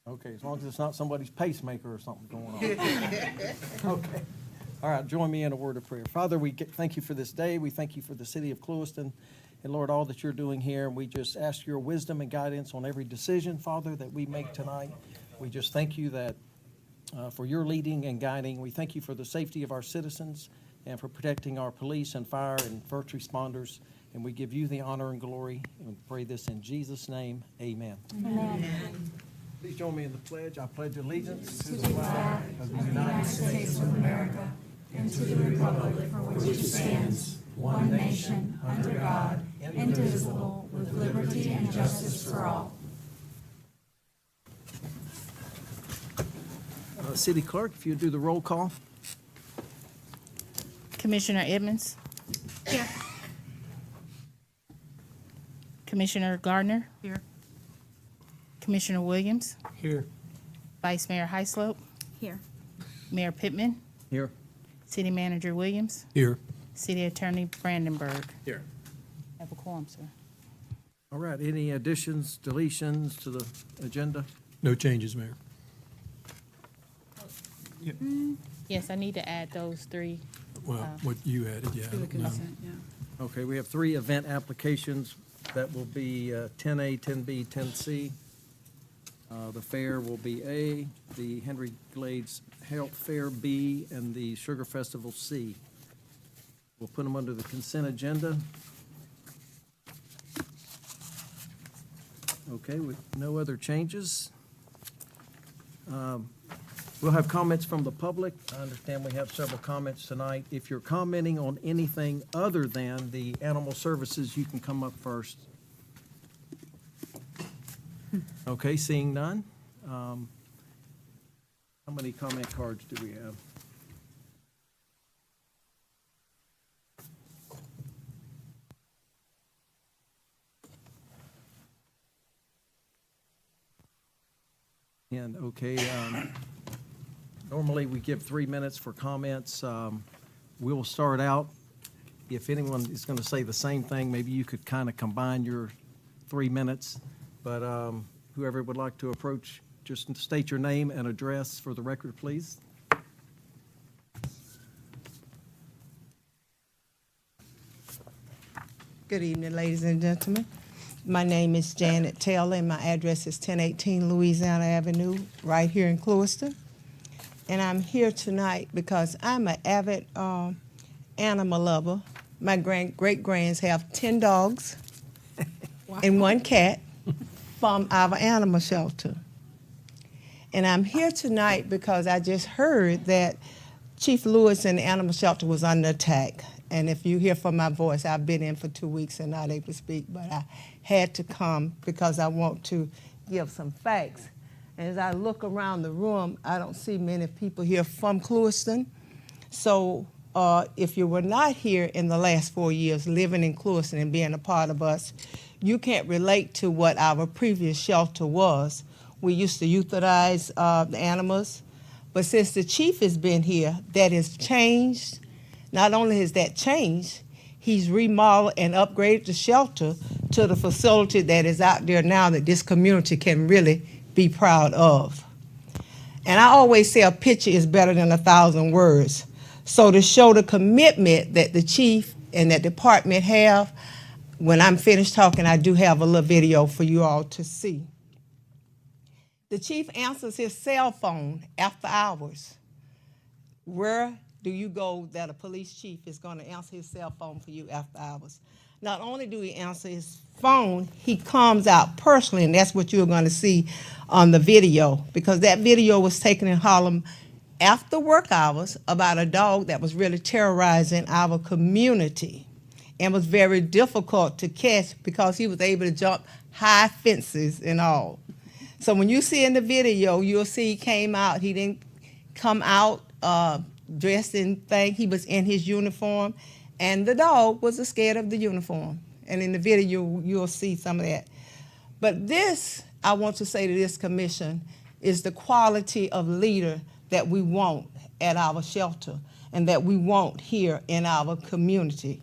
Okay, as long as it's not somebody's pacemaker or something going on. Okay. All right, join me in a word of prayer. Father, we thank you for this day. We thank you for the city of Clewiston. And Lord, all that you're doing here. And we just ask your wisdom and guidance on every decision, Father, that we make tonight. We just thank you that for your leading and guiding. We thank you for the safety of our citizens and for protecting our police and fire and first responders. And we give you the honor and glory. And we pray this in Jesus' name. Amen. Amen. Please join me in the pledge. I pledge allegiance To the flag of the United States of America and to the republic for which it stands, one nation, under God, indivisible, with liberty and justice for all. City Clerk, if you do the roll call. Commissioner Edmonds. Here. Commissioner Gardner. Here. Commissioner Williams. Here. Vice Mayor Hyslop. Here. Mayor Pittman. Here. City Manager Williams. Here. City Attorney Brandenburg. Here. Have a quorum, sir. All right, any additions, deletions to the agenda? No changes, Mayor. Yes, I need to add those three. Well, what you added, yeah. I don't know. Okay, we have 3 event applications. That will be 10A, 10B, 10C. The fair will be A, the Henry Glades Health Fair B, and the Sugar Festival C. We'll put them under the consent agenda. Okay, with no other changes. We'll have comments from the public. I understand we have several comments tonight. If you're commenting on anything other than the animal services, you can come up first. Okay, seeing none. How many comment cards do we have? And, okay, normally we give 3 minutes for comments. We'll start out. If anyone is going to say the same thing, maybe you could kind of combine your 3 minutes. But whoever would like to approach, just state your name and address for the record, please. Good evening, ladies and gentlemen. My name is Janet Taylor, and my address is 1018 Louisiana Avenue, right here in Clewiston. And I'm here tonight because I'm an avid animal lover. My great-grands have 10 dogs and 1 cat from our animal shelter. And I'm here tonight because I just heard that Chief Lewis and the animal shelter was under attack. And if you hear from my voice, I've been in for 2 weeks and not able to speak, but I had to come because I want to give some facts. And as I look around the room, I don't see many people here from Clewiston. So if you were not here in the last 4 years living in Clewiston and being a part of us, you can't relate to what our previous shelter was. We used to euthanize the animals, but since the chief has been here, that has changed. Not only has that changed, he's remodeled and upgraded the shelter to the facility that is out there now that this community can really be proud of. And I always say a picture is better than 1,000 words. So to show the commitment that the chief and that department have, when I'm finished talking, I do have a little video for you all to see. The chief answers his cell phone after hours. Where do you go that a police chief is going to answer his cell phone for you after hours? Not only do he answer his phone, he comes out personally, and that's what you're going to see on the video, because that video was taken in Harlem after work hours about a dog that was really terrorizing our community and was very difficult to catch because he was able to jump high fences and all. So when you see in the video, you'll see he came out. He didn't come out dressed in thing. He was in his uniform, and the dog was scared of the uniform. And in the video, you'll see some of that. But this, I want to say to this commission, is the quality of leader that we want at our shelter and that we want here in our community.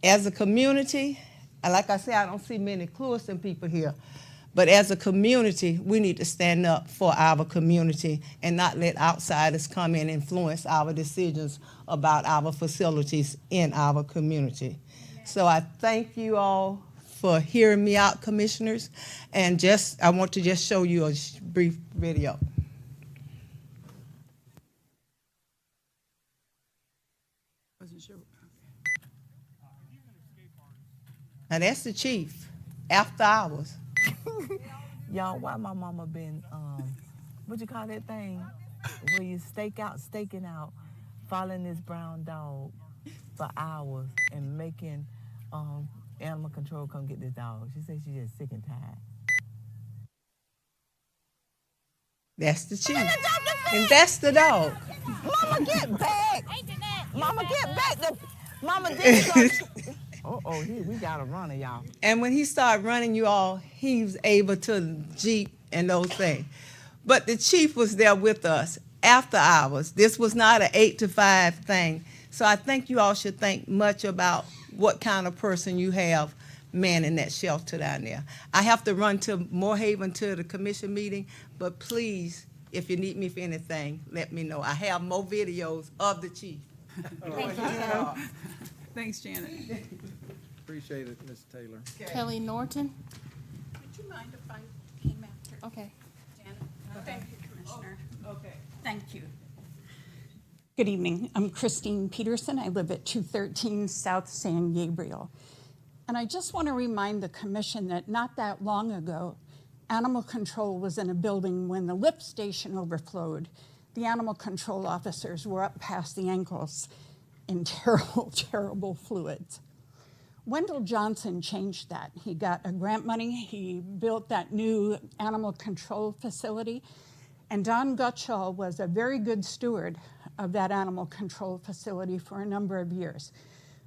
As a community, and like I said, I don't see many Clewiston people here, But as a community, we need to stand up for our community and not let outsiders come and influence our decisions about our facilities in our community. So I thank you all for hearing me out, commissioners, and I want to just show you a brief video. Now that's the chief, after hours. Y'all, why my mama been, what you call that thing? Where you staking out, following this brown dog for hours and making animal control come get this dog. She said she's just sick and tired. That's the chief. And that's the dog. Mama, get back! Mama, get back! Mama did we got a runner, y'all. And when he started running, you all, he was able to jeep and those things. But the chief was there with us after hours. This was not an 8 to 5 thing. So I think you all should think much about what kind of person you have manning that shelter down there. I have to run to Moorhaven to the commission meeting, but please, if you need me for anything, let me know. I have more videos of the chief. Thanks, Janet. Appreciate it, Ms. Taylor. Kelly Norton? Would you mind if I came after Okay. Janet? Thank you, Commissioner. Okay. Thank you. Good evening. I'm Christine Peterson. I live at 213 South San Gabriel. And I just want to remind the commission that not that long ago, animal control was in a building when the lift station overflowed. The animal control officers were up past the ankles in terrible, terrible fluids. Wendell Johnson changed that. He got a grant money, he built that new animal control facility, and Don Gutschall was a very good steward of that animal control facility for a number of years.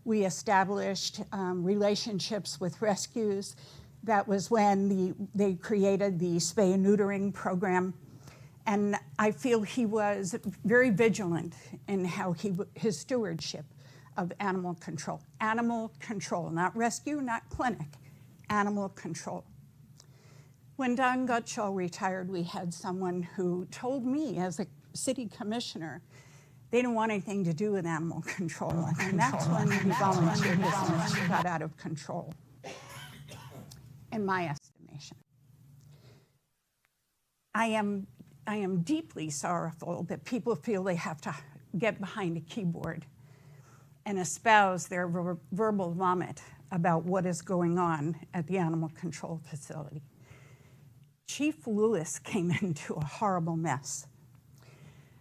We established relationships with rescues. That was when they created the spay and neutering program. And I feel he was very vigilant in how his stewardship of animal control. Animal control, not rescue, not clinic, animal control. When Don Gutschall retired, we had someone who told me as a city commissioner, they didn't want anything to do with animal control. And that's when the volunteer business got out of control, in my estimation. I am deeply sorrowful that people feel they have to get behind a keyboard and espouse their verbal vomit about what is going on at the animal control facility. Chief Lewis came into a horrible mess.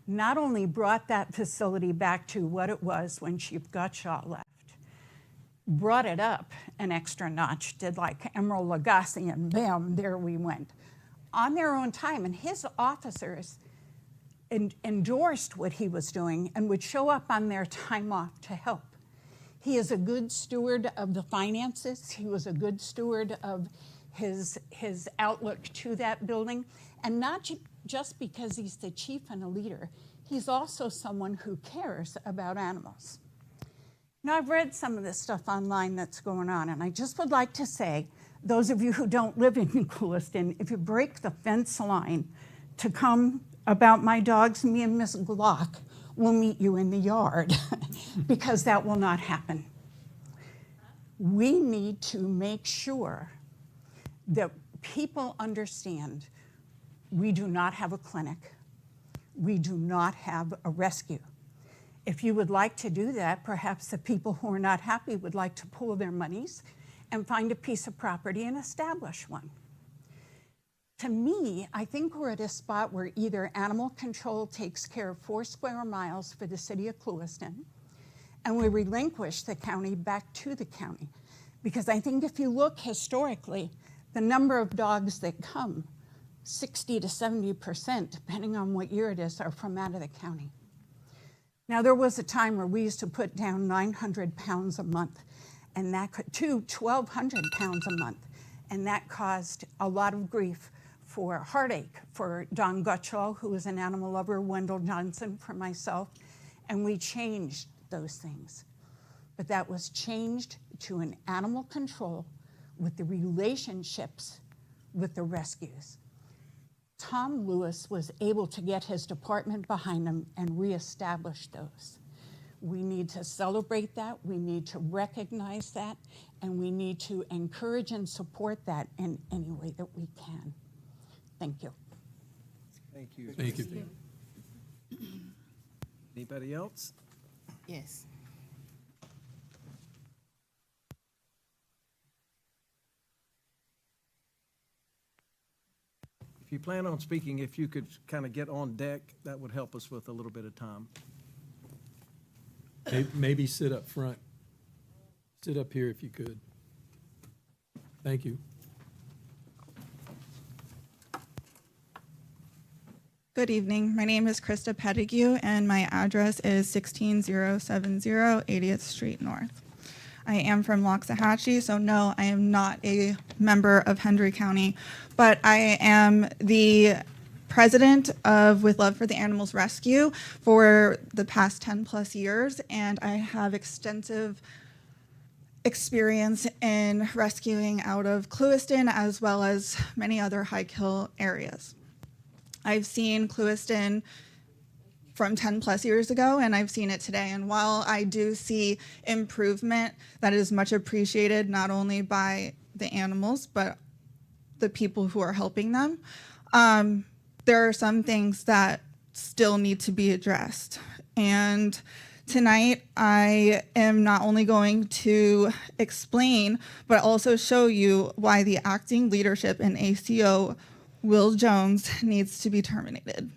Not only brought that facility back to what it was when Chief Gutschall left, brought it up an extra notch, did like Emerald Lagasse, and bam, there we went. On their own time, and his officers endorsed what he was doing and would show up on their time off to help. He is a good steward of the finances. He was a good steward of his outlook to that building, and not just because he's the chief and a leader. He's also someone who cares about animals. Now, I've read some of this stuff online that's going on, and I just would like to say, those of you who don't live in Clewiston, if you break the fence line to come about my dogs, me and Miss Glock will meet you in the yard because that will not happen. We need to make sure that people understand we do not have a clinic. We do not have a rescue. If you would like to do that, perhaps the people who are not happy would like to pool their monies and find a piece of property and establish one. To me, I think we're at a spot where either animal control takes care of 4 square miles for the city of Clewiston, and we relinquish the county back to the county. Because I think if you look historically, the number of dogs that come, 60 to 70%, depending on what year it is, are from out of the county. Now, there was a time where we used to put down 900 pounds a month, and that could, to 1,200 pounds a month, and that caused a lot of grief for heartache for Don Gutschall, who was an animal lover, Wendell Johnson, for myself, and we changed those things. But that was changed to an animal control with the relationships with the rescues. Tom Lewis was able to get his department behind him and reestablish those. We need to celebrate that, we need to recognize that, and we need to encourage and support that in any way that we can. Thank you. Thank you. Thank you. Anybody else? Yes. If you plan on speaking, if you could kind of get on deck, that would help us with a little bit of time. Maybe sit up front. Sit up here if you could. Thank you. Good evening. My name is Krista Pettigrew, and my address is 16070 80th Street North. I am from Loxahatchee, so no, I am not a member of Hendry County, but I am the president of With Love for the Animals Rescue for the past 10 plus years, and I have extensive experience in rescuing out of Clewiston as well as many other high-kill areas. I've seen Clewiston from 10 plus years ago, and I've seen it today. And while I do see improvement that is much appreciated, not only by the animals, but the people who are helping them, there are some things that still need to be addressed. And tonight, I am not only going to explain, but also show you why the acting leadership in ACO, Will Jones, needs to be terminated.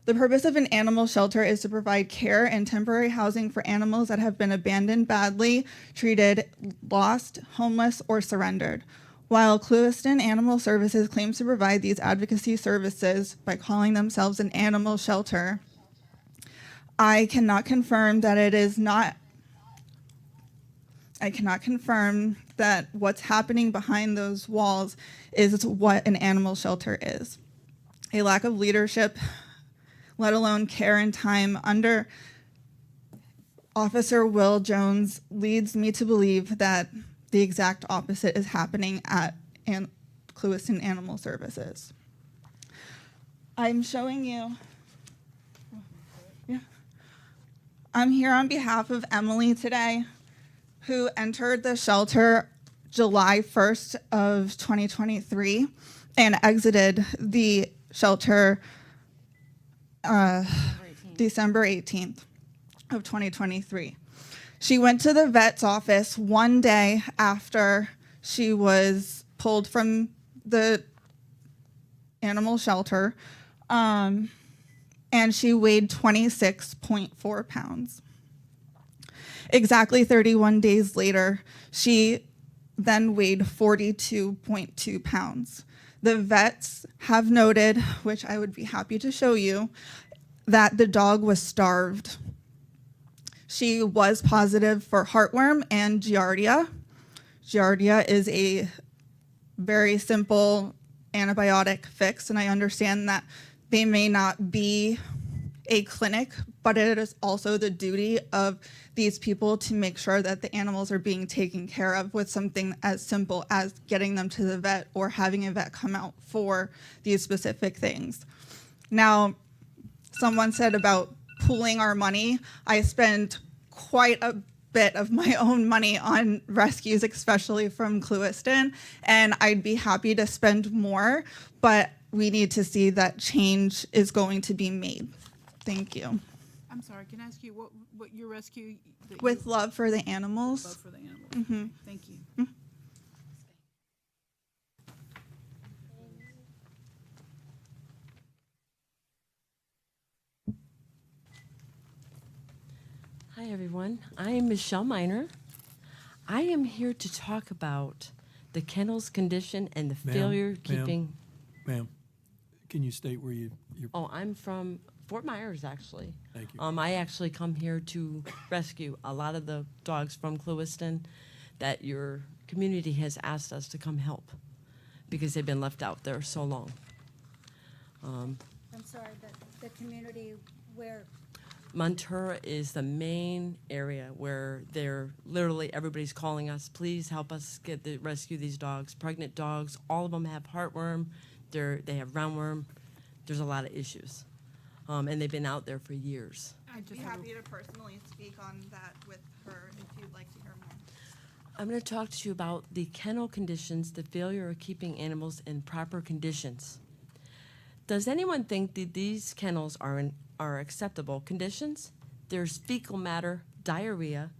The purpose of an animal shelter is to provide care and temporary housing for animals that have been abandoned, badly treated, lost, homeless, or surrendered. While Clewiston Animal Services claims to provide these advocacy services by calling themselves an animal shelter, I cannot confirm that it is not. I cannot confirm that what's happening behind those walls is what an animal shelter is. A lack of leadership, let alone care and time under Officer Will Jones, leads me to believe that the exact opposite is happening at Clewiston Animal Services. I'm showing you. Yeah. I'm here on behalf of Emily today, who entered the shelter July 1st of 2023 and exited the shelter December 18th of 2023. She went to the vet's office one day after she was pulled from the animal shelter, and she weighed 26.4 pounds. Exactly 31 days later, she then weighed 42.2 pounds. The vets have noted, which I would be happy to show you, that the dog was starved. She was positive for heartworm and giardia. Giardia is a very simple antibiotic fix, and I understand that they may not be a clinic, but it is also the duty of these people to make sure that the animals are being taken care of with something as simple as getting them to the vet or having a vet come out for these specific things. Now, someone said about pooling our money. I spend quite a bit of my own money on rescues, especially from Clewiston, and I'd be happy to spend more, but we need to see that change is going to be made. Thank you. I'm sorry, can I ask you what your rescue? With Love for the Animals. Love for the Animals. Mm-hmm. Thank you. Hi, everyone. I am Michelle Miner. I am here to talk about the kennel's condition and the failure keeping. Ma'am, can you state where you're? Oh, I'm from Fort Myers, actually. Thank you. I actually come here to rescue a lot of the dogs from Clewiston that your community has asked us to come help because they've been left out there so long. I'm sorry, the community where? Montura is the main area where they're literally everybody's calling us, please help us rescue these dogs. Pregnant dogs, all of them have heartworm, they have roundworm. There's a lot of issues. And they've been out there for years. I'd be happy to personally speak on that with her if you'd like to hear more. I'm going to talk to you about the kennel conditions, the failure of keeping animals in proper conditions. Does anyone think that these kennels are acceptable conditions? There's fecal matter, diarrhea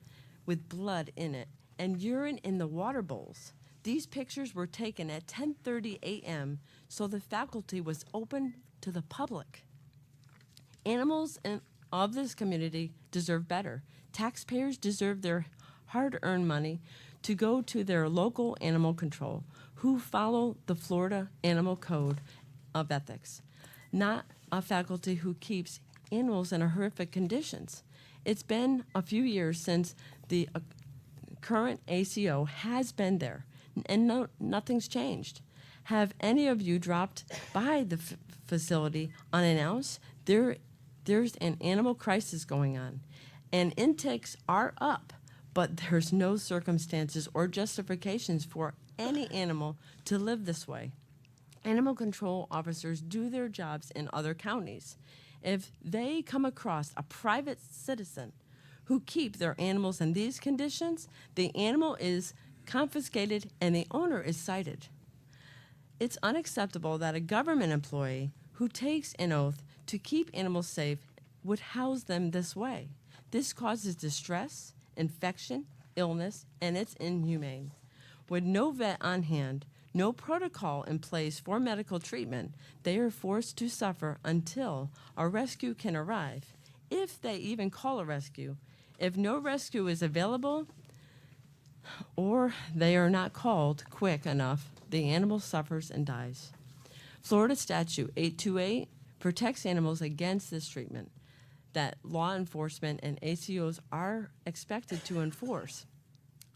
with blood in it, and urine in the water bowls. These pictures were taken at 10:30 a.m., so the faculty was open to the public. Animals of this community deserve better. Taxpayers deserve their hard-earned money to go to their local animal control who follow the Florida Animal Code of Ethics, not a faculty who keeps animals in horrific conditions. It's been a few years since the current ACO has been there, and nothing's changed. Have any of you dropped by the facility unannounced? There's an animal crisis going on, and intakes are up, but there's no circumstances or justifications for any animal to live this way. Animal control officers do their jobs in other counties. If they come across a private citizen who keep their animals in these conditions, the animal is confiscated and the owner is cited. It's unacceptable that a government employee who takes an oath to keep animals safe would house them this way. This causes distress, infection, illness, and it's inhumane. With no vet on hand, no protocol in place for medical treatment, they are forced to suffer until a rescue can arrive, if they even call a rescue. If no rescue is available or they are not called quick enough, the animal suffers and dies. Florida Statute 828 protects animals against this treatment that law enforcement and ACOs are expected to enforce.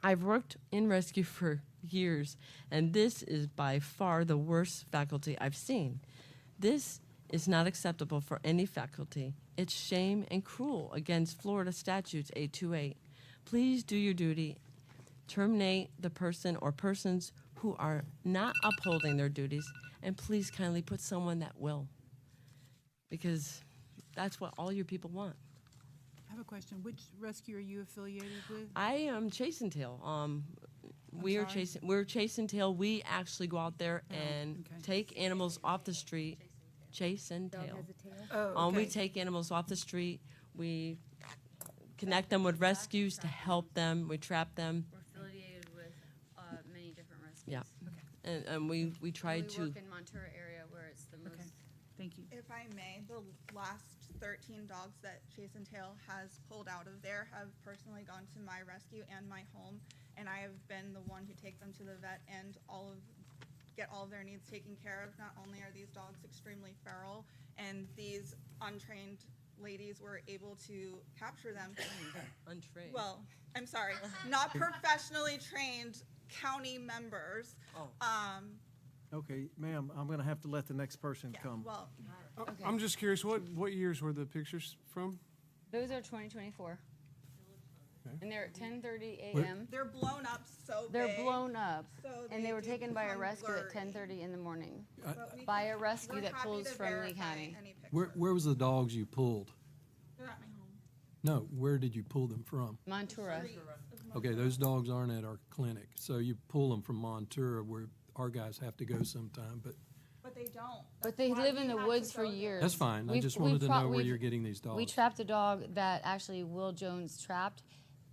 I've worked in rescue for years, and this is by far the worst faculty I've seen. This is not acceptable for any faculty. It's shame and cruel against Florida Statutes 828. Please do your duty. Terminate the person or persons who are not upholding their duties, and please kindly put someone that will, because that's what all your people want. I have a question. Which rescue are you affiliated with? I am Chase and Tail. We're Chase and Tail. We actually go out there and okay. take animals off the street. Chase and Tail. Oh, We okay. take animals off the street. We connect them with rescues to help them. We trap them. We're affiliated with many different rescues. Yeah. Okay. And we try We to. work in Montura area where it's the most. Okay. Thank you. If I may, the last 13 dogs that Chase and Tail has pulled out of there have personally gone to my rescue and my home, and I have been the one who takes them to the vet and get all of their needs taken care of. Not only are these dogs extremely feral, and these untrained ladies were able to capture them. Untrained. Well, I'm sorry, not professionally trained county members. Oh. Okay, ma'am, I'm gonna have to let the next person Yeah, come. well, Okay. I'm just curious, what years were the pictures from? Those are 2024. Okay. And they're at 10:30 What? a.m. they're blown up so big. They're blown up, So and they were do taken by a become rescue at blurry. 10:30 in the morning. But we By can- a rescue we're that happy pulls to from Lee verify County. any Where pictures. was the dogs you pulled? They're at my home. No, where did you pull them from? Montura. Okay, those dogs aren't at our clinic, so you pull them from Montura where our guys have to go sometime, but But they don't. But they That's why live we in the had woods to for go there. years. that's fine. I We've- just we've wanted to pro- know where we've- you're getting these dogs. We trapped a dog that actually Will Jones trapped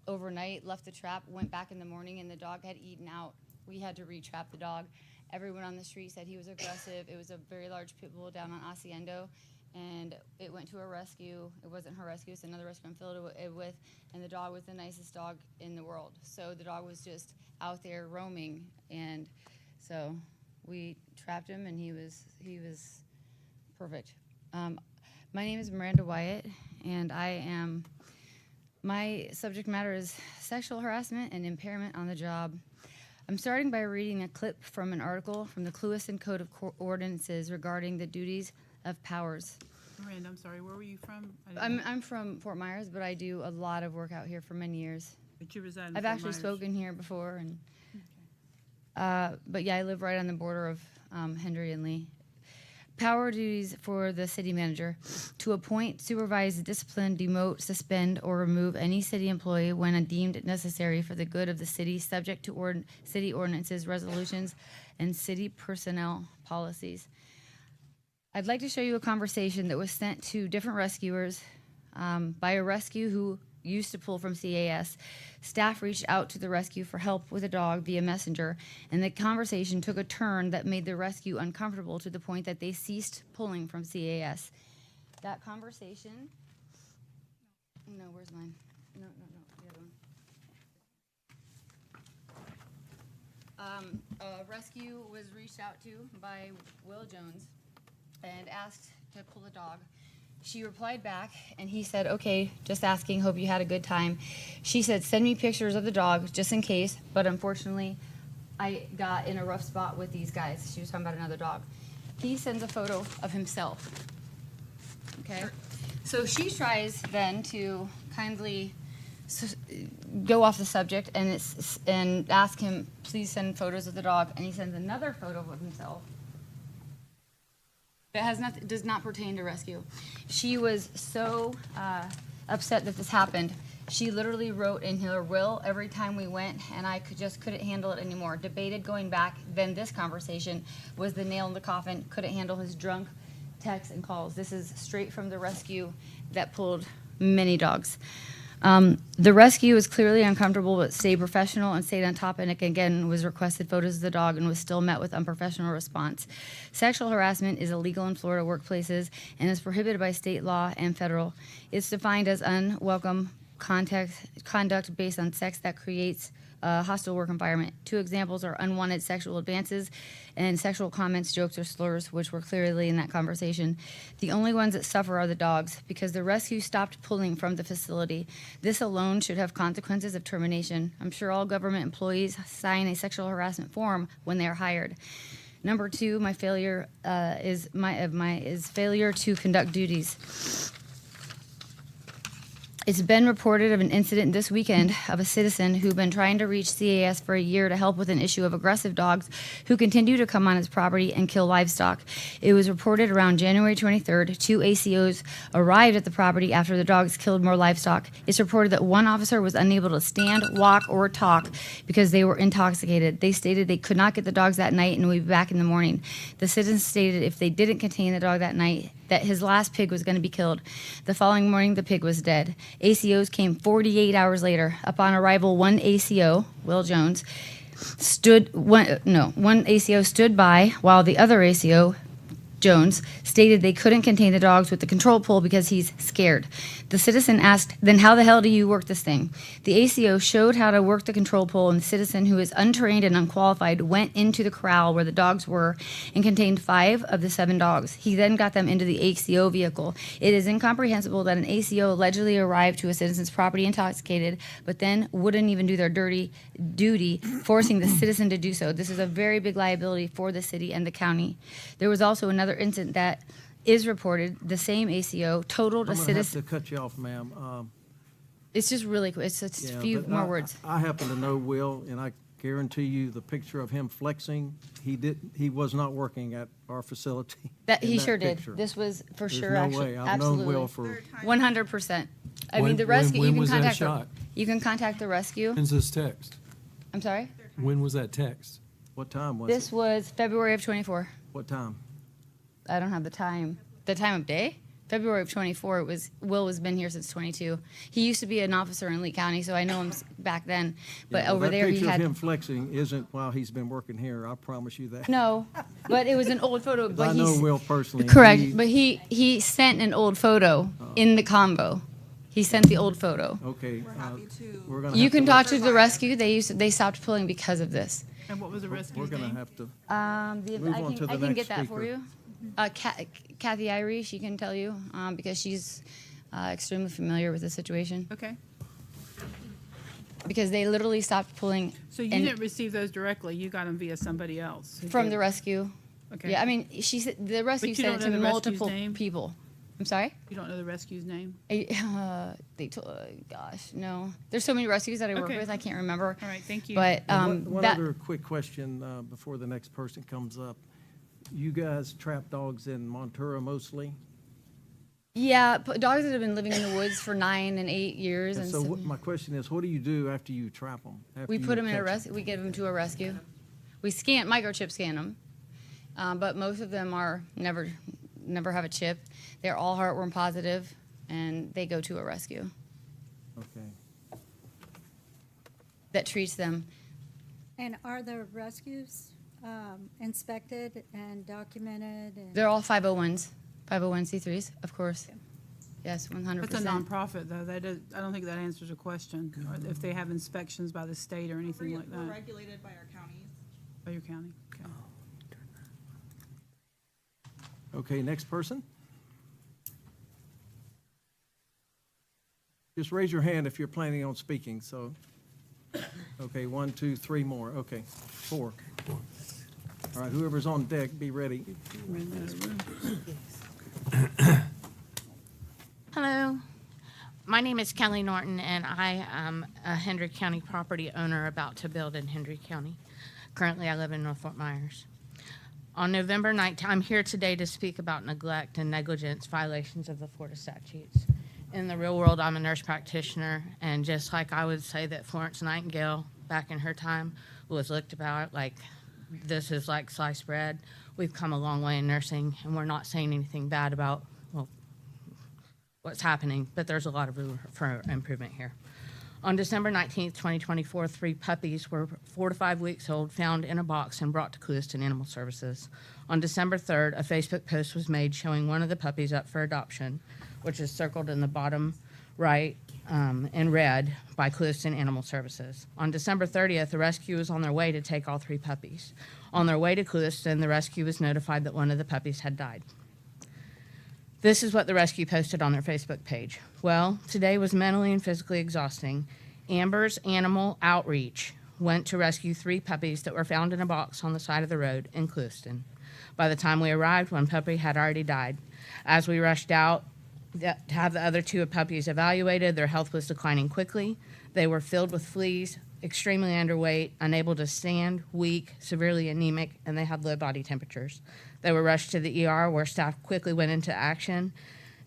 overnight, left the trap, went back in the morning, and the dog had eaten out. We had to re-trap the dog. Everyone on the street said he was aggressive. It was a very large pit bull down on Haciendo, and it went to a rescue. It wasn't her rescue, it's another rescue I'm affiliated with, and the dog was the nicest dog in the world. So the dog was just out there roaming, and so we trapped him, and he was perfect. My name is Miranda Wyatt, and my subject matter is sexual harassment and impairment on the job. I'm starting by reading a clip from an article from the Clewiston Code of Ordinances regarding the duties of powers. Miranda, I'm sorry, where were you from? I didn't know. I'm from Fort Myers, but I do a lot of work out here for many years. But you reside in I've Fort actually Myers. spoken here before, and but yeah, I live right on the border of Hendry and Lee. Power duties for the city manager: to appoint, supervise, discipline, demote, suspend, or remove any city employee when deemed necessary for the good of the city, subject to city ordinances, resolutions, and city personnel policies. I'd like to show you a conversation that was sent to different rescuers by a rescue who used to pull from CAS. Staff reached out to the rescue for help with a dog via messenger, and the conversation took a turn that made the rescue uncomfortable to the point that they ceased pulling from CAS. That conversation, no, where's mine? No, the other one. A rescue was reached out to by Will Jones and asked to pull the dog. She replied back, and he said, okay, just asking, hope you had a good time. She said, send me pictures of the dog, just in case, but unfortunately, I got in a rough spot with these guys. She was talking about another dog. He sends a photo of himself, okay? So she tries then to kindly go off the subject and ask him, please send photos of the dog, and he sends another photo of himself. It has nothing, does not pertain to rescue. She was so upset that this happened. She literally wrote in her will every time we went, and I just couldn't handle it anymore. Debated going back. Then this conversation was the nail in the coffin. Couldn't handle his drunk texts and calls. This is straight from the rescue that pulled many dogs. The rescue was clearly uncomfortable, but stayed professional and stayed on top, and again was requested photos of the dog and was still met with unprofessional response. Sexual harassment is illegal in Florida workplaces and is prohibited by state law and federal. It's defined as unwelcome conduct based on sex that creates a hostile work environment. Two examples are unwanted sexual advances and sexual comments, jokes, or slurs, which were clearly in that conversation. The only ones that suffer are the dogs because the rescue stopped pulling from the facility. This alone should have consequences of termination. I'm sure all government employees sign a sexual harassment form when they are hired. Number two, my failure is failure to conduct duties. It's been reported of an incident this weekend of a citizen who'd been trying to reach CAS for a year to help with an issue of aggressive dogs who continue to come on his property and kill livestock. It was reported around January 23rd, 2 ACOs arrived at the property after the dogs killed more livestock. It's reported that one officer was unable to stand, walk, or talk because they were intoxicated. They stated they could not get the dogs that night and would be back in the morning. The citizen stated if they didn't contain the dog that night, that his last pig was going to be killed. The following morning, the pig was dead. ACOs came 48 hours later. Upon arrival, one ACO, Will Jones, one ACO stood by while the other ACO, Jones, stated they couldn't contain the dogs with the control pole because he's scared. The citizen asked, then how the hell do you work this thing? The ACO showed how to work the control pole, and the citizen, who is untrained and unqualified, went into the corral where the dogs were and contained 5 of the 7 dogs. He then got them into the ACO vehicle. It is incomprehensible that an ACO allegedly arrived to a citizen's property intoxicated, but then wouldn't even do their dirty duty, forcing the citizen to do so. This is a very big liability for the city and the county. There was also another incident that is reported. The same ACO totaled a I'm gonna have citizen. to cut you off, ma'am. It's just really quick. It's just a Yeah, few but more words. I happen to know Will, and I guarantee you the picture of him flexing, he was not working at our facility. That in he sure picture. did. This was for There's sure. no Actually, way. I've absolutely. known Will for 100%. I When- mean, the rescue. when You was can that contact. shot? You can contact the rescue. When's this text? I'm sorry. When was that text? what time was This it? was February of 24. What time? I don't have the time. The time of day? February of 24. It was Will has been here since 22. He used to be an officer in Lee County, so I know him back then. But Yeah, well, over there, he That picture had of him flexing isn't while he's been working here. I promise you that. no. But it was an old photo. But I know he's Will personally. and correct. he- But he sent an old photo in the combo. He sent the old photo. Okay. We're gonna You have can to- talk to the rescue. They stopped pulling because of this. And what was the We're rescue's gonna name? have to. I Move on to the can next get that for speaker. you. Kathy Irie, she can tell you because she's extremely familiar with the situation. Okay. Because they literally stopped pulling. So you and- didn't receive those directly, you got them via somebody else? who from did. the rescue. Okay. Yeah, I mean, she said the rescue you sent don't it to know the rescue's multiple name? people. I'm sorry? You don't know the rescue's name? They told, gosh, no. There's so many rescues that I work Okay. with, I can't remember. All right, thank you. But One that, other quick question before the next person comes up. You guys trap dogs in Montura mostly? yeah, dogs that have been living in the woods for 9 and 8 years. And so my question is, what do you do after you trap them? We put them in a rescue. We give them to a rescue. We microchip scan them, but most of them are never have a chip. They're all heartworm positive, and they go to a rescue Okay. that treats them. And are the rescues inspected and documented? And They're all 501s, 501c3s, of course. Yes, 100%. That's a nonprofit, though. I don't think that answers a question, or if they have inspections by the state or anything like that. We're regulated by our counties. By your county? Okay. Okay, next person. Just raise your hand if you're planning on speaking, so. Okay, 1, 2, 3 more. Okay, 4. All right, whoever's on deck, be ready. Hello. My name is Kelly Norton, and I am a Hendry County property owner about to build in Hendry County. Currently, I live in North Fort Myers. On November 19th, I'm here today to speak about neglect and negligence violations of the Florida statutes. In the real world, I'm a nurse practitioner, and just like I would say that Florence Nightingale, back in her time, was looked about like this is like sliced bread, we've come a long way in nursing, and we're not saying anything bad about, well, what's happening, but there's a lot of room for improvement here. On December 19th, 2024, 3 puppies were 4 to 5 weeks old, found in a box and brought to Clewiston Animal Services. On December 3rd, a Facebook post was made showing one of the puppies up for adoption, which is circled in the bottom right in red by Clewiston Animal Services. On December 30th, the rescue was on their way to take all 3 puppies. On their way to Clewiston, the rescue was notified that one of the puppies had died. This is what the rescue posted on their Facebook page. Well, today was mentally and physically exhausting. Amber's Animal Outreach went to rescue 3 puppies that were found in a box on the side of the road in Clewiston. By the time we arrived, one puppy had already died. As we rushed out to have the other 2 puppies evaluated, their health was declining quickly. They were filled with fleas, extremely underweight, unable to stand, weak, severely anemic, and they had low body temperatures. They were rushed to the ER, where staff quickly went into action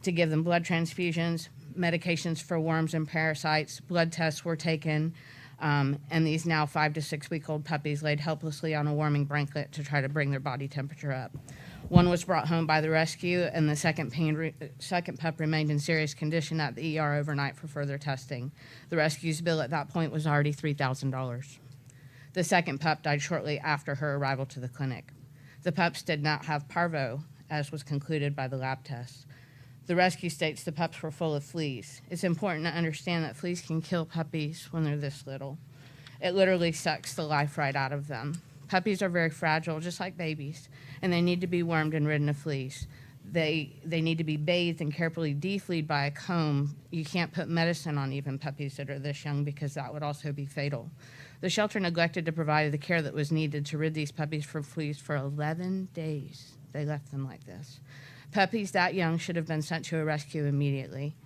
to give them blood transfusions, medications for worms and parasites. Blood tests were taken, and these now 5 to 6 week old puppies laid helplessly on a warming blanket to try to bring their body temperature up. One was brought home by the rescue, and the second pup remained in serious condition at the ER overnight for further testing. The rescue's bill at that point was already $3,000. The second pup died shortly after her arrival to the clinic. The pups did not have parvo, as was concluded by the lab tests. The rescue states the pups were full of fleas. It's important to understand that fleas can kill puppies when they're this little. It literally sucks the life right out of them. Puppies are very fragile, just like babies, and they need to be wormed and ridden of fleas. They need to be bathed and carefully defleed by a comb. You can't put medicine on even puppies that are this young because that would also be fatal. The shelter neglected to provide the care that was needed to rid these puppies from fleas for 11 days. They left them like this. Puppies that young should have been sent to a rescue immediately.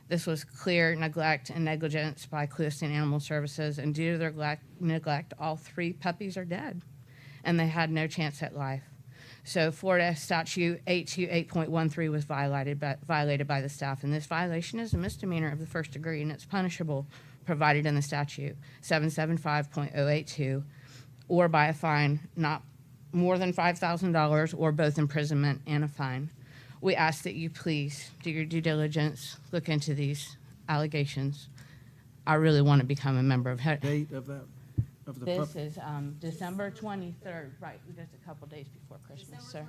This was clear neglect and negligence by Clewiston Animal Services, and due to their neglect, all 3 puppies are dead, and they had no chance at life. So Florida Statute 828.13 was violated by the staff, and this violation is a misdemeanor of the first degree, and it's punishable, provided in the statute, 775.082, or by a fine not more than $5,000, or both imprisonment and a fine. We ask that you please do your due diligence, look into these allegations. I really want to become a member of Date of the This puppy. is December 23rd, right, just a couple days before Christmas, sir.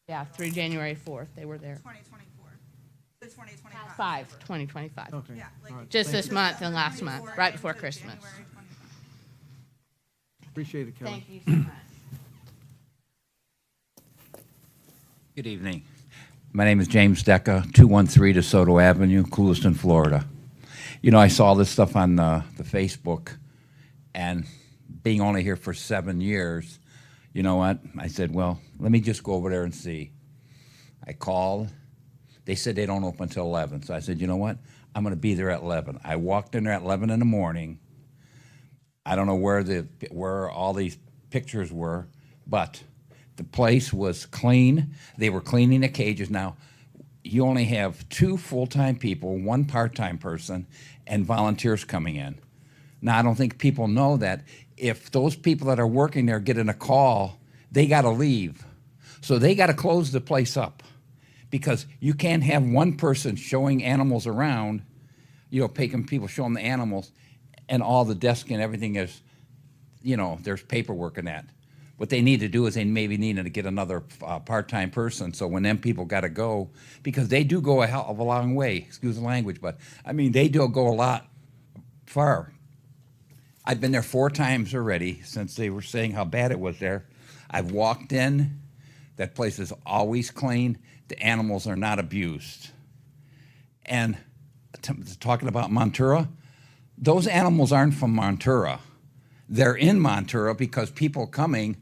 Yeah, through January 4th, they were there. 2024. The 2025. 2025. Okay. Yeah, like all right. Just Thank this you. month and last month, 24 right before into Christmas. January 25. Appreciate it, Kelly. Thank you so much. Good evening. My name is James Decca, 213 DeSoto Avenue, Clewiston, Florida. You know, I saw this stuff on the Facebook, and being only here for 7 years, you know what? I said, well, let me just go over there and see. I called. They said they don't open until 11. So I said, you know what? I'm going to be there at 11. I walked in there at 11 in the morning. I don't know where all these pictures were, but the place was clean. They were cleaning the cages. Now, you only have 2 full-time people, 1 part-time person, and volunteers coming in. Now, I don't think people know that if those people that are working there get in a call, they got to leave. So they got to close the place up because you can't have one person showing animals around, taking people, showing the animals, and all the desk and everything is, there's paperwork in that. What they need to do is they maybe need to get another part-time person. So when them people got to go, because they do go a hell of a long way, excuse the language, but I mean, they do go a lot far. I've been there 4 times already since they were saying how bad it was there. I've walked in. That place is always clean. The animals are not abused. And talking about Montura, those animals aren't from Montura. They're in Montura because people coming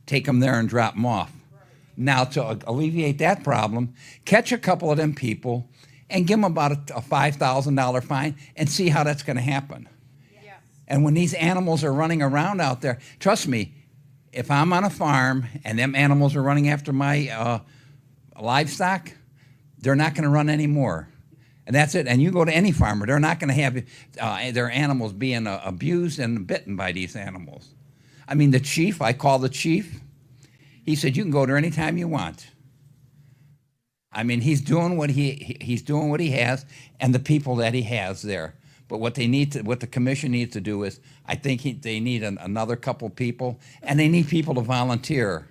take them there and drop them off. Right. Now, to alleviate that problem, catch a couple of them people and give them about a $5,000 fine and see how that's going to happen. Yeah. And when these animals are running around out there, trust me, if I'm on a farm and them animals are running after my livestock, they're not going to run anymore. And that's it. And you go to any farmer, they're not going to have their animals being abused and bitten by these animals. I mean, the chief, I called the chief. He said, you can go there anytime you want. I mean, he's doing what he's doing what he has and the people that he has there. But what the commission needs to do is, I think they need another couple people, and they need people to volunteer.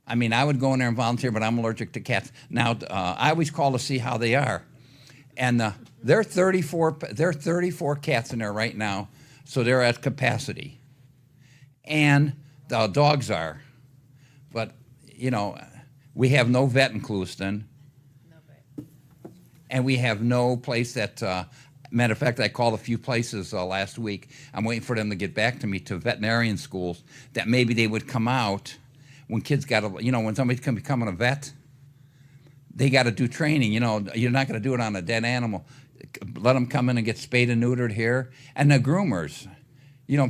I mean, I would go in there and volunteer, but I'm allergic to cats. Now, I always call to see how they are. And there are 34 cats in there right now, so they're at capacity. And the dogs are. But, we have no vet in Clewiston. No vet. And we have no place that, matter of fact, I called a few places last week. I'm waiting for them to get back to me, to veterinarian schools, that maybe they would come out when kids got to, when somebody's becoming a vet, they got to do training. You're not going to do it on a dead animal. Let them come in and get spayed and neutered here. And the groomers,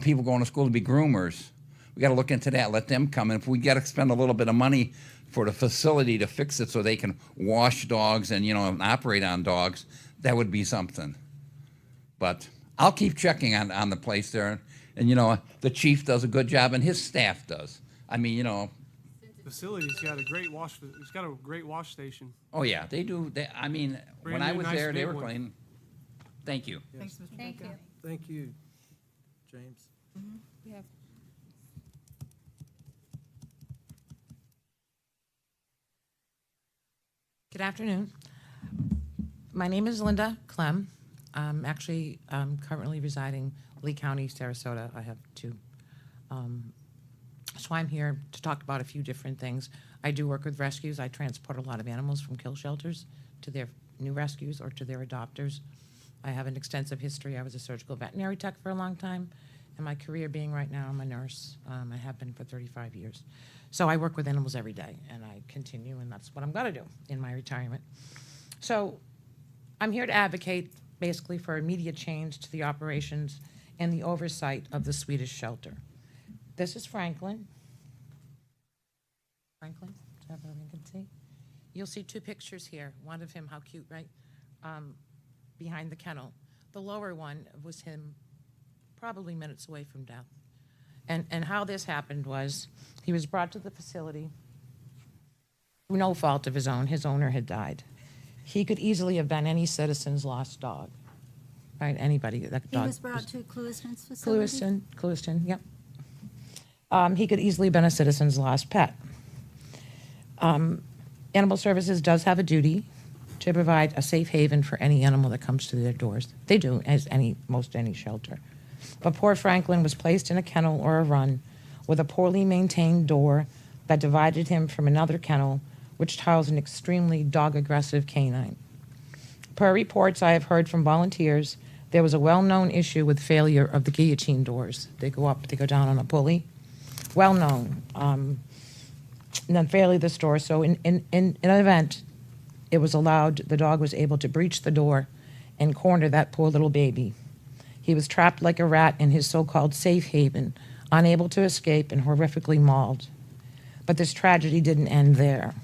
people going to school to be groomers. We got to look into that. Let them come in. If we got to spend a little bit of money for the facility to fix it so they can wash dogs and, and operate on dogs, that would be something. But I'll keep checking on the place there. And, the chief does a good job and his staff does. I mean, Facility's got a great wash. It's got a great wash station. Oh yeah, they do. When I was nice there, they big were one. clean. Thank you. Thanks, Mr. Thank Baker. you. Thank you, James. We have Good afternoon. My name is Linda Clem. I'm actually currently residing Lee County, Sarasota. I have 2. So I'm here to talk about a few different things. I do work with rescues. I transport a lot of animals from kill shelters to their new rescues or to their adopters. I have an extensive history. I was a surgical veterinary tech for a long time, and my career being right now, I'm a nurse. I have been for 35 years. So I work with animals every day, and I continue, and that's what I'm going to do in my retirement. So I'm here to advocate basically for immediate change to the operations and the oversight of the Swedish shelter. This is Franklin. Franklin, so everyone can see. You'll see 2 pictures here. One of him, how cute, right? Behind the kennel. The lower one was him probably minutes away from death. And how this happened was he was brought to the facility through no fault of his own. His owner had died. He could easily have been any citizen's lost dog, right? Anybody. That dog He was brought to Clewiston's facility? Clewiston, yep. He could easily have been a citizen's lost pet. Animal Services does have a duty to provide a safe haven for any animal that comes to their doors. They do, as most any shelter. But poor Franklin was placed in a kennel or a run with a poorly maintained door that divided him from another kennel, which housed an extremely dog-aggressive canine. Per reports I have heard from volunteers, there was a well-known issue with failure of the guillotine doors. They go up, they go down on a pulley. Well known. unfairly the store. So in an event, it was allowed, the dog was able to breach the door and corner that poor little baby. He was trapped like a rat in his so-called safe haven, unable to escape and horrifically mauled. But this tragedy didn't end there.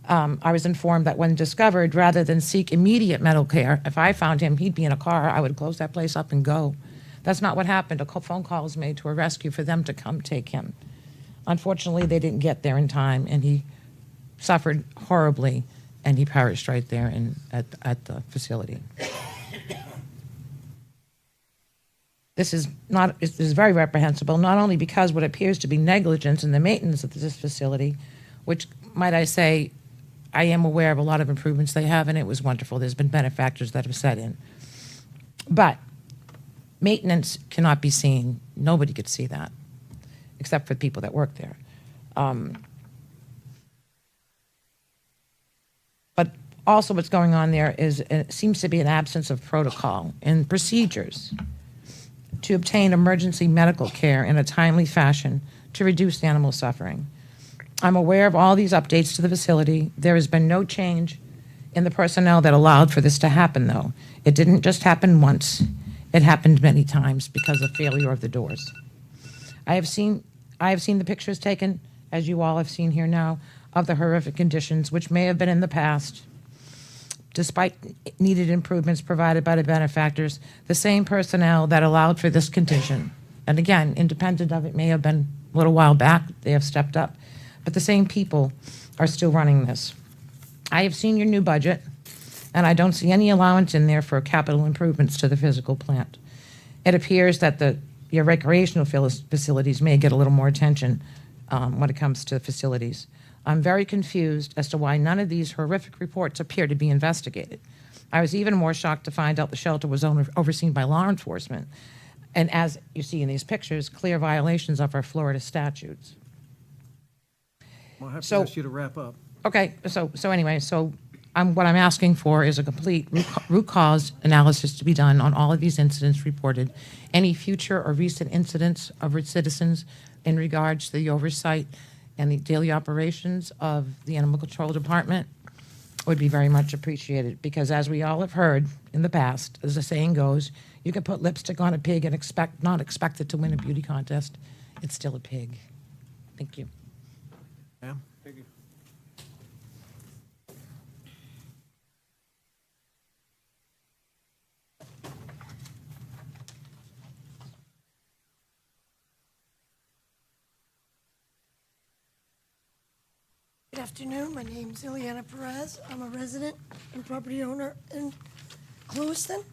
I was informed that when discovered, rather than seek immediate medical care, if I found him, he'd be in a car, I would close that place up and go. That's not what happened. A phone call was made to a rescue for them to come take him. Unfortunately, they didn't get there in time, and he suffered horribly, and he perished right there at the facility. This is very reprehensible, not only because what appears to be negligence in the maintenance of this facility, which, might I say, I am aware of a lot of improvements they have, and it was wonderful. There's been benefactors that have set in. But maintenance cannot be seen. Nobody could see that, except for the people that work there. But also what's going on there is it seems to be an absence of protocol and procedures to obtain emergency medical care in a timely fashion to reduce animal suffering. I'm aware of all these updates to the facility. There has been no change in the personnel that allowed for this to happen, though. It didn't just happen once. It happened many times because of failure of the doors. I have seen the pictures taken, as you all have seen here now, of the horrific conditions which may have been in the past. Despite needed improvements provided by the benefactors, the same personnel that allowed for this condition, and again, independent of it may have been a little while back, they have stepped up, but the same people are still running this. I have seen your new budget, and I don't see any allowance in there for capital improvements to the physical plant. It appears that your recreational facilities may get a little more attention when it comes to facilities. I'm very confused as to why none of these horrific reports appear to be investigated. I was even more shocked to find out the shelter was overseen by law enforcement, and as you see in these pictures, clear violations of our Florida statutes. Well, I have to ask you to wrap up. Okay, so anyway, what I'm asking for is a complete root cause analysis to be done on all of these incidents reported. Any future or recent incidents of citizens in regards to the oversight and the daily operations of the Animal Control Department would be very much appreciated, because as we all have heard in the past, as the saying goes, you can put lipstick on a pig and not expect it to win a beauty contest. It's still a pig. Thank you. Ma'am? Thank you. Good afternoon. My name is Ileana Perez. I'm a resident and property owner in Clewiston.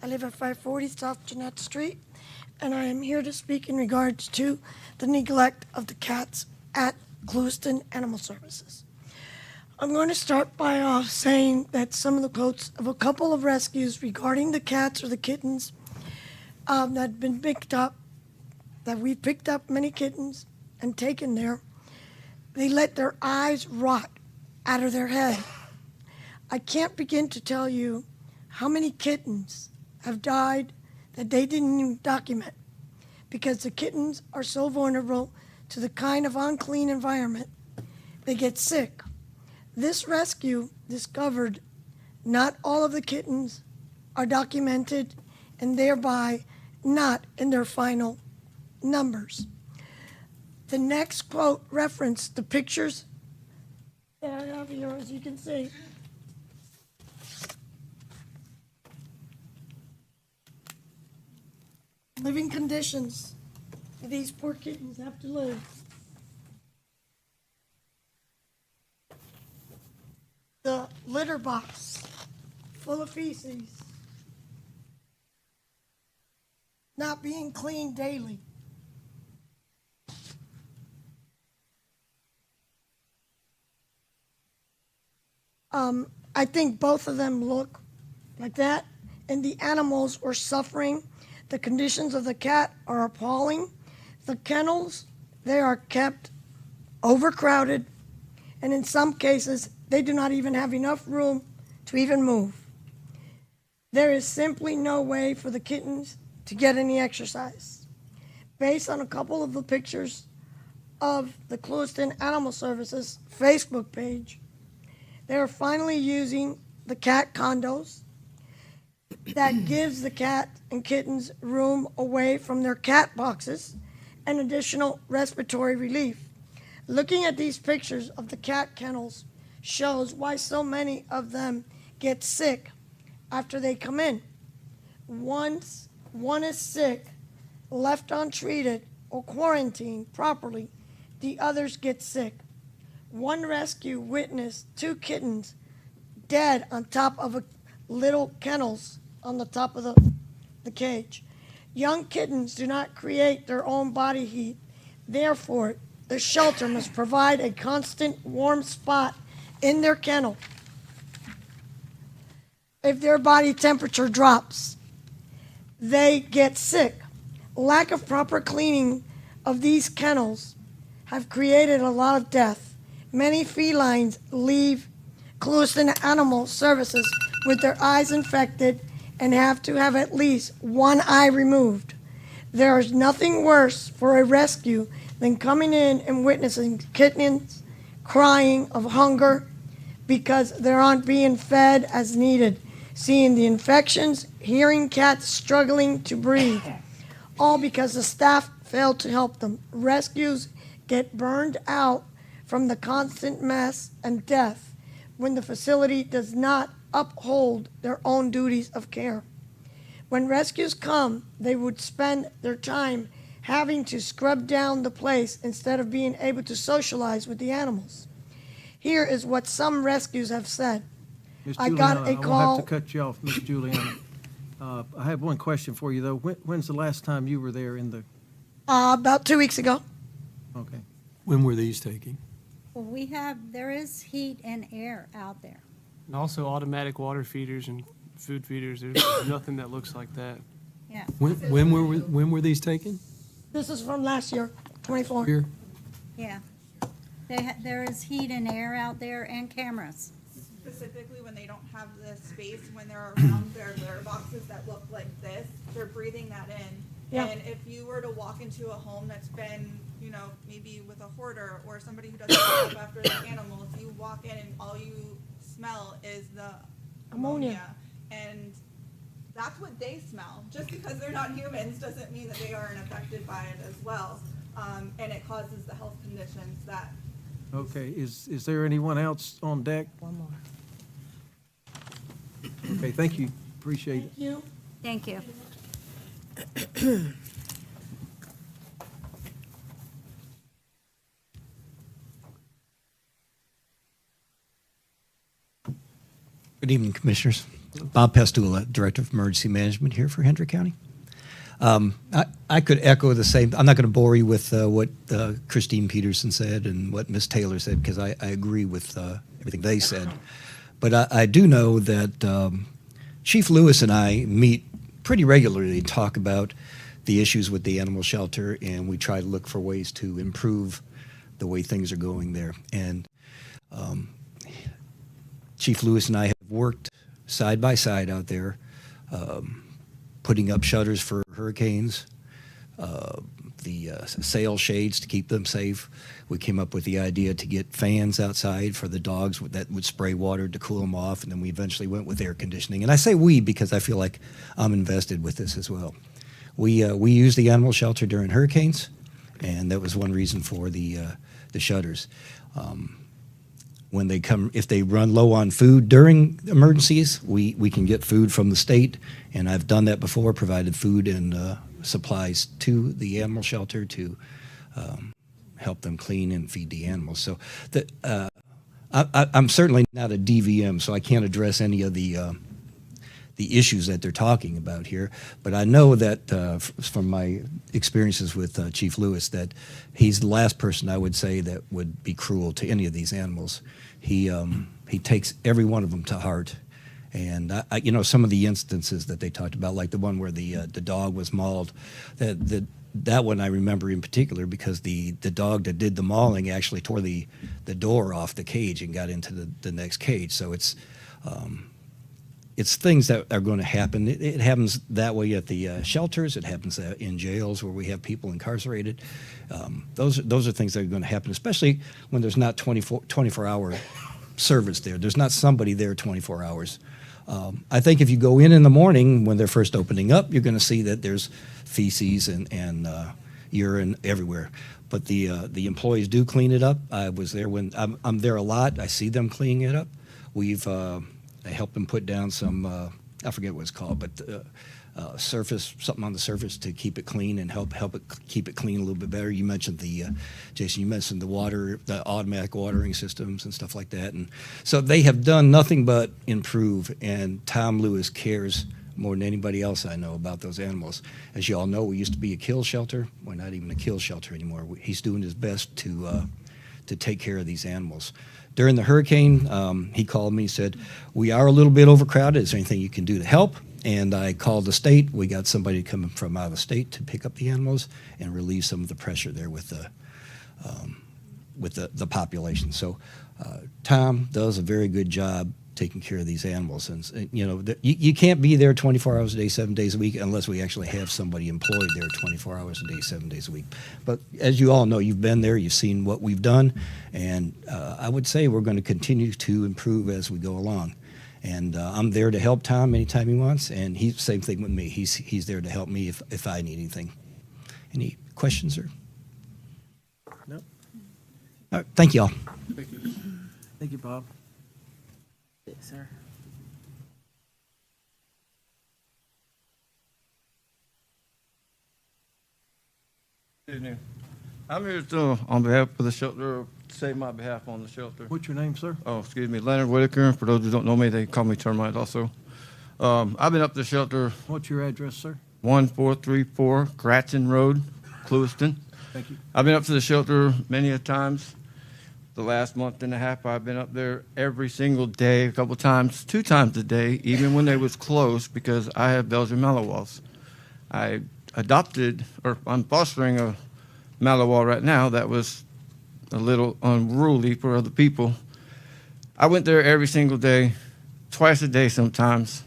I live at 540 South Jeanette Street, and I am here to speak in regards to the neglect of the cats at Clewiston Animal Services. I'm going to start by saying that some of the quotes of a couple of rescues regarding the cats or the kittens that have been picked up, that we've picked up many kittens and taken there, they let their eyes rot out of their head. I can't begin to tell you how many kittens have died that they didn't even document, because the kittens are so vulnerable to the kind of unclean environment. They get sick. This rescue discovered not all of the kittens are documented and thereby not in their final numbers. The next quote referenced the pictures that I have here, as you can see. Living conditions that these poor kittens have to live. The litter box full of feces, not being cleaned daily. I think both of them look like that, and the animals were suffering. The conditions of the cat are appalling. The kennels, they are kept overcrowded, and in some cases, they do not even have enough room to even move. There is simply no way for the kittens to get any exercise. Based on a couple of the pictures of the Clewiston Animal Services Facebook page. They are finally using the cat condos that gives the cat and kittens room away from their cat boxes and additional respiratory relief. Looking at these pictures of the cat kennels shows why so many of them get sick after they come in. Once one is sick, left untreated, or quarantined properly, the others get sick. One rescue witnessed 2 kittens dead on top of a little kennels on the top of the cage. Young kittens do not create their own body heat. Therefore, the shelter must provide a constant warm spot in their kennel. If their body temperature drops, they get sick. Lack of proper cleaning of these kennels have created a lot of death. Many felines leave Clewiston Animal Services with their eyes infected and have to have at least one eye removed. There is nothing worse for a rescue than coming in and witnessing kittens crying of hunger because they aren't being fed as needed, seeing the infections, hearing cats struggling to breathe, all because the staff failed to help them. Rescues get burned out from the constant mess and death when the facility does not uphold their own duties of care. When rescues come, they would spend their time having to scrub down the place instead of being able to socialize with the animals. Here is what some rescues have said. Ms. I Juliana, got a I won't call. have to cut you off, Ms. Juliana. I have one question for you, though. When's the last time you were there in the, About 2 weeks ago. okay. When were these taking? Well, there is heat and air out there. And also automatic water feeders and food feeders. There's nothing that looks like that. Yeah. When were these taken? This is from last year, 24. Here? Yeah. There is heat and air out there and cameras. Specifically when they don't have the space, when they're around their litter boxes that look like this, they're breathing that in. Yeah. And if you were to walk into a home that's been, maybe with a hoarder or somebody who doesn't pick up after the animals, you walk in and all you smell is the ammonia. And that's what they smell. Just because they're not humans doesn't mean that they aren't affected by it as well. And it causes the health conditions that. Okay, is there anyone else on deck? One more. Okay, thank you. Appreciate it. You? Thank you. Good evening, Commissioners. Bob Pastula, Director of Emergency Management here for Hendrick County. I could echo the same. I'm not going to bore you with what Christine Peterson said and what Ms. Taylor said, because I agree with everything they said. But I do know that Chief Lewis and I meet pretty regularly to talk about the issues with the animal shelter, and we try to look for ways to improve the way things are going there. And Chief Lewis and I have worked side by side out there, putting up shutters for hurricanes, the sail shades to keep them safe. We came up with the idea to get fans outside for the dogs that would spray water to cool them off, and then we eventually went with air conditioning. And I say we because I feel like I'm invested with this as well. We use the animal shelter during hurricanes, and that was one reason for the shutters. When they come, if they run low on food during emergencies, we can get food from the state, and I've done that before, provided food and supplies to the animal shelter to help them clean and feed the animals. So I'm certainly not a DVM, so I can't address any of the issues that they're talking about here. But I know that from my experiences with Chief Lewis, that he's the last person I would say that would be cruel to any of these animals. He takes every one of them to heart. And some of the instances that they talked about, like the one where the dog was mauled, that one I remember in particular because the dog that did the mauling actually tore the door off the cage and got into the next cage. So it's things that are going to happen. It happens that way at the shelters. It happens in jails where we have people incarcerated. Those are things that are going to happen, especially when there's not 24-hour service there. There's not somebody there 24 hours. I think if you go in the morning when they're first opening up, you're going to see that there's feces and urine everywhere. But the employees do clean it up. I was there when I'm there a lot. I see them cleaning it up. I helped them put down some, I forget what it's called, but surface, something on the surface to keep it clean and help it keep it clean a little bit better. You mentioned Jason, you mentioned the automatic watering systems and stuff like that. And so they have done nothing but improve, and Tom Lewis cares more than anybody else I know about those animals. As you all know, we used to be a kill shelter. We're not even a kill shelter anymore. He's doing his best to take care of these animals. During the hurricane, he called me and said, we are a little bit overcrowded. Is there anything you can do to help? And I called the state. We got somebody coming from out of the state to pick up the animals and relieve some of the pressure there with the population. So Tom does a very good job taking care of these animals. And you know, you can't be there 24 hours a day, 7 days a week, unless we actually have somebody employed there 24 hours a day, 7 days a week. But as you all know, you've been there, you've seen what we've done, and I would say we're going to continue to improve as we go along. And I'm there to help Tom anytime he wants, and he's same thing with me. He's there to help me if I need anything. Any questions or? Nope. All right, thank you all. Thank you. Thank you, Bob. Yes, sir. Good evening. I'm here to, on behalf of the shelter, say my behalf on the shelter. What's your name, sir? Oh, excuse me, Leonard Whitaker. For those who don't know me, they call me Termite also. I've been up the shelter. What's your address, sir? 1434 Grattan Road, Clewiston. Thank you. I've been up to the shelter many a times. The last month and a half, I've been up there every single day, a couple times, 2 times a day, even when they was closed, because I have Belgian Malinois. I adopted, or I'm fostering a Malinois right now that was a little unruly for other people. I went there every single day, twice a day sometimes,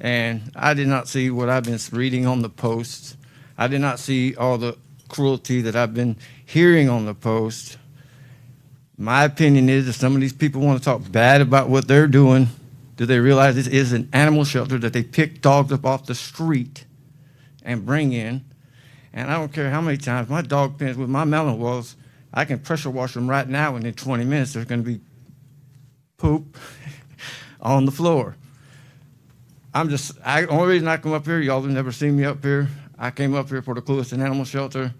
and I did not see what I've been reading on the posts. I did not see all the cruelty that I've been hearing on the post. My opinion is, if some of these people want to talk bad about what they're doing, do they realize this is an animal shelter that they pick dogs up off the street and bring in? And I don't care how many times my dog pens with my Malinois, I can pressure wash them right now, and in 20 minutes there's going to be poop on the floor. Only reason I come up here, y'all have never seen me up here. I came up here for the Clewiston Animal Shelter.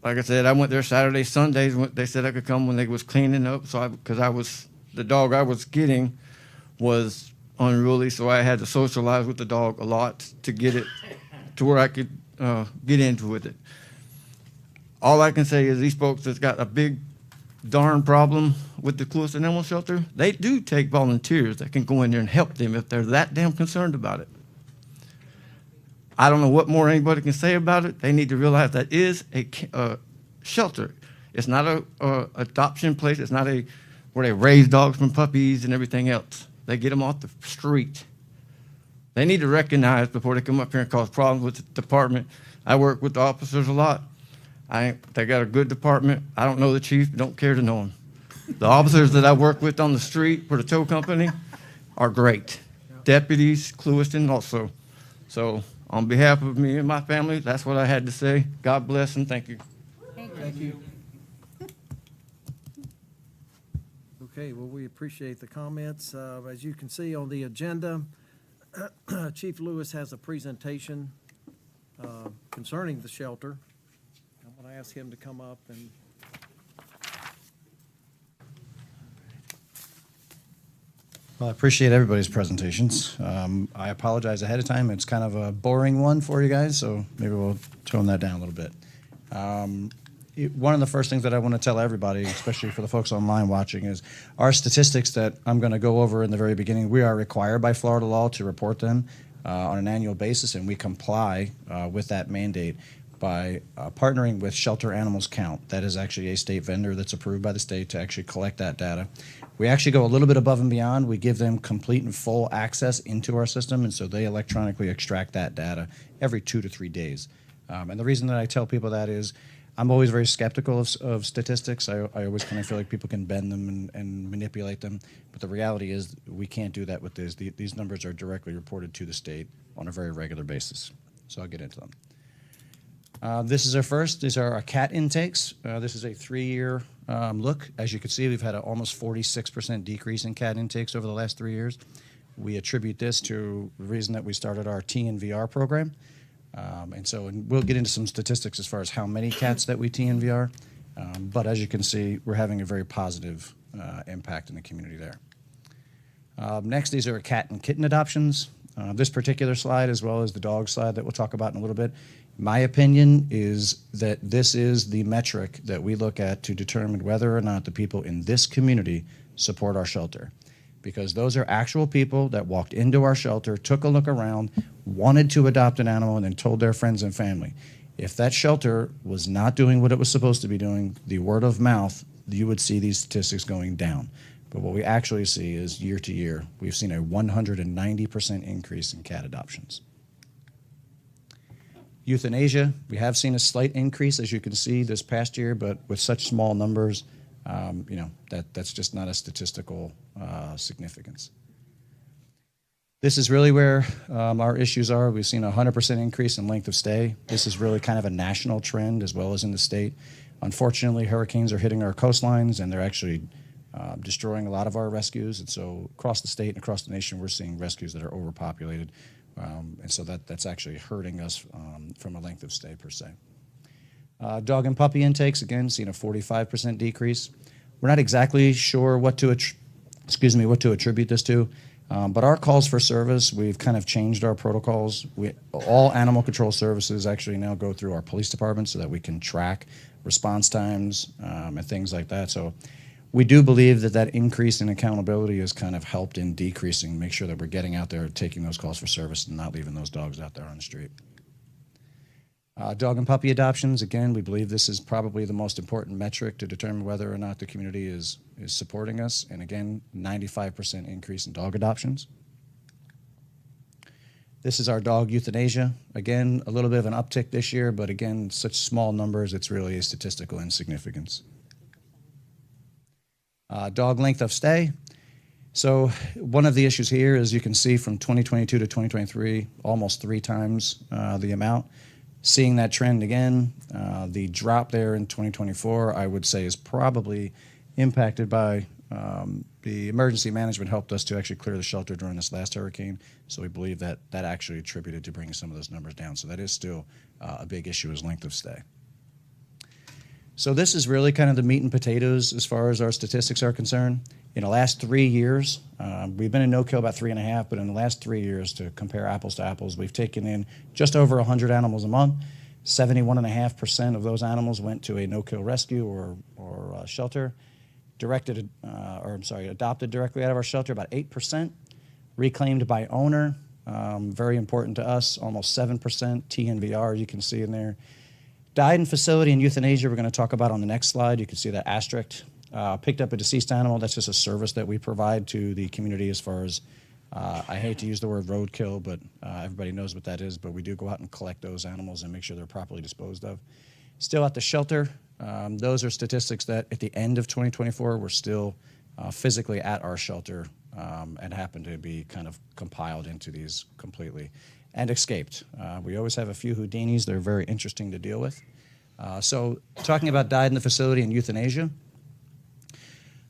Like I said, I went there Saturdays, Sundays. They said I could come when they was cleaning up. So because the dog I was getting was unruly, so I had to socialize with the dog a lot to get it to where I could get into with it. All I can say is these folks that's got a big darn problem with the Clewiston Animal Shelter, they do take volunteers that can go in there and help them if they're that damn concerned about it. I don't know what more anybody can say about it. They need to realize that is a shelter. It's not a adoption place. It's not where they raise dogs from puppies and everything else. They get them off the street. They need to recognize before they come up here and cause problems with the department. I work with the officers a lot. They got a good department. I don't know the chief. Don't care to know him. The officers that I work with on the street for the tow company are great. Deputies, Clewiston also. So on behalf of me and my family, that's what I had to say. God bless and thank you. Thank you. Okay, well, we appreciate the comments. As you can see on the agenda, Chief Lewis has a presentation concerning the shelter. I'm going to ask him to come up and Well, I appreciate everybody's presentations. I apologize ahead of time. It's kind of a boring one for you guys, so maybe we'll tone that down a little bit. One of the first things that I want to tell everybody, especially for the folks online watching, is our statistics that I'm going to go over in the very beginning, we are required by Florida law to report them on an annual basis, and we comply with that mandate. by partnering with Shelter Animals Count. That is actually a state vendor that's approved by the state to actually collect that data. We actually go a little bit above and beyond. We give them complete and full access into our system, and so they electronically extract that data every 2 to 3 days. And the reason that I tell people that is I'm always very skeptical of statistics. I always kind of feel like people can bend them and manipulate them, but the reality is we can't do that with this. These numbers are directly reported to the state on a very regular basis. So I'll get into them. This is our first. These are our cat intakes. This is a 3-year look. As you can see, we've had an almost 46% decrease in cat intakes over the last 3 years. We attribute this to the reason that we started our TNVR program. And we'll get into some statistics as far as how many cats that we TNVR. But as you can see, we're having a very positive impact in the community there. Next, these are cat and kitten adoptions. This particular slide, as well as the dog slide that we'll talk about in a little bit, my opinion is that this is the metric that we look at to determine whether or not the people in this community support our shelter. Because those are actual people that walked into our shelter, took a look around, wanted to adopt an animal, and then told their friends and family. If that shelter was not doing what it was supposed to be doing, the word of mouth, you would see these statistics going down. But what we actually see is year to year, we've seen a 190% increase in cat adoptions. Euthanasia, we have seen a slight increase, as you can see, this past year, but with such small numbers, that's just not a statistical significance. This is really where our issues are. We've seen a 100% increase in length of stay. This is really kind of a national trend as well as in the state. Unfortunately, hurricanes are hitting our coastlines, and they're actually destroying a lot of our rescues. And so across the state and across the nation, we're seeing rescues that are overpopulated. And so that's actually hurting us from a length of stay per se. Dog and puppy intakes, again, seeing a 45% decrease. We're not exactly sure what to attribute this to, but our calls for service, we've kind of changed our protocols. All animal control services actually now go through our police department so that we can track response times and things like that. So we do believe that increase in accountability has kind of helped in decreasing, make sure that we're getting out there, taking those calls for service, and not leaving those dogs out there on the street. Dog and puppy adoptions, again, we believe this is probably the most important metric to determine whether or not the community is supporting us. And again, 95% increase in dog adoptions. This is our dog euthanasia. Again, a little bit of an uptick this year, but again, such small numbers, it's really a statistical insignificance. Dog length of stay. So one of the issues here is you can see from 2022 to 2023, almost 3 times the amount. Seeing that trend again, the drop there in 2024, I would say is probably impacted by the emergency management helped us to actually clear the shelter during this last hurricane. So we believe that actually attributed to bringing some of those numbers down. So that is still a big issue is length of stay. So this is really kind of the meat and potatoes as far as our statistics are concerned. In the last 3 years, we've been in no-kill about 3.5, but in the last 3 years, to compare apples to apples, we've taken in just over 100 animals a month. 71.5% of those animals went to a no-kill rescue or shelter. Adopted directly out of our shelter, about 8%. Reclaimed by owner, very important to us, almost 7%. TNVR, you can see in there. Died in facility and euthanasia, we're going to talk about on the next slide. You can see that asterisk. Picked up a deceased animal. That's just a service that we provide to the community as far as, I hate to use the word roadkill, but everybody knows what that is, but we do go out and collect those animals and make sure they're properly disposed of. Still at the shelter, those are statistics that at the end of 2024 were still physically at our shelter and happened to be kind of compiled into these completely and escaped. We always have a few Houdinis. They're very interesting to deal with. So talking about died in the facility and euthanasia,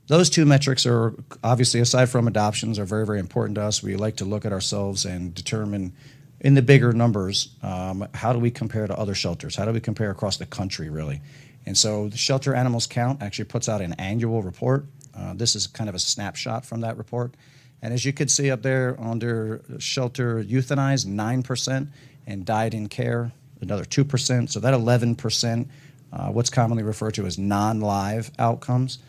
those two metrics are obviously, aside from adoptions, are very, very important to us. We like to look at ourselves and determine in the bigger numbers, how do we compare to other shelters? How do we compare across the country, really? And so the Shelter Animals Count actually puts out an annual report. This is kind of a snapshot from that report. And as you can see up there under shelter euthanized, 9%, and died in care, another 2%. So that 11%, what's commonly referred to as non-live outcomes,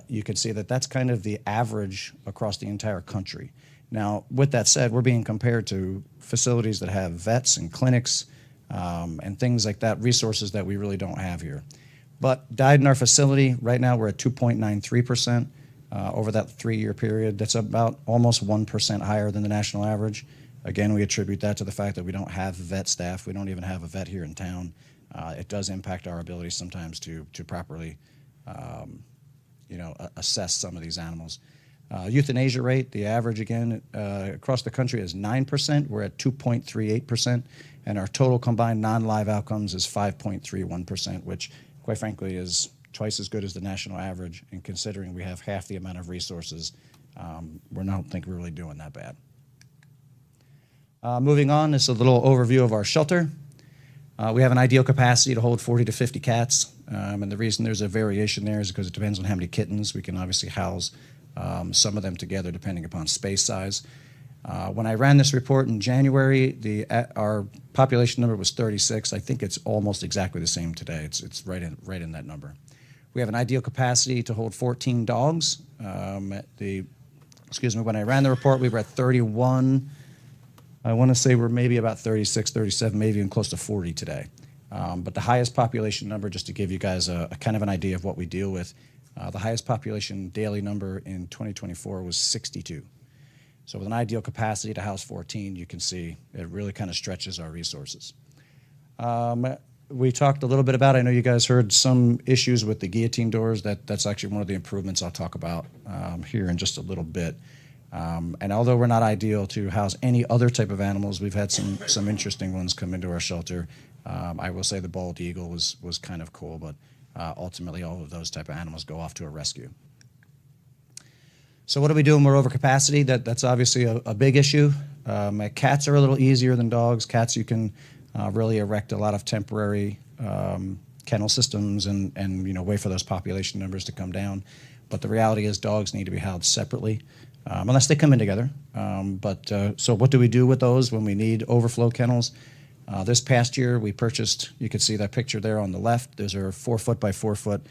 you can see that that's kind of the average across the entire country. Now, with that said, we're being compared to facilities that have vets and clinics and things like that, resources that we really don't have here. But died in our facility, right now we're at 2.93%. Over that 3-year period. That's about almost 1% higher than the national average. Again, we attribute that to the fact that we don't have vet staff. We don't even have a vet here in town. It does impact our ability sometimes to properly, assess some of these animals. Euthanasia rate, the average again across the country is 9%. We're at 2.38%, and our total combined non-live outcomes is 5.31%, which, quite frankly, is twice as good as the national average, and considering we have half the amount of resources, we don't think we're really doing that bad. Moving on, this is a little overview of our shelter. We have an ideal capacity to hold 40 to 50 cats, and the reason there's a variation there is because it depends on how many kittens. We can obviously house some of them together depending upon space size. When I ran this report in January, our population number was 36. I think it's almost exactly the same today. It's right in that number. We have an ideal capacity to hold 14 dogs. When I ran the report, we were at 31. I want to say we're maybe about 36, 37, maybe even close to 40 today. But the highest population number, just to give you guys a kind of an idea of what we deal with, the highest population daily number in 2024 was 62. So with an ideal capacity to house 14, you can see it really kind of stretches our resources. We talked a little bit about, I know you guys heard some issues with the guillotine doors. That's actually one of the improvements I'll talk about here in just a little bit. And although we're not ideal to house any other type of animals, we've had some interesting ones come into our shelter. I will say the bald eagle was kind of cool, but ultimately all of those type of animals go off to a rescue. So what do we do when we're over capacity? That's obviously a big issue. Cats are a little easier than dogs. Cats, you can really erect a lot of temporary kennel systems and wait for those population numbers to come down. But the reality is dogs need to be housed separately unless they come in together. So what do we do with those when we need overflow kennels? This past year we purchased, you can see that picture there on the left. Those are 4 foot by 4 foot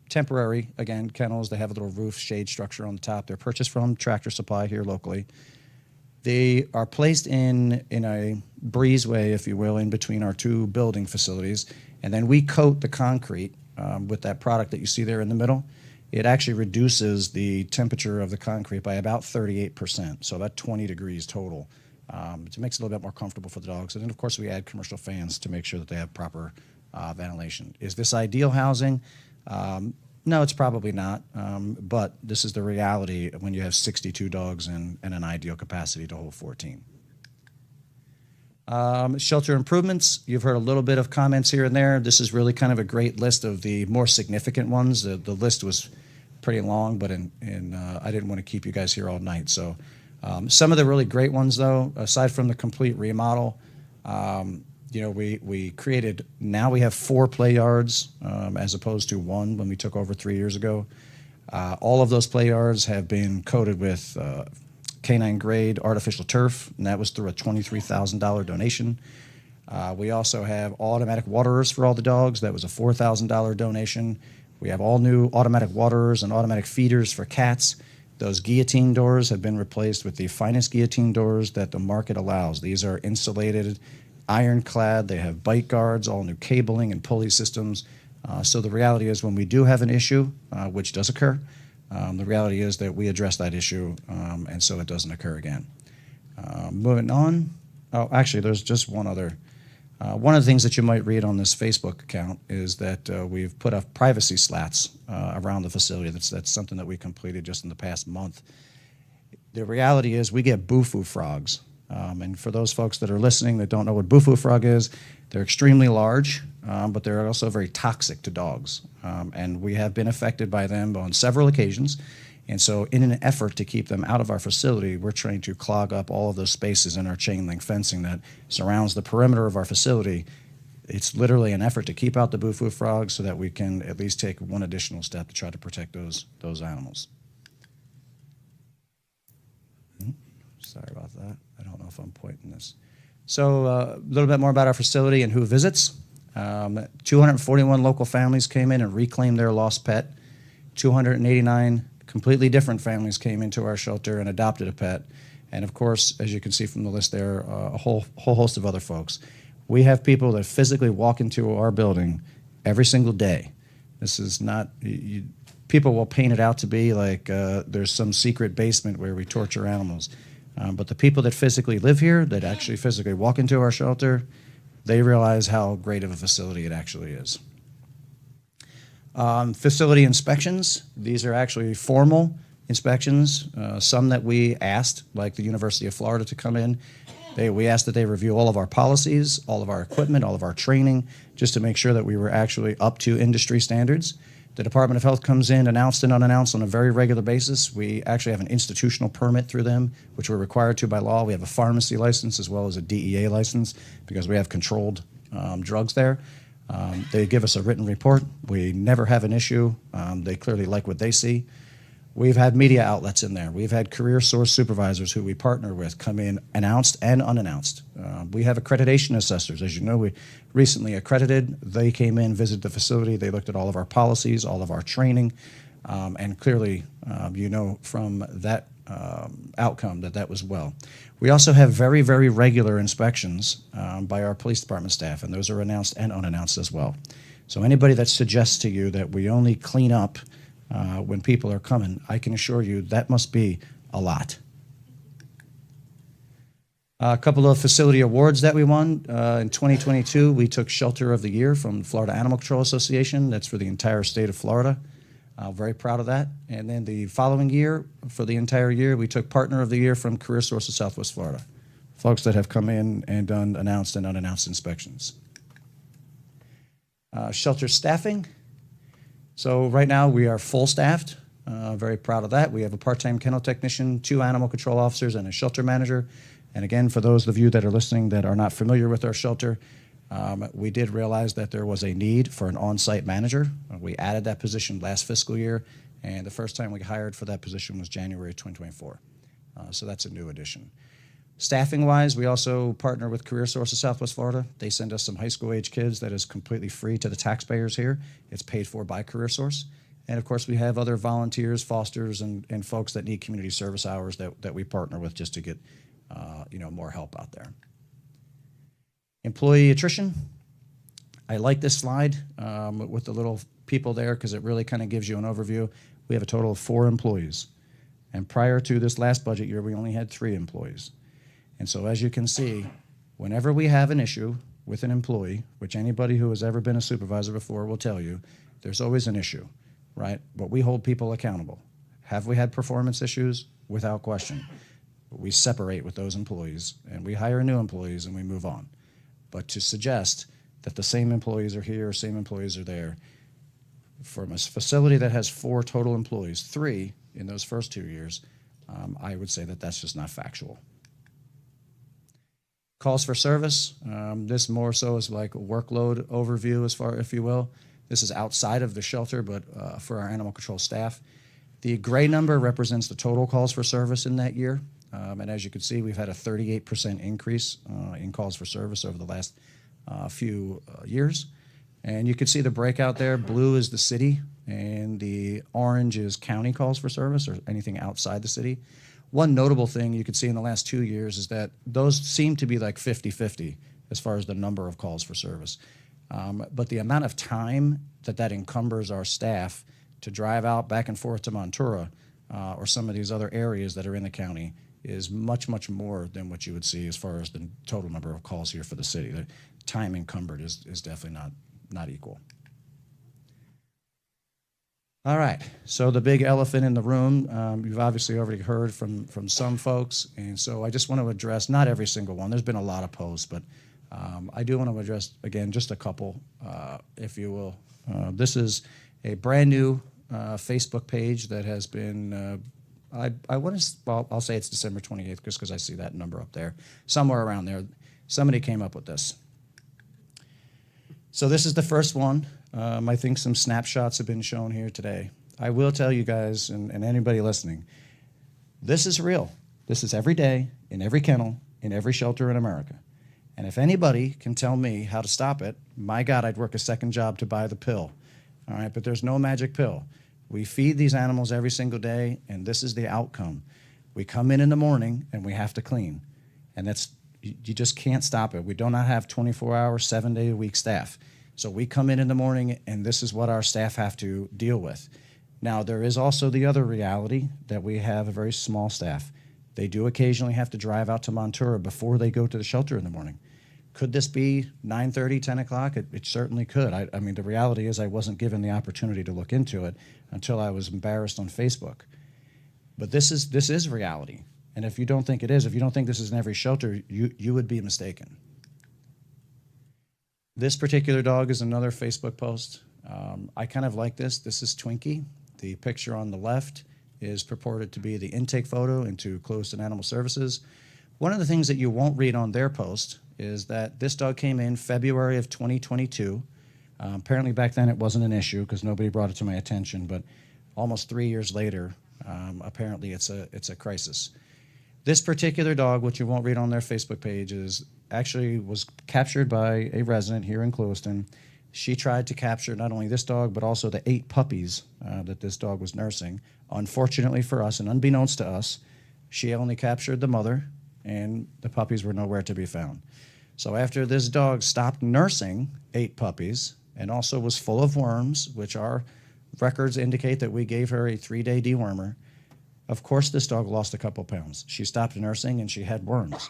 temporary, again, kennels. They have a little roof shade structure on the top. They're purchased from Tractor Supply here locally. They are placed in a breezeway, if you will, in between our two building facilities. And then we coat the concrete with that product that you see there in the middle. It actually reduces the temperature of the concrete by about 38%, so about 20 degrees total. It makes it a little bit more comfortable for the dogs. And then, of course, we add commercial fans to make sure that they have proper ventilation. Is this ideal housing? No, it's probably not, but this is the reality when you have 62 dogs and an ideal capacity to hold 14. Shelter improvements, you've heard a little bit of comments here and there. This is really kind of a great list of the more significant ones. The list was pretty long, but I didn't want to keep you guys here all night. So some of the really great ones, though, aside from the complete remodel, we created, now we have 4 play yards as opposed to 1 when we took over 3 years ago. All of those play yards have been coated with canine grade artificial turf, and that was through a $23,000 donation. We also have automatic waterers for all the dogs. That was a $4,000 donation. We have all new automatic waterers and automatic feeders for cats. Those guillotine doors have been replaced with the finest guillotine doors that the market allows. These are insulated, ironclad. They have bite guards, all new cabling and pulley systems. So the reality is when we do have an issue, which does occur, the reality is that we address that issue and so it doesn't occur again. Moving on. Oh, actually, there's just one other. One of the things that you might read on this Facebook account is that we've put up privacy slats around the facility. That's something that we completed just in the past month. The reality is we get boo-foo frogs. And for those folks that are listening that don't know what boo-foo frog is, they're extremely large, but they're also very toxic to dogs. And we have been affected by them on several occasions. And so in an effort to keep them out of our facility, we're trying to clog up all of those spaces in our chain link fencing that surrounds the perimeter of our facility. It's literally an effort to keep out the boo-foo frogs so that we can at least take one additional step to try to protect those animals. Sorry about that. I don't know if I'm pointing this. So a little bit more about our facility and who visits. 241 local families came in and reclaimed their lost pet. 289 completely different families came into our shelter and adopted a pet. And of course, as you can see from the list there, a whole host of other folks. We have people that physically walk into our building every single day. This is not, people will paint it out to be like there's some secret basement where we torture animals. But the people that physically live here, that actually physically walk into our shelter, they realize how great of a facility it actually is. Facility inspections, these are actually formal inspections, some that we asked, like the University of Florida, to come in. We asked that they review all of our policies, all of our equipment, all of our training, just to make sure that we were actually up to industry standards. The Department of Health comes in, announced and unannounced, on a very regular basis. We actually have an institutional permit through them, which we're required to by law. We have a pharmacy license as well as a DEA license because we have controlled drugs there. They give us a written report. We never have an issue. They clearly like what they see. We've had media outlets in there. We've had career source supervisors who we partner with come in announced and unannounced. We have accreditation assessors. As you know, we recently accredited. They came in, visited the facility. They looked at all of our policies, all of our training, and clearly, you know from that outcome that was well. We also have very, very regular inspections by our police department staff, and those are announced and unannounced as well. So anybody that suggests to you that we only clean up when people are coming, I can assure you that must be a lot. A couple of facility awards that we won. In 2022, we took Shelter of the Year from the Florida Animal Control Association. That's for the entire state of Florida. Very proud of that. And then the following year, for the entire year, we took Partner of the Year from Career Source of Southwest Florida. Folks that have come in and done announced and unannounced inspections. Shelter staffing. So right now we are full staffed, very proud of that. We have a part-time kennel technician, 2 animal control officers, and a shelter manager. And again, for those of you that are listening that are not familiar with our shelter, we did realize that there was a need for an on-site manager. We added that position last fiscal year, and the first time we hired for that position was January 2024. So that's a new addition. Staffing-wise, we also partner with Career Source of Southwest Florida. They send us some high school-age kids that is completely free to the taxpayers here. It's paid for by Career Source. And, of course, we have other volunteers, fosters, and folks that need community service hours that we partner with just to get more help out there. Employee attrition. I like this slide with the little people there because it really kind of gives you an overview. We have a total of 4 employees. And prior to this last budget year, we only had 3 employees. And so as you can see, whenever we have an issue with an employee, which anybody who has ever been a supervisor before will tell you, there's always an issue, right? But we hold people accountable. Have we had performance issues? Without question. But we separate with those employees, and we hire new employees, and we move on. But to suggest that the same employees are here, same employees are there, from a facility that has 4 total employees, 3 in those first 2 years, I would say that that's just not factual. Calls for service. This more so is like a workload overview, as far, if you will. This is outside of the shelter, but for our animal control staff. The gray number represents the total calls for service in that year. And as you can see, we've had a 38% increase in calls for service over the last few years. And you can see the breakout there. Blue is the city, and the orange is county calls for service or anything outside the city. One notable thing you can see in the last 2 years is that those seem to be like 50-50 as far as the number of calls for service. But the amount of time that encumbers our staff to drive out back and forth to Montura or some of these other areas that are in the county is much, much more than what you would see as far as the total number of calls here for the city. The time encumbered is definitely not equal. All right, so the big elephant in the room, you've obviously already heard from some folks, and so I just want to address, not every single one, there's been a lot of posts, but I do want to address, again, just a couple, if you will. This is a brand new Facebook page that has been, I'll say it's December 28th, just because I see that number up there, somewhere around there. Somebody came up with this. So this is the first one. I think some snapshots have been shown here today. I will tell you guys, and anybody listening, this is real. This is every day, in every kennel, in every shelter in America. And if anybody can tell me how to stop it, my God, I'd work a second job to buy the pill. All right, but there's no magic pill. We feed these animals every single day, and this is the outcome. We come in the morning, and we have to clean. And that's you just can't stop it. We do not have 24-hour, 7-day-a-week staff. So we come in the morning, and this is what our staff have to deal with. Now, there is also the other reality that we have a very small staff. They do occasionally have to drive out to Montura before they go to the shelter in the morning. Could this be 9:30, 10 o'clock? It certainly could. I mean, the reality is I wasn't given the opportunity to look into it until I was embarrassed on Facebook. But this is reality. And if you don't think it is, if you don't think this is in every shelter, you would be mistaken. This particular dog is another Facebook post. I kind of like this. This is Twinkie. The picture on the left is purported to be the intake photo into Clewiston Animal Services. One of the things that you won't read on their post is that this dog came in February of 2022. Apparently back then it wasn't an issue because nobody brought it to my attention, but almost 3 years later, apparently it's a crisis. This particular dog, which you won't read on their Facebook page, was captured by a resident here in Clewiston. She tried to capture not only this dog, but also the 8 puppies that this dog was nursing. Unfortunately for us, and unbeknownst to us, she only captured the mother, and the puppies were nowhere to be found. So after this dog stopped nursing 8 puppies, and also was full of worms, which our records indicate that we gave her a 3-day dewormer, of course this dog lost a couple pounds. She stopped nursing, and she had worms.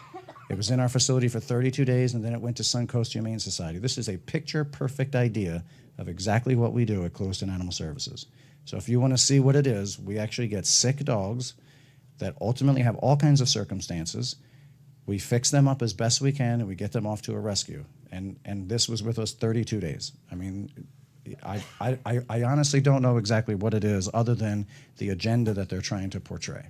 It was in our facility for 32 days, and then it went to Suncoast Humane Society. This is a picture-perfect idea of exactly what we do at Clewiston Animal Services. So if you want to see what it is, we actually get sick dogs that ultimately have all kinds of circumstances. We fix them up as best we can, and we get them off to a rescue. And this was with us 32 days. I mean, I honestly don't know exactly what it is other than the agenda that they're trying to portray.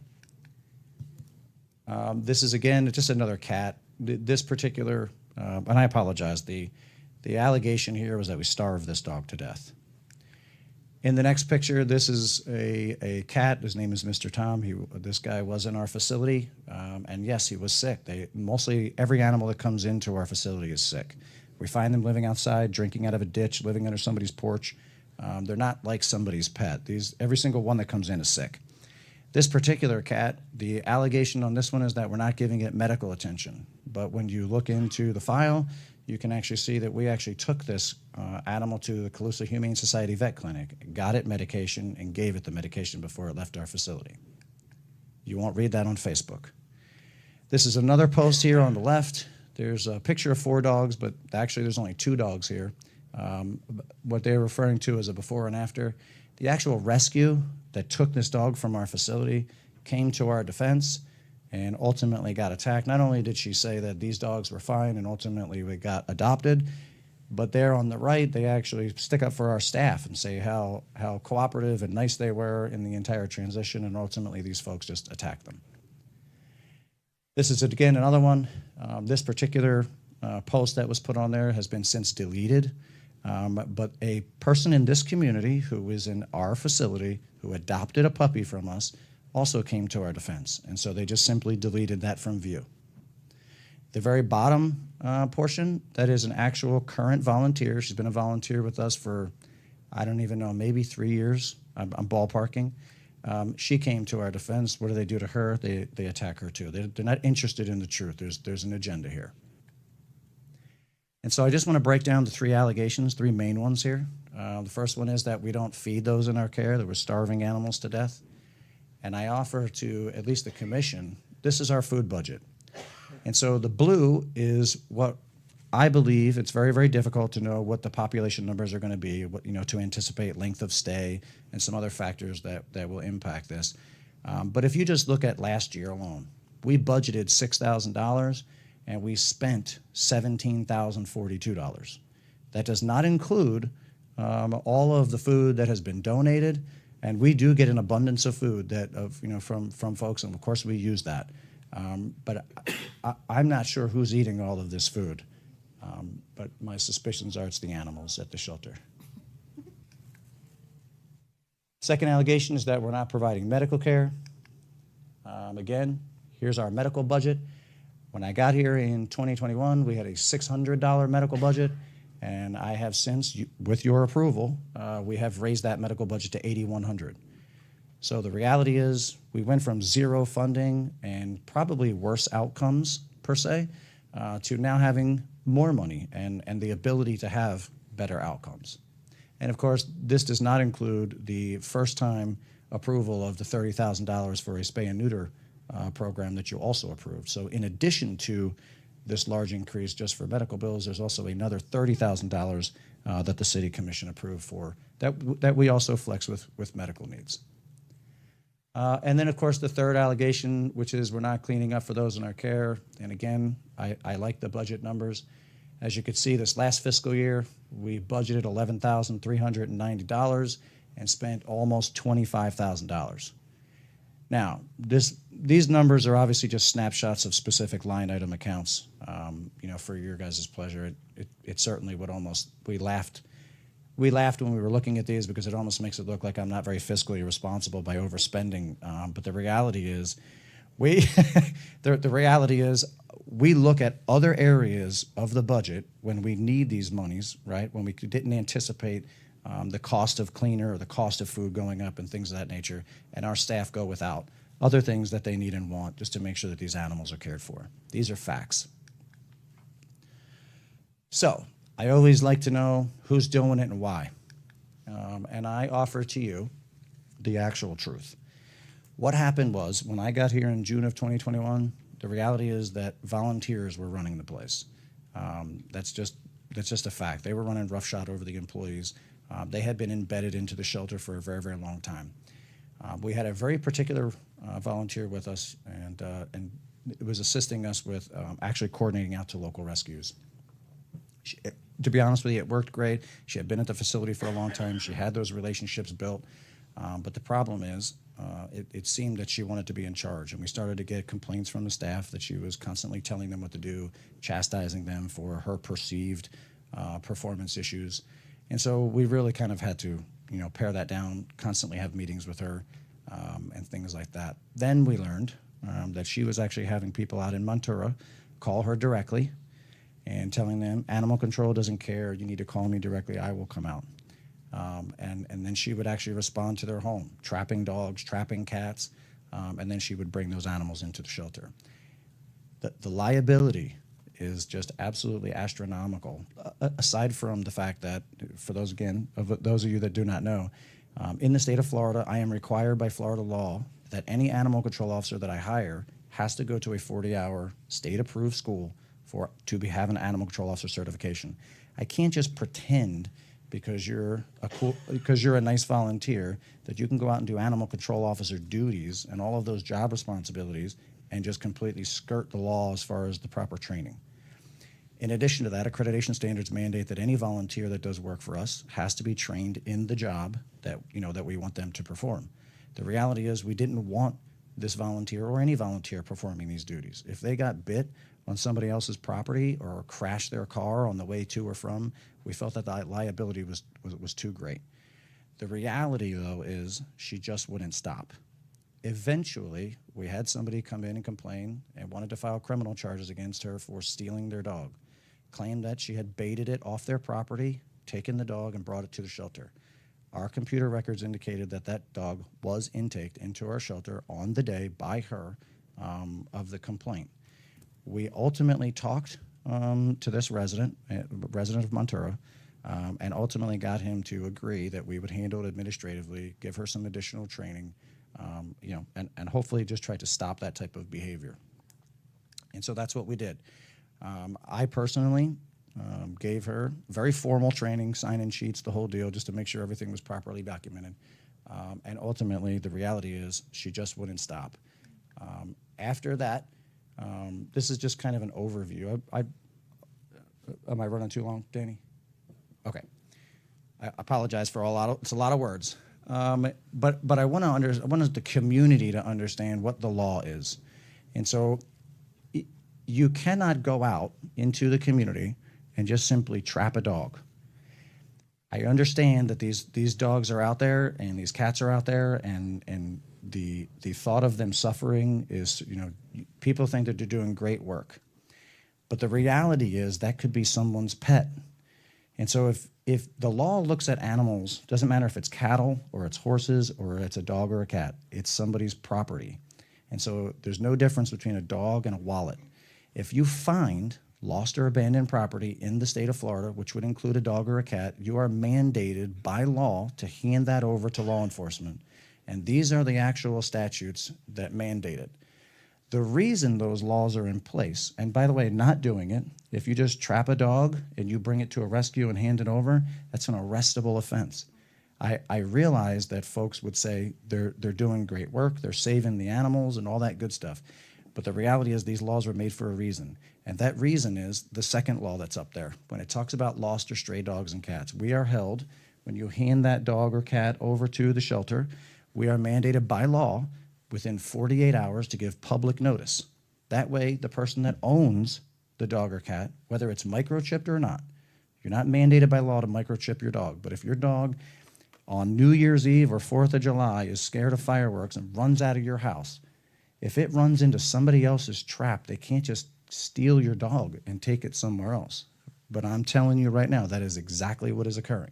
This is, again, just another cat. This particular, and I apologize, the allegation here was that we starved this dog to death. In the next picture, this is a cat. His name is Mr. Tom. This guy was in our facility, and yes, he was sick. Mostly every animal that comes into our facility is sick. We find them living outside, drinking out of a ditch, living under somebody's porch. They're not like somebody's pet. Every single one that comes in is sick. This particular cat, the allegation on this one is that we're not giving it medical attention. But when you look into the file, you can actually see that we actually took this animal to the Clewiston Humane Society vet clinic, got it medication, and gave it the medication before it left our facility. You won't read that on Facebook. This is another post here on the left. There's a picture of 4 dogs, but actually there's only 2 dogs here. What they're referring to as a before and after. The actual rescue that took this dog from our facility came to our defense and ultimately got attacked. Not only did she say that these dogs were fine and ultimately we got adopted, but there on the right, they actually stick up for our staff and say how cooperative and nice they were in the entire transition, and ultimately these folks just attacked them. This is, again, another one. This particular post that was put on there has been since deleted. But a person in this community who is in our facility who adopted a puppy from us also came to our defense. And so they just simply deleted that from view. The very bottom portion, that is an actual current volunteer. She's been a volunteer with us for, I don't even know, maybe 3 years. I'm ballparking. She came to our defense. What do they do to her? They attack her too. They're not interested in the truth. There's an agenda here. And so I just want to break down the 3 allegations, 3 main ones here. The first one is that we don't feed those in our care, that we're starving animals to death. And I offer to at least the commission, this is our food budget. And so the blue is what I believe, it's very, very difficult to know what the population numbers are going to be, to anticipate length of stay and some other factors that will impact this. But if you just look at last year alone, we budgeted $6,000 and we spent $17,042. That does not include all of the food that has been donated, and we do get an abundance of food from folks, and of course we use that. But I'm not sure who's eating all of this food, but my suspicions are it's the animals at the shelter. Second allegation is that we're not providing medical care. Again, here's our medical budget. When I got here in 2021, we had a $600 medical budget, and I have since, with your approval, we have raised that medical budget to $8,100. So the reality is we went from 0 funding and probably worse outcomes per se, to now having more money and the ability to have better outcomes. And of course, this does not include the first time approval of the $30,000 for a spay and neuter program that you also approved. So in addition to this large increase just for medical bills, there's also another $30,000 that the City Commission approved for that we also flex with medical needs. And then, of course, the third allegation, which is we're not cleaning up for those in our care. And again, I like the budget numbers. As you could see, this last fiscal year, we budgeted $11,390 and spent almost $25,000. Now, these numbers are obviously just snapshots of specific line item accounts. For your guys' pleasure, it certainly would almost, we laughed when we were looking at these because it almost makes it look like I'm not very fiscally responsible by overspending. But the reality is, the reality is we look at other areas of the budget when we need these monies, right? When we didn't anticipate the cost of cleaner or the cost of food going up and things of that nature, and our staff go without other things that they need and want just to make sure that these animals are cared for. These are facts. So I always like to know who's doing it and why. And I offer to you the actual truth. What happened was when I got here in June of 2021, the reality is that volunteers were running the place. That's just a fact. They were running roughshod over the employees. They had been embedded into the shelter for a very, very long time. We had a very particular volunteer with us, and it was assisting us with actually coordinating out to local rescues. To be honest with you, it worked great. She had been at the facility for a long time. She had those relationships built. But the problem is, it seemed that she wanted to be in charge. And we started to get complaints from the staff that she was constantly telling them what to do, chastising them for her perceived performance issues. And so we really kind of had to, pare that down, constantly have meetings with her and things like that. Then we learned that she was actually having people out in Montura call her directly and telling them, animal control doesn't care, you need to call me directly, I will come out. And then she would actually respond to their home, trapping dogs, trapping cats, and then she would bring those animals into the shelter. The liability is just absolutely astronomical, aside from the fact that, for those, again, of those of you that do not know, in the state of Florida, I am required by Florida law that any animal control officer that I hire has to go to a 40-hour state-approved school to have an animal control officer certification. I can't just pretend because you're a nice volunteer that you can go out and do animal control officer duties and all of those job responsibilities and just completely skirt the law as far as the proper training. In addition to that, accreditation standards mandate that any volunteer that does work for us has to be trained in the job that we want them to perform. The reality is we didn't want this volunteer or any volunteer performing these duties. If they got bit on somebody else's property or crashed their car on the way to or from, we felt that the liability was too great. The reality, though, is she just wouldn't stop. Eventually, we had somebody come in and complain and wanted to file criminal charges against her for stealing their dog, claimed that she had baited it off their property, taken the dog, and brought it to the shelter. Our computer records indicated that that dog was intaked into our shelter on the day by her of the complaint. We ultimately talked to this resident of Montura, and ultimately got him to agree that we would handle it administratively, give her some additional training, and hopefully just try to stop that type of behavior. And so that's what we did. I personally gave her very formal training, sign-in sheets, the whole deal, just to make sure everything was properly documented. And ultimately, the reality is she just wouldn't stop. After that, this is just kind of an overview. Am I running too long, Danny? Okay. I apologize for it's a lot of words. But I want the community to understand what the law is. And so you cannot go out into the community and just simply trap a dog. I understand that these dogs are out there and these cats are out there, and the thought of them suffering is, people think that they're doing great work. But the reality is that could be someone's pet. And so if the law looks at animals, doesn't matter if it's cattle or it's horses or it's a dog or a cat, it's somebody's property. And so there's no difference between a dog and a wallet. If you find lost or abandoned property in the state of Florida, which would include a dog or a cat, you are mandated by law to hand that over to law enforcement. And these are the actual statutes that mandate it. The reason those laws are in place, and by the way, not doing it, if you just trap a dog and you bring it to a rescue and hand it over, that's an arrestable offense. I realize that folks would say they're doing great work, they're saving the animals and all that good stuff. But the reality is these laws were made for a reason. And that reason is the second law that's up there. When it talks about lost or stray dogs and cats, we are held, when you hand that dog or cat over to the shelter, we are mandated by law within 48 hours to give public notice. That way, the person that owns the dog or cat, whether it's microchipped or not, you're not mandated by law to microchip your dog. But if your dog on New Year's Eve or 4th of July is scared of fireworks and runs out of your house, if it runs into somebody else's trap, they can't just steal your dog and take it somewhere else. But I'm telling you right now, that is exactly what is occurring.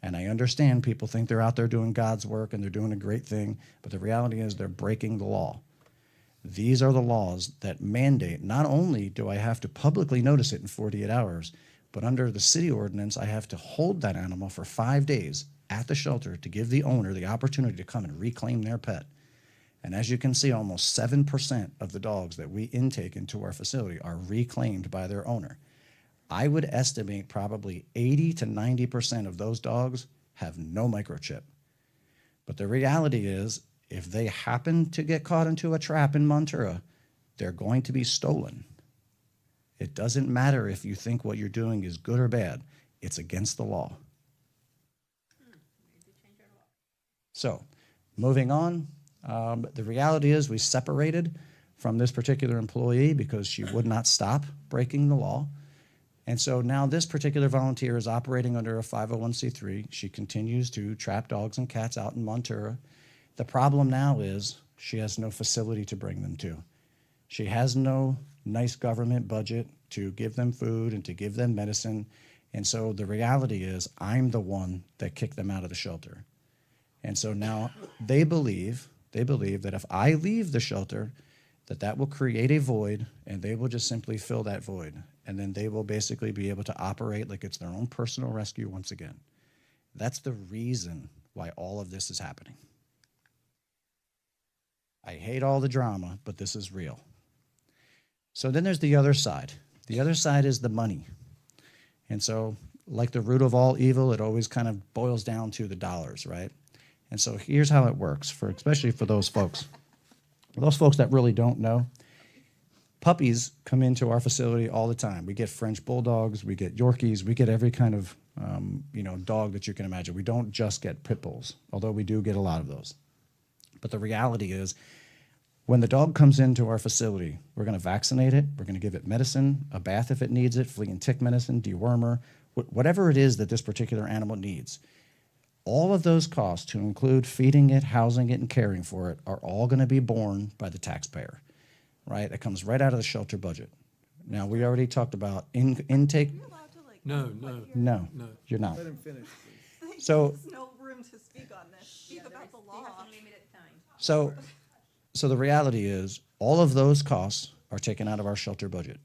And I understand people think they're out there doing God's work and they're doing a great thing, but the reality is they're breaking the law. These are the laws that mandate, not only do I have to publicly notice it in 48 hours, but under the city ordinance, I have to hold that animal for 5 days at the shelter to give the owner the opportunity to come and reclaim their pet. And as you can see, almost 7% of the dogs that we intake into our facility are reclaimed by their owner. I would estimate probably 80 to 90% of those dogs have no microchip. But the reality is, if they happen to get caught into a trap in Montura, they're going to be stolen. It doesn't matter if you think what you're doing is good or bad. It's against the law. So, moving on, the reality is we separated from this particular employee because she would not stop breaking the law. And so now this particular volunteer is operating under a 501c3. She continues to trap dogs and cats out in Montura. The problem now is she has no facility to bring them to. She has no nice government budget to give them food and to give them medicine. And so the reality is I'm the one that kicked them out of the shelter. And so now they believe that if I leave the shelter, that will create a void, and they will just simply fill that void. And then they will basically be able to operate like it's their own personal rescue once again. That's the reason why all of this is happening. I hate all the drama, but this is real. So then there's the other side. The other side is the money. And so, like the root of all evil, it always kind of boils down to the dollars, right? And so here's how it works, especially for those folks. For those folks that really don't know, puppies come into our facility all the time. We get French bulldogs, we get Yorkies, we get every kind of dog that you can imagine. We don't just get pit bulls, although we do get a lot of those. But the reality is, when the dog comes into our facility, we're going to vaccinate it, we're going to give it medicine, a bath if it needs it, flea and tick medicine, dewormer, whatever it is that this particular animal needs. All of those costs, to include feeding it, housing it, and caring for it, are all going to be borne by the taxpayer, right? It comes right out of the shelter budget. Now, we already talked about intake. No, you're not. Let him finish, please. So, There's no room to speak on this. Speak about the law. so the reality is, all of those costs are taken out of our shelter budget,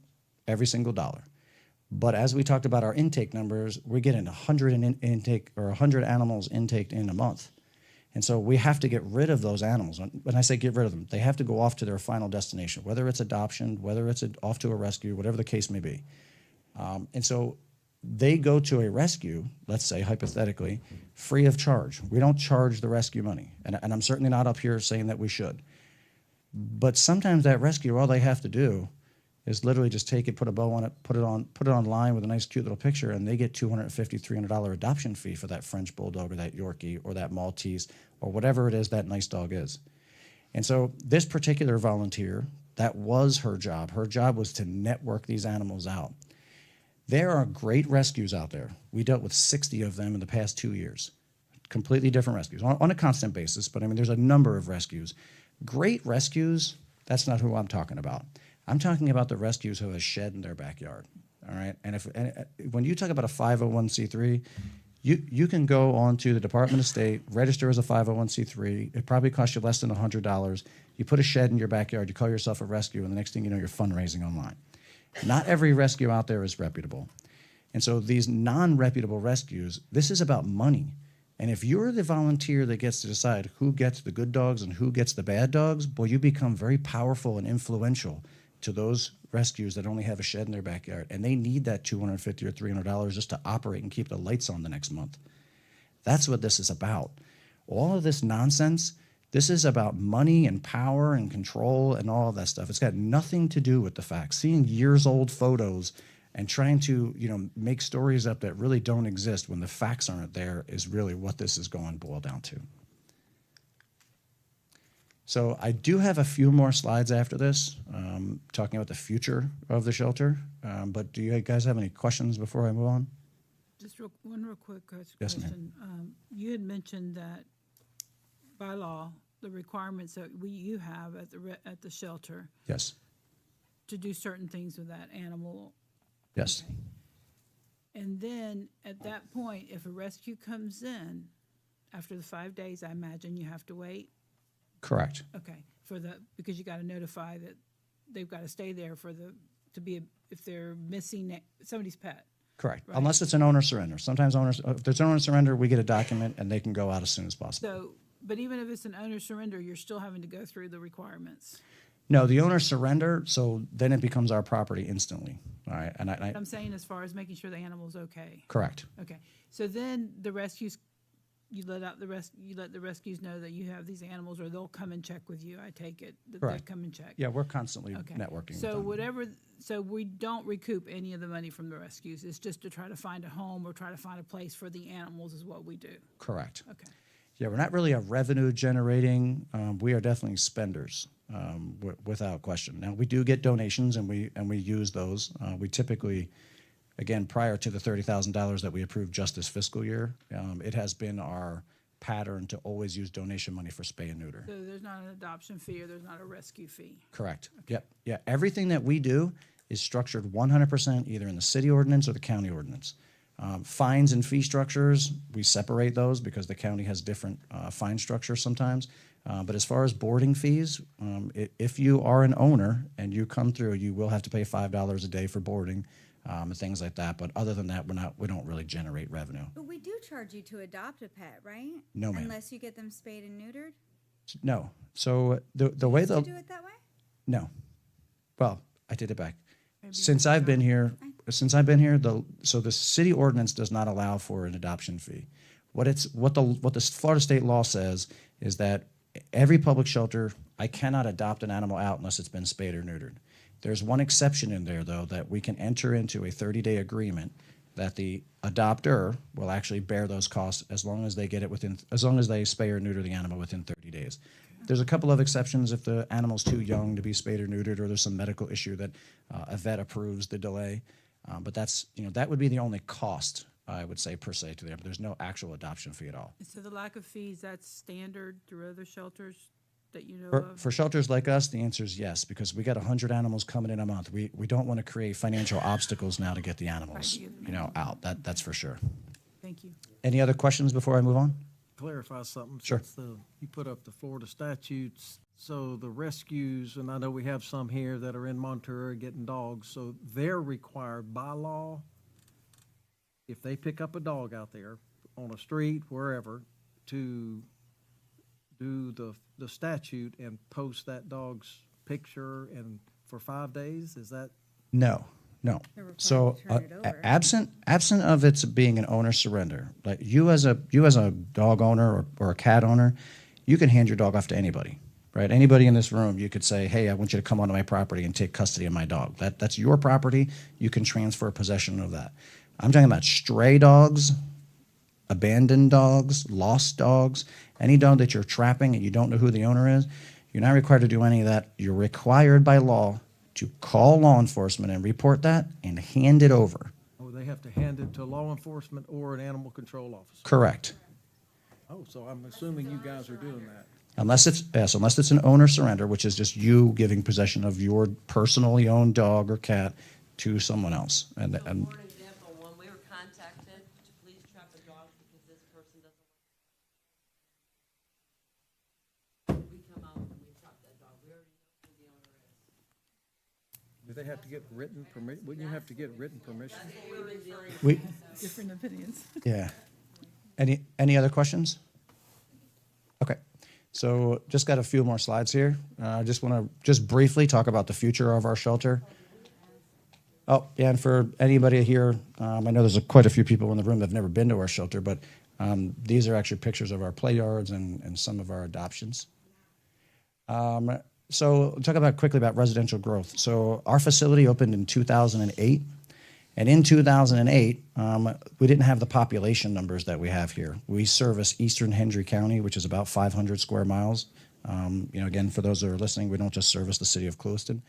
every single dollar. But as we talked about our intake numbers, we're getting 100 animals intaked in a month. And so we have to get rid of those animals. When I say get rid of them, they have to go off to their final destination, whether it's adoption, whether it's off to a rescue, whatever the case may be. And so they go to a rescue, let's say hypothetically, free of charge. We don't charge the rescue money. And I'm certainly not up here saying that we should. But sometimes that rescue, all they have to do is literally just take it, put a bow on it, put it online with a nice cute little picture, and they get $250, $300 adoption fee for that French Bulldog or that Yorkie or that Maltese or whatever it is that nice dog is. And so this particular volunteer, that was her job. Her job was to network these animals out. There are great rescues out there. We dealt with 60 of them in the past 2 years. Completely different rescues on a constant basis, but I mean, there's a number of rescues. Great rescues, that's not who I'm talking about. I'm talking about the rescues who have a shed in their backyard, all right? And when you talk about a 501c3, you can go on to the Department of State, register as a 501c3. It probably costs you less than $100. You put a shed in your backyard, you call yourself a rescue, and the next thing you know, you're fundraising online. Not every rescue out there is reputable. And so these non-reputable rescues, this is about money. And if you're the volunteer that gets to decide who gets the good dogs and who gets the bad dogs, boy, you become very powerful and influential to those rescues that only have a shed in their backyard. And they need that $250 or $300 just to operate and keep the lights on the next month. That's what this is about. All of this nonsense, this is about money and power and control and all of that stuff. It's got nothing to do with the facts. Seeing years-old photos and trying to, make stories up that really don't exist when the facts aren't there is really what this is going to boil down to. So I do have a few more slides after this, talking about the future of the shelter. But do you guys have any questions before I move on? Just one real quick question. Yes, ma'am. You had mentioned that by law, the requirements that you have at the shelter Yes. to do certain things with that animal. Yes. And then at that point, if a rescue comes in, after the 5 days, I imagine you have to wait? Correct. Okay, because you got to notify that they've got to stay there if they're missing somebody's pet. Correct. Right. Unless it's an owner surrender. Sometimes if there's an owner surrender, we get a document and they can go out as soon as possible. So, but even if it's an owner surrender, you're still having to go through the requirements. No, the owner surrender, so then it becomes our property instantly. All right. And I'm saying as far as making sure the animal's okay. Correct. Okay, so then the rescues, you let the rescues know that you have these animals, or they'll come and check with you. I take it that Correct. they come and check. Yeah, we're constantly Okay. networking. So with them. so we don't recoup any of the money from the rescues. It's just to try to find a home or try to find a place for the animals is what we do. Correct. Okay. Yeah, we're not really a revenue generating. We are definitely spenders, without question. Now we do get donations, and we use those. We typically, again, prior to the $30,000 that we approved just this fiscal year, it has been our pattern to always use donation money for spay and neuter. So there's not an adoption fee or there's not a rescue fee. Correct. Yep. Yeah. Everything that we do is structured 100% either in the city ordinance or the county ordinance. Fines and fee structures, we separate those because the county has different fine structures sometimes. But as far as boarding fees, if you are an owner and you come through, you will have to pay $5 a day for boarding and things like that. But other than that, we don't really generate revenue. But we do charge you to adopt a pet, right? No, ma'am. Unless you get them spayed and neutered? No. So the way Do you do it that way? No. Well, I take it back. Since I've been here, so the city ordinance does not allow for an adoption fee. What the Florida state law says is that every public shelter, I cannot adopt an animal out unless it's been spayed or neutered. There's one exception in there, though, that we can enter into a 30-day agreement that the adopter will actually bear those costs as long as they spay or neuter the animal within 30 days. There's a couple of exceptions if the animal's too young to be spayed or neutered, or there's some medical issue that a vet approves the delay. But that's, that would be the only cost, I would say, per se, to them. There's no actual adoption fee at all. So the lack of fees, that's standard through other shelters that you know of? For shelters like us, the answer is yes, because we got 100 animals coming in a month. We don't want to create financial obstacles now to get the animals, out. That's for sure. Thank you. Any other questions before I move on? Clarify something. Sure. Since you put up the Florida statutes, so the rescues, and I know we have some here that are in Monterey getting dogs, so they're required by law, if they pick up a dog out there on a street, wherever, to do the statute and post that dog's picture and for 5 days? Is that? No. So absent of its being an owner surrender, like you as a dog owner or a cat owner, you can hand your dog off to anybody, right? Anybody in this room, you could say, hey, I want you to come onto my property and take custody of my dog. That's your property. You can transfer possession of that. I'm talking about stray dogs, abandoned dogs, lost dogs, any dog that you're trapping and you don't know who the owner is. You're not required to do any of that. You're required by law to call law enforcement and report that and hand it over. Oh, they have to hand it to law enforcement or an animal control officer? Correct. Oh, so I'm assuming you guys are doing that. Unless it's an owner surrender, which is just you giving possession of your personally owned dog or cat to someone else. And For an example, when we were contacted to please trap a dog because this person doesn't want we come out and we trap that dog Do they have to get written permission? Wouldn't you have to get written permission? We, Different opinions. yeah. Any other questions? Okay. So just got a few more slides here. I just want to just briefly talk about the future of our shelter. Oh, yeah, and for anybody here, I know there's quite a few people in the room that have never been to our shelter, but these are actually pictures of our play yards and some of our adoptions. So talk about quickly about residential growth. So our facility opened in 2008. And in 2008, we didn't have the population numbers that we have here. We service Eastern Hendry County, which is about 500 square miles. Again, for those that are listening, we don't just service the city of Clewiston.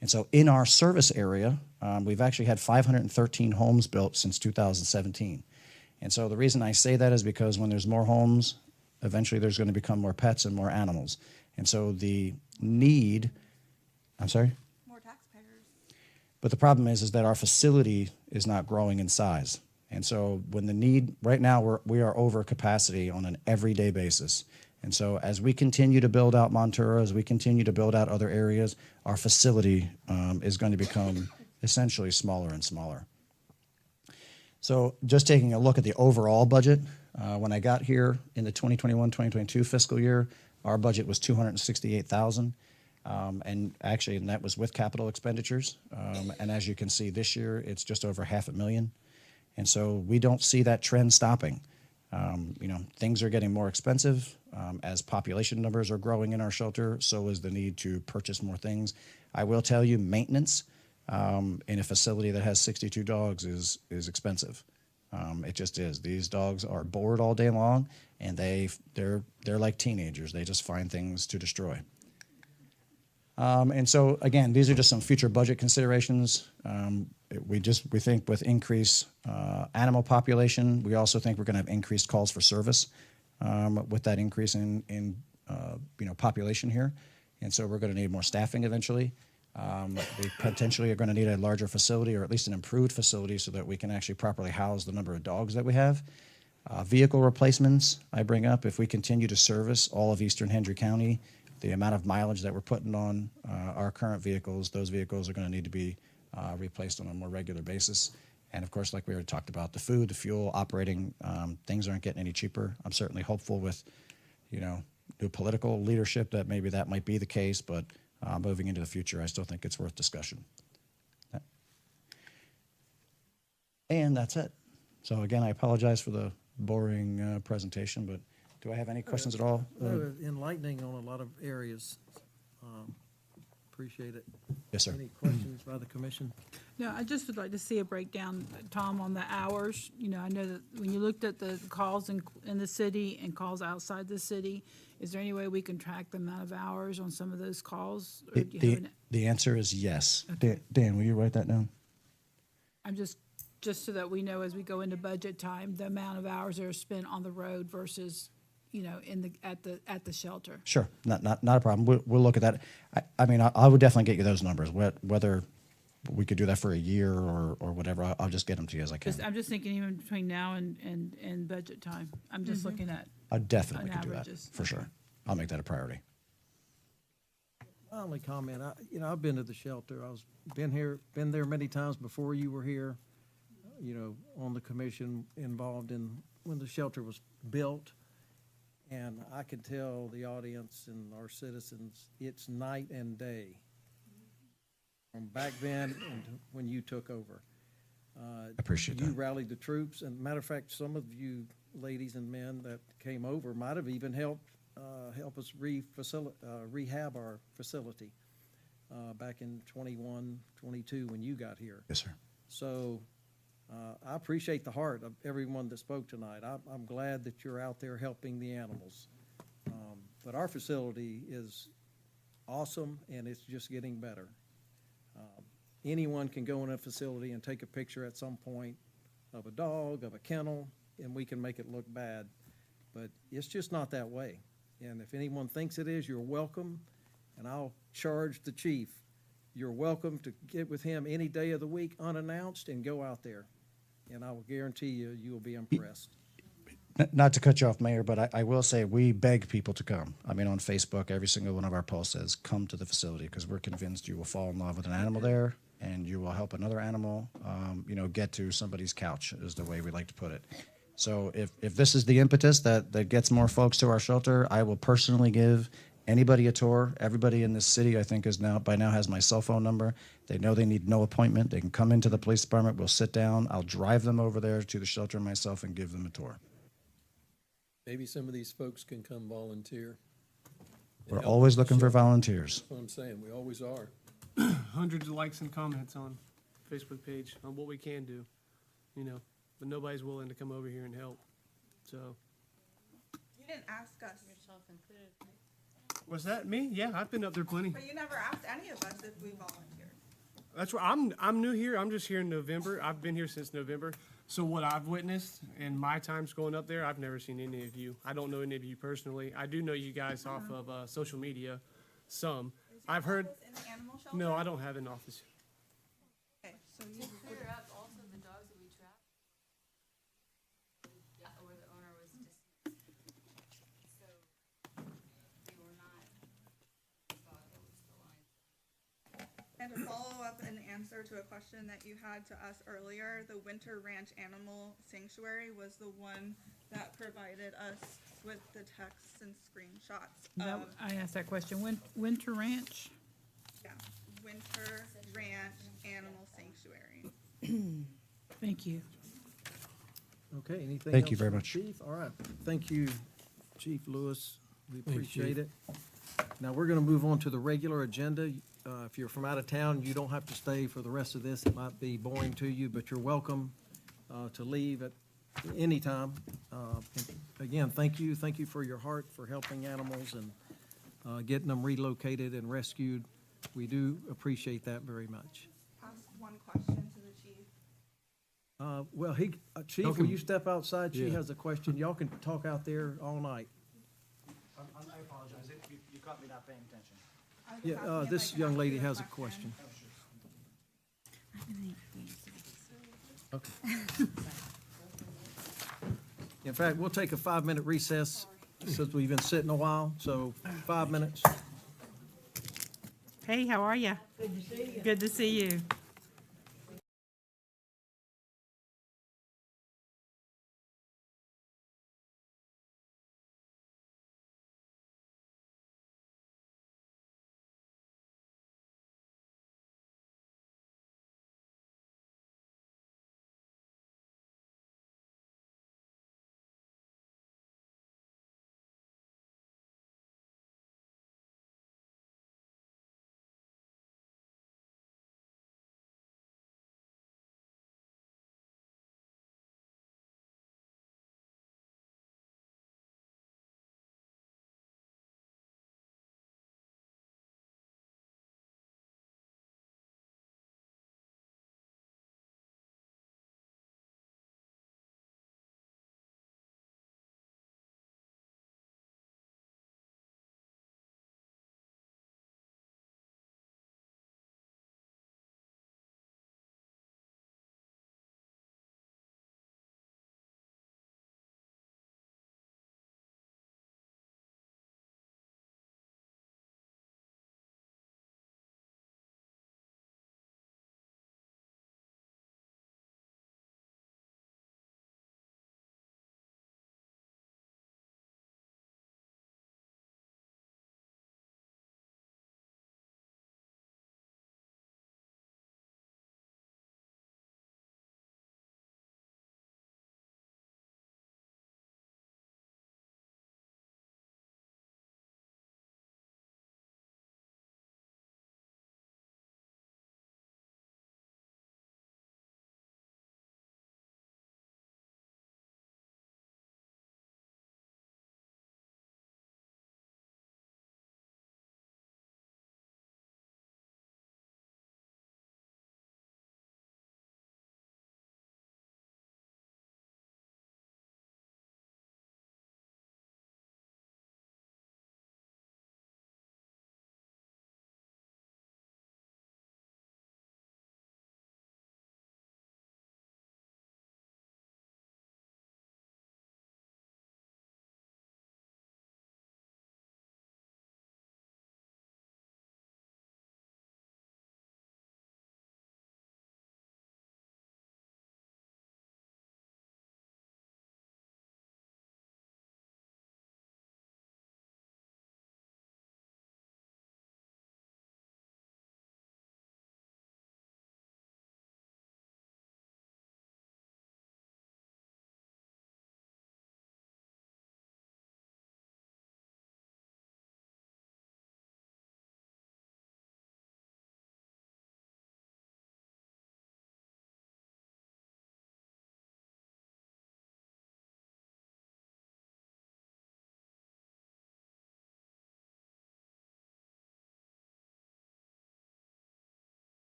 And so in our service area, we've actually had 513 homes built since 2017. And so the reason I say that is because when there's more homes, eventually there's going to become more pets and more animals. And so the need, I'm sorry? But the problem is that our facility is not growing in size. And so when the need, right now we are over capacity on an everyday basis. And so as we continue to build out Montura, as we continue to build out other areas, our facility is going to become essentially smaller and smaller. So just taking a look at the overall budget, when I got here in the 2021-2022 fiscal year, our budget was $268,000. And that was with capital expenditures. And as you can see this year, it's just over $500,000. And so we don't see that trend stopping. Things are getting more expensive. As population numbers are growing in our shelter, so is the need to purchase more things. I will tell you, maintenance in a facility that has 62 dogs is expensive. It just is. These dogs are bored all day long, and they're like teenagers. They just find things to destroy. And so again, these are just some future budget considerations. We think with increased animal population, we also think we're going to have increased calls for service with that increase in population here. And so we're going to need more staffing eventually. We potentially are going to need a larger facility, or at least an improved facility, so that we can actually properly house the number of dogs that we have. Vehicle replacements, I bring up. If we continue to service all of Eastern Hendry County, the amount of mileage that we're putting on our current vehicles, those vehicles are going to need to be replaced on a more regular basis. And of course, like we already talked about, the food, the fuel, operating, things aren't getting any cheaper. I'm certainly hopeful with, new political leadership that maybe that might be the case, but moving into the future, I still think it's worth discussion. And that's it. So again, I apologize for the boring presentation, but do I have any questions at all? Enlightening on a lot of areas. Appreciate it. Yes, sir. Any questions by the commission? No, I just would like to see a breakdown, Tom, on the hours. I know that when you looked at the calls in the city and calls outside the city, is there any way we can track the amount of hours on some of those calls? Or do you have The answer is yes. Okay. Dan, will you write that down? I'm just so that we know as we go into budget time, the amount of hours that are spent on the road versus at the shelter. Sure, not a problem. We'll look at that. I would definitely get you those numbers. Whether we could do that for a year or whatever, I'll just get them to you as I can. I'm just thinking even between now and budget time. I'm just looking at. I definitely could do that averages. for sure. I'll make that a priority. My only comment, I've been to the shelter. Been there many times before you were here. On the commission, involved in when the shelter was built. And I can tell the audience and our citizens, it's night and day from back then and when you took over. I appreciate that. You rallied the troops, and matter of fact, some of you ladies and men that came over might have even helped help us rehab our facility back in 21, 22 when you got here. Yes, sir. So I appreciate the heart of everyone that spoke tonight. I'm glad that you're out there helping the animals. But our facility is awesome, and it's just getting better. Anyone can go in a facility and take a picture at some point of a dog, of a kennel, and we can make it look bad. But it's just not that way. And if anyone thinks it is, you're welcome, and I'll charge the chief. You're welcome to get with him any day of the week unannounced and go out there. And I will guarantee you will be impressed. Not to cut you off, Mayor, but I will say we beg people to come. On Facebook, every single one of our posts says, come to the facility, because we're convinced you will fall in love with an animal there, and you will help another animal, get to somebody's couch, is the way we like to put it. So if this is the impetus that gets more folks to our shelter, I will personally give anybody a tour. Everybody in this city, I think, by now has my cell phone number. They know they need no appointment. They can come into the police department. We'll sit down. I'll drive them over there to the shelter myself and give them a tour. Maybe some of these folks can come volunteer. We're always looking for volunteers. That's what I'm saying. We always are. Hundreds of likes and comments on Facebook page on what we can do, but nobody's willing to come over here and help. So, You didn't ask us. Yourself included. was that me? Yeah, I've been up there plenty. But you never asked any of us if we volunteered. That's why I'm new here. I'm just here in November. I've been here since November. So what I've witnessed in my times going up there, I've never seen any of you. I don't know any of you personally. I do know you guys off of social media, some. I've heard. In the animal shelter? No, I don't have an office. Okay, so you. To clear up also the dogs that we trapped, where the owner was deceased. So they were not dogs that were still alive. And to follow up an answer to a question that you had to us earlier, the Winter Ranch Animal Sanctuary was the one that provided us with the texts and screenshots of, I asked that question. Winter Ranch? yeah, Winter Ranch Animal Sanctuary. Thank you. Okay, anything else? Thank you very from much. Chief, all right. Thank you, Chief Lewis. We Thanks, appreciate Chief. it. Now, we're going to move on to the regular agenda. If you're from out of town, you don't have to stay for the rest of this. It might be boring to you, but you're welcome to leave at any time. Again, thank you. Thank you for your heart for helping animals and getting them relocated and rescued. We do appreciate that very much. Ask one question to the chief. Well, Chief, will you step outside? She has a question. Y'all can talk out there all night. I apologize. You caught me not paying attention. Yeah, this young lady has a question. Okay. In fact, we'll take a 5-minute recess since we've been sitting a while, so 5 minutes. Hey, how are you? Good to see you. Good to see you.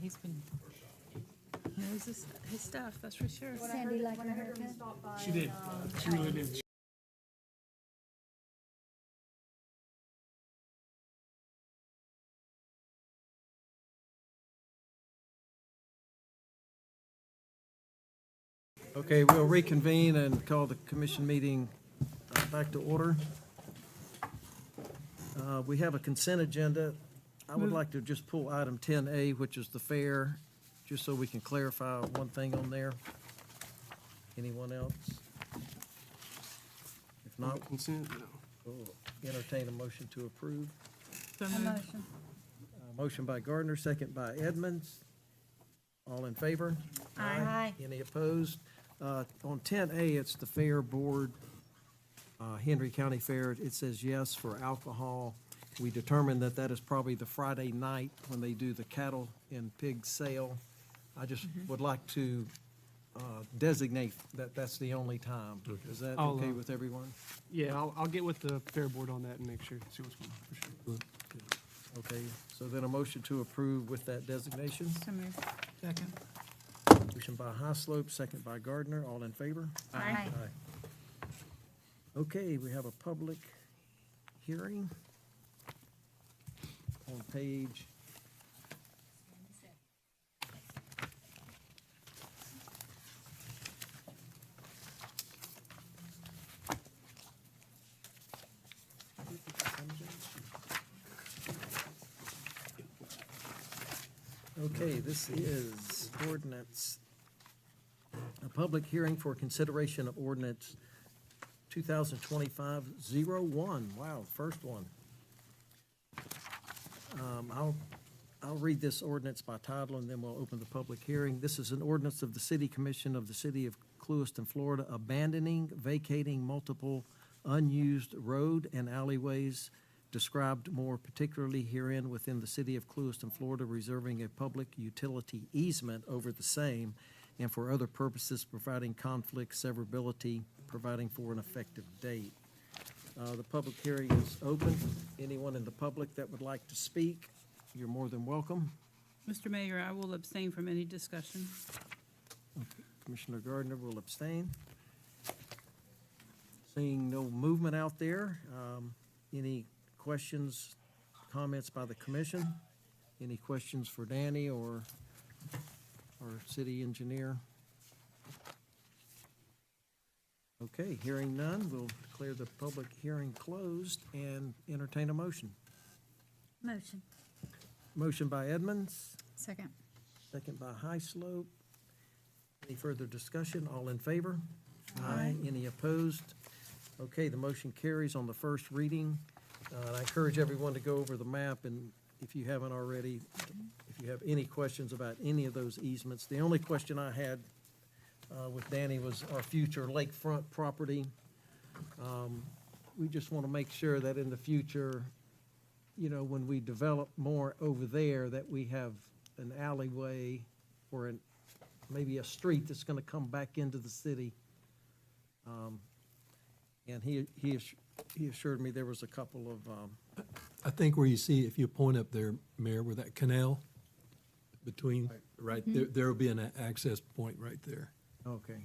he's been, knows his stuff, that's for sure. Sandy like her haircut? She did. She really did. Okay, we'll reconvene and call the commission meeting back to order. We have a consent agenda. I would like to just pull item 10A, which is the fair, just so we can clarify one thing on there. Anyone else? If not, Consent? No. we'll entertain a motion to approve. So moved. Motion by Gardner, second by Edmonds. All in favor? Aye. Any opposed? On 10A, it's the Fair Board, Henry County Fair. It says yes for alcohol. We determined that that is probably the Friday night when they do the cattle and pig sale. I just would like to designate that that's the only time. Is that I'll, okay with everyone? Yeah, I'll get with the fair board on that and make sure, see what's going on, for sure. Okay, so then a motion to approve with that designation. So moved. Second. Motion by Highslope, second by Gardner. All in favor? Aye. Okay, we have a public hearing on page. Okay, this is ordinance, a public hearing for consideration of ordinance 2025-01. Wow, first one. I'll read this ordinance by title and then we'll open the public hearing. This is an ordinance of the City Commission of the City of Clewiston, Florida, abandoning, vacating multiple unused road and alleyways described more particularly herein within the City of Clewiston, Florida, reserving a public utility easement over the same, and for other purposes providing conflict severability, providing for an effective date. The public hearing is open. Anyone in the public that would like to speak, you're more than welcome. Mr. Mayor, I will abstain from any discussion. Commissioner Gardner will abstain. Seeing no movement out there, any questions, comments by the commission? Any questions for Danny or our city engineer? Okay, hearing none, we'll declare the public hearing closed and entertain a motion. Motion. Motion by Edmonds, Second. second by Highslope. Any further discussion? All in favor? Aye. Any opposed? Okay, the motion carries on the first reading. And I encourage everyone to go over the map, and if you haven't already, if you have any questions about any of those easements. The only question I had with Danny was our future lakefront property. We just want to make sure that in the future, you know, when we develop more over there, that we have an alleyway or maybe a street that's going to come back into the city. And he assured me there was a couple of, I think where you see, if you point up there, Mayor, where that canal between, right there, there will be an access point right there. okay.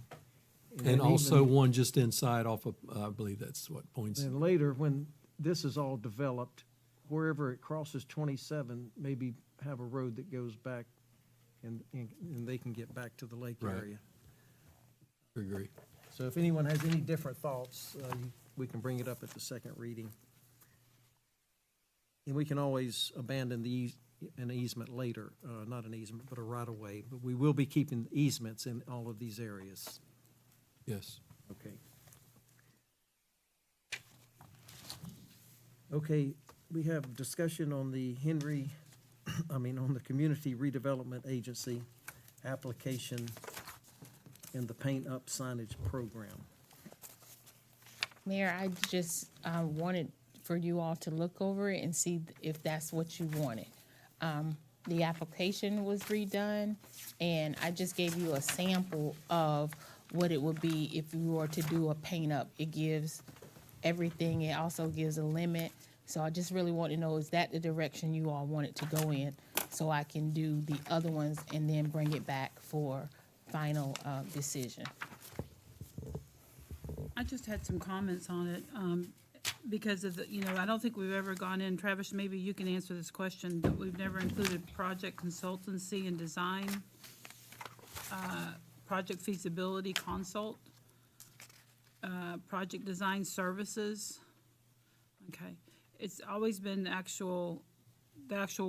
And then also even- one just inside off of, I believe that's what points. And later, when this is all developed, wherever it crosses 27, maybe have a road that goes back and they can get back to the lake Right. area. Agree. So if anyone has any different thoughts, we can bring it up at the second reading. And we can always abandon an easement later, not an easement, but a right-of-way. But we will be keeping easements in all of these areas. Yes. Okay. Okay, we have discussion on the on the Community Redevelopment Agency application and the Paint Up Signage Program. Mayor, I just wanted for you all to look over it and see if that's what you wanted. The application was redone, and I just gave you a sample of what it would be if you were to do a paint up. It gives everything. It also gives a limit. So I just really want to know, is that the direction you all want it to go in? so I can do the other ones and then bring it back for final decision. I just had some comments on it, because of the, I don't think we've ever gone in, Travis, maybe you can answer this question, but we've never included project consultancy and design, project feasibility consult, project design services. Okay, it's always been the actual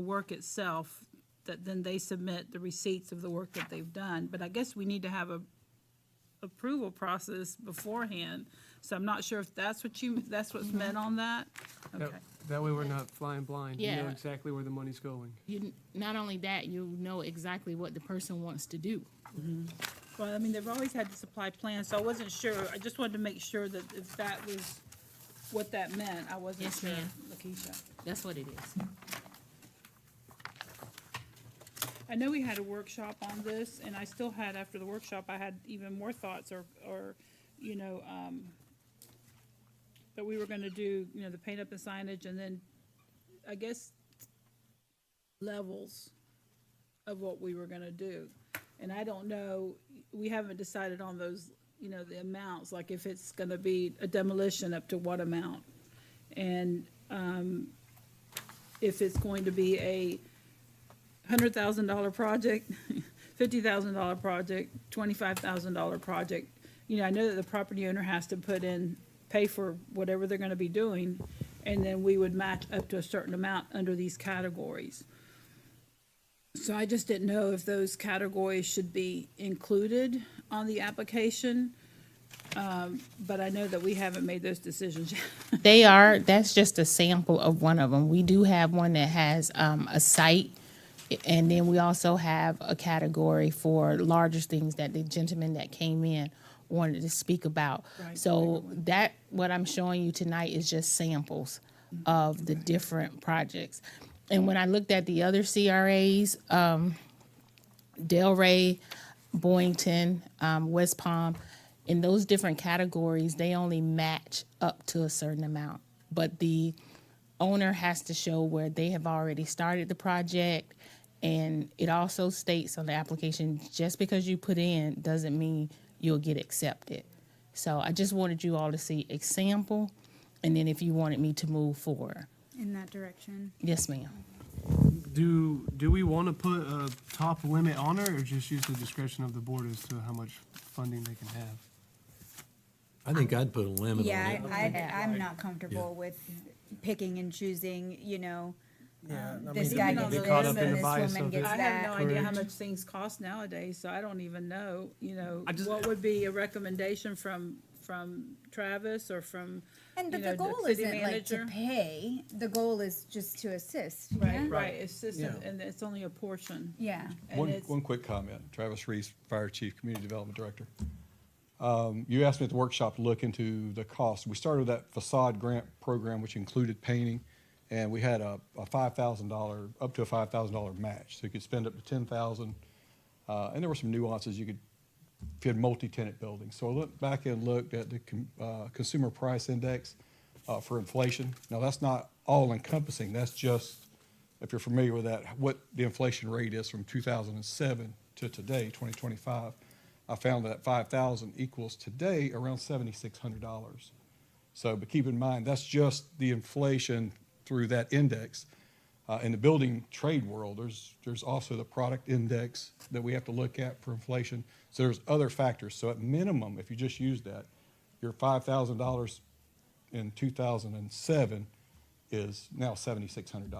work itself, that then they submit the receipts of the work that they've done, but I guess we need to have a approval process beforehand, so I'm not sure if that's what's meant on that? Okay. That way we're not flying blind. You know Yeah. exactly where the money's going. Not only that, you know exactly what the person wants to do. Well, I mean, they've always had to supply plans, so I wasn't sure, I just wanted to make sure that if that was what that meant, I wasn't Yes, sure, ma'am. Lakeisha. That's what it is. I know we had a workshop on this, and I still had, after the workshop, I had even more thoughts, or that we were gonna do, the paint up and signage, and then, I guess, levels of what we were gonna do. And I don't know, we haven't decided on those, the amounts, like if it's gonna be a demolition up to what amount. And, if it's going to be a $100,000 project, $50,000 project, $25,000 project. I know that the property owner has to pay for whatever they're gonna be doing, and then we would match up to a certain amount under these categories. So I just didn't know if those categories should be included on the application, but I know that we haven't made those decisions yet. That's just a sample of one of them. We do have one that has a site, and then we also have a category for larger things that the gentleman that came in wanted to speak about. Right. So that, what I'm showing you tonight is just samples of the different projects. And when I looked at the other CRAs, Delray, Boynton, West Palm, in those different categories, they only match up to a certain amount. But the owner has to show where they have already started the project. And it also states on the application, just because you put in doesn't mean you'll get accepted. So I just wanted you all to see a sample, and then if you wanted me to move forward. In that direction. Yes, ma'am. Do we want to put a top limit on it, or just use the discretion of the board as to how much funding they can have? I think I'd put a limit on Yeah, it. I'm not comfortable with picking and choosing, this mean, guy you gets get this caught up in and the this bias woman of gets it. I that. have no idea how Correct. much things cost nowadays, so I don't even know, what would be a recommendation from Travis or from, And but the the goal city isn't like to manager? pay, the goal is just to assist, Right, yeah? right, it's just, Yeah. and it's only a portion. Yeah. And One, it's- one quick comment. Travis Reese, Fire Chief, Community Development Director. You asked me at the workshop to look into the cost. We started that facade grant program, which included painting, and we had a $5,000, up to a $5,000 match. So you could spend up to $10,000. And there were some nuances. If you had multi-tenant buildings. So I looked back and looked at the consumer price index for inflation. Now, that's not all encompassing. That's just, if you're familiar with that, what the inflation rate is from 2007 to today, 2025. I found that 5,000 equals today around $7,600. So, but keep in mind, that's just the inflation through that index. In the building trade world, there's also the product index that we have to look at for inflation. So there's other factors. So at minimum, if you just use that, your $5,000 in 2007 is now $7,600.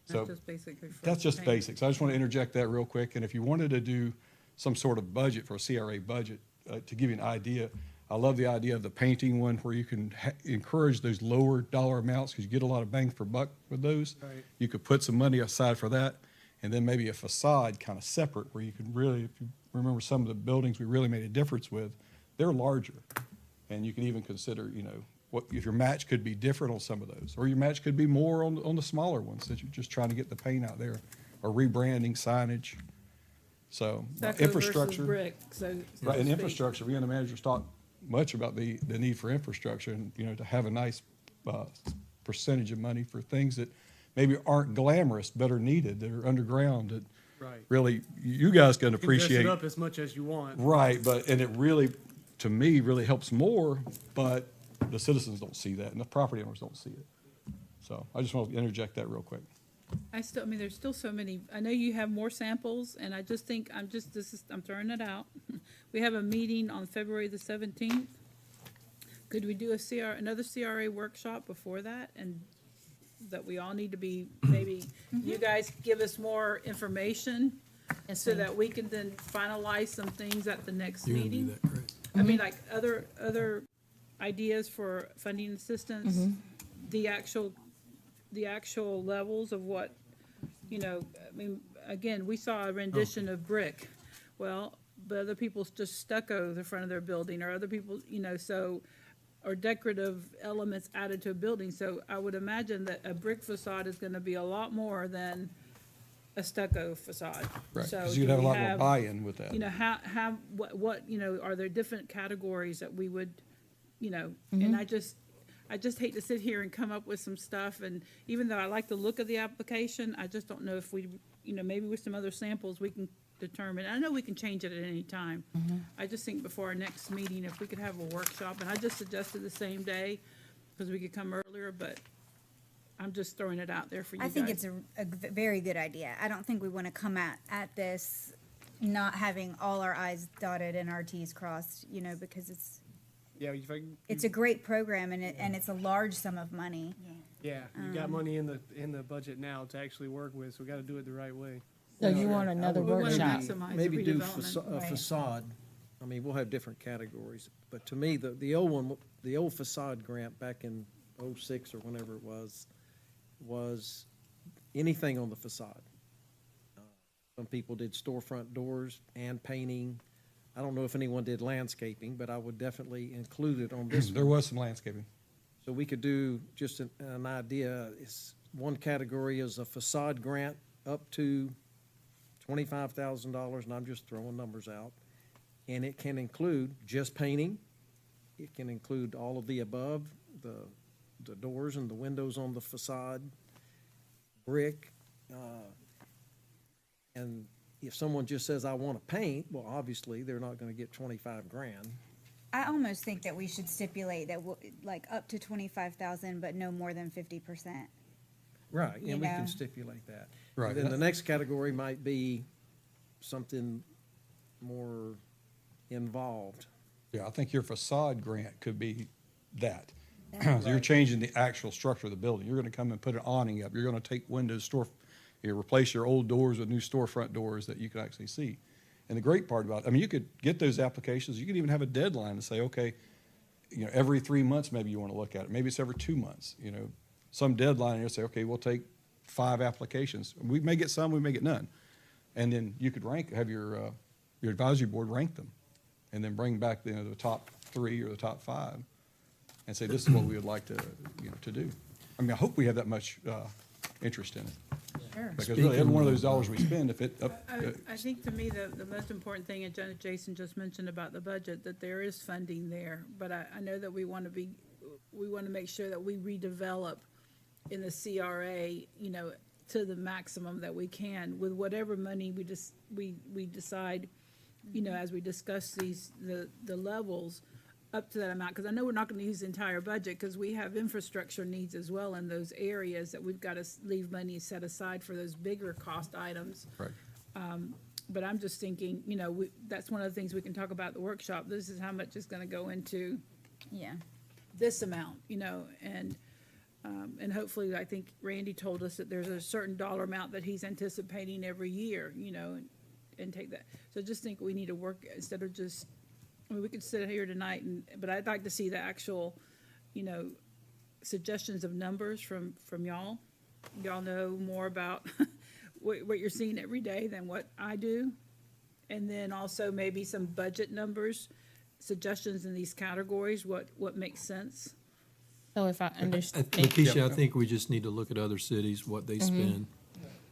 So That's just basically for that's just paint. basics. I just want to interject that real quick. And if you wanted to do some sort of budget for a CRA budget, to give you an idea, I love the idea of the painting one where you can encourage those lower dollar amounts because you get a lot of bang for buck with those. Right. You could put some money aside for that, and then maybe a facade kind of separate where you can really, if you remember some of the buildings we really made a difference with, they're larger. And you can even consider, what if your match could be different on some of those, or your match could be more on the smaller ones that you're just trying to get the paint out there, or rebranding signage. So Stucco infrastructure. versus brick, so. so Right, to and speak. infrastructure, we and the managers talked much about the need for infrastructure and, to have a nice percentage of money for things that maybe aren't glamorous, but are needed, that are underground, that Right. really, you guys can You can dress appreciate. it up as much as you want. Right, and it really, to me, really helps more, but the citizens don't see that, and the property owners don't see it. So I just want to interject that real quick. I mean, there's still so many, I know you have more samples, and I just think, I'm throwing it out. We have a meeting on February the 17th. Could we do another CRA workshop before that? And that we all need to be, maybe you guys give us more information so that we can then finalize some things at the next You're gonna do meeting? that, correct? I mean, like other ideas for funding assistance, the actual levels of what, I mean, again, we saw a rendition of brick. Well, but other people just stucco the front of their building, or other people, or decorative elements added to a building. So I would imagine that a brick facade is gonna be a lot more than a stucco facade. Right, So because you'd do have a we lot more buy-in with that. what, are there different categories that we would, and I just hate to sit here and come up with some stuff, and even though I like the look of the application, I just don't know if we, maybe with some other samples, we can determine. I know we can change it at any time. I just think before our next meeting, if we could have a workshop, and I just suggested the same day, because we could come earlier, but I'm just throwing it out there for you I guys. think it's a very good idea. I don't think we want to come at this not having all our I's dotted and our T's crossed, because Yeah, if I, it's a great program and it's a large sum of money. yeah, you got money in the budget now to actually work with, so we gotta do it the right way. So you want another We wanna workshop? maximize the Maybe do redevelopment. a facade. I mean, we'll have different categories, but to me, the old facade grant back in '06 or whenever it was anything on the facade. Some people did storefront doors and painting. I don't know if anyone did landscaping, but I would definitely include it on this There one. was some landscaping. So we could do just an idea, one category is a facade grant up to $25,000, and I'm just throwing numbers out. And it can include just painting. It can include all of the above, the doors and the windows on the facade, brick. And if someone just says, I want to paint, well, obviously, they're not going to get 25 grand. I almost think that we should stipulate that, like, up to 25,000, but no more than 50%. Right, You and we know. can stipulate that. Right. And then the next category might be something more involved. Yeah, I think your facade grant could be that. So you're changing the actual structure of the building. You're gonna come and put an awning up. You're gonna take you replace your old doors with new storefront doors that you can actually see. And the great part about it, I mean, you could get those applications, you could even have a deadline and say, okay, every 3 months, maybe you wanna look at it. Maybe it's every 2 months, some deadline, and you'll say, okay, we'll take 5 applications. We may get some, we may get none. And then you could have your advisory board rank them, and then bring back, the top 3 or the top 5, and say, this is what we would like to do. I mean, I hope we have that much interest in it. Sure. Because really, every one of those dollars we spend, if it, I think to me, the most important thing, and Jason just mentioned about the budget, that there is funding there, but I know that we want to make sure that we redevelop in the CRA, to the maximum that we can with whatever money we decide, as we discuss the levels up to that amount. Because I know we're not going to use the entire budget, because we have infrastructure needs as well in those areas that we've got to leave money set aside for those bigger cost items. right. But I'm just thinking, that's one of the things we can talk about at the workshop. This is how much is going to go into Yeah. this amount, and hopefully, I think Randy told us that there's a certain dollar amount that he's anticipating every year, and take that. So just think we need to work, instead of just, we could sit here tonight, but I'd like to see the actual, suggestions of numbers from y'all. Y'all know more about what you're seeing every day than what I do. And then also maybe some budget numbers, suggestions in these categories, what makes sense. So if I understand, Lakeisha, I think we just need to look at other cities, what they spend.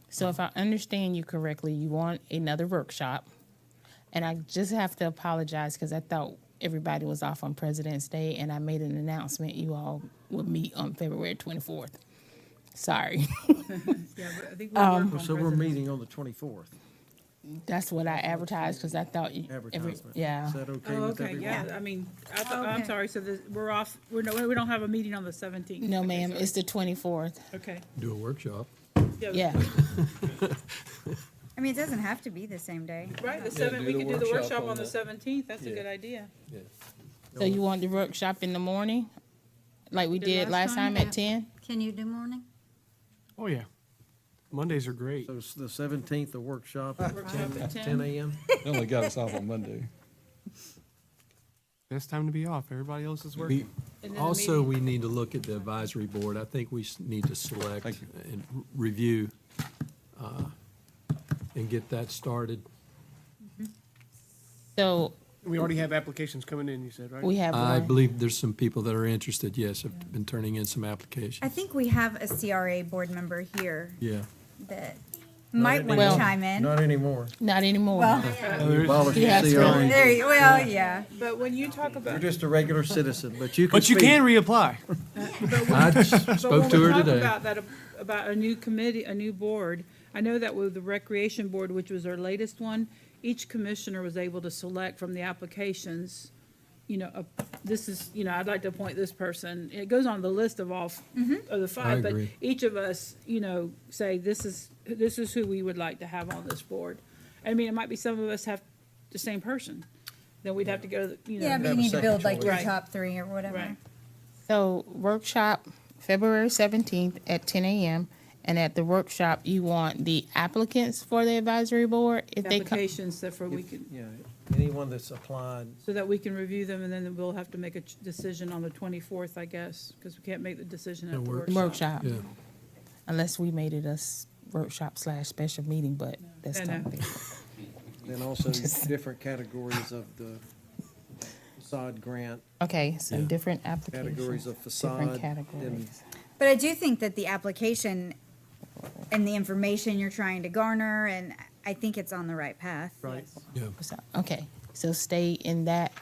so if I understand you correctly, you want another workshop, and I just have to apologize because I thought everybody was off on President's Day, and I made an announcement you all would meet on February 24th. Sorry. Yeah, but I think we'll work on So we're President's- meeting on the 24th. That's what I advertised because I thought Advertisement. yeah. Is that okay Oh, with okay, everyone? yeah, I mean, I'm Okay. sorry, so we're off, we don't have a meeting on the 17th. No, Okay, ma'am, sorry. it's the 24th. Okay. Do a workshop. Yeah. I mean, it doesn't have to be the same day. Right, the Yeah, seventh, do we the could do the workshop workshop on on the the- 17th, that's a Yeah. good idea. Yeah. So you want the workshop in the morning, like we did last time at 10? Can you do morning? Oh, yeah. Mondays are great. So it's the 17th, the workshop Workshop at 10 a.m. They only got us off on Monday. Best time to be off. Everybody else is working. And then the Also, meeting- we need to look at the advisory board. I think we need to select Thank you. and review and get that started. So We already have applications coming in, you said, right? we have I one. believe there's some people that are interested, yes, have been turning in some I applications. think we have a CRA board member here Yeah. that might want Well, to chime in. Not anymore. Not anymore. Well, We abolished He has the to- CRA. there you, well, yeah. But when you talk You're about, just a regular citizen, but you can But you speak. can reapply. I but spoke when to we her talk today. about that, about a new committee, a new board, I know that with the Recreation Board, which was our latest one, each commissioner was able to select from the applications, you know, this is, you know, I'd like to appoint this person. It goes on the list of all, of the five, but agree. each of us, you know, say, this is who we would like to have on this board. I mean, it might be some of us have the same person, then we'd have to go, you know. Yeah, but have you a need to build second like your choice. top three or whatever. Right. So workshop, February 17th at 10 a.m. And at the workshop, you want the applicants for the advisory board? If they come, Applications that for we can, Yeah, anyone that's applied. so that we can review them, and then we'll have to make a decision on the 24th, I guess, because we can't make the decision at the workshop. workshop, Yeah. unless we made it a workshop / special meeting, but that's I know. not. And also different categories of the facade grant, Okay, so Yeah. different applications. categories of Different facade. And categories. But I do think that the application and the information you're trying to garner, and I think it's on the right path. right, Yeah. So, okay, so stay in that,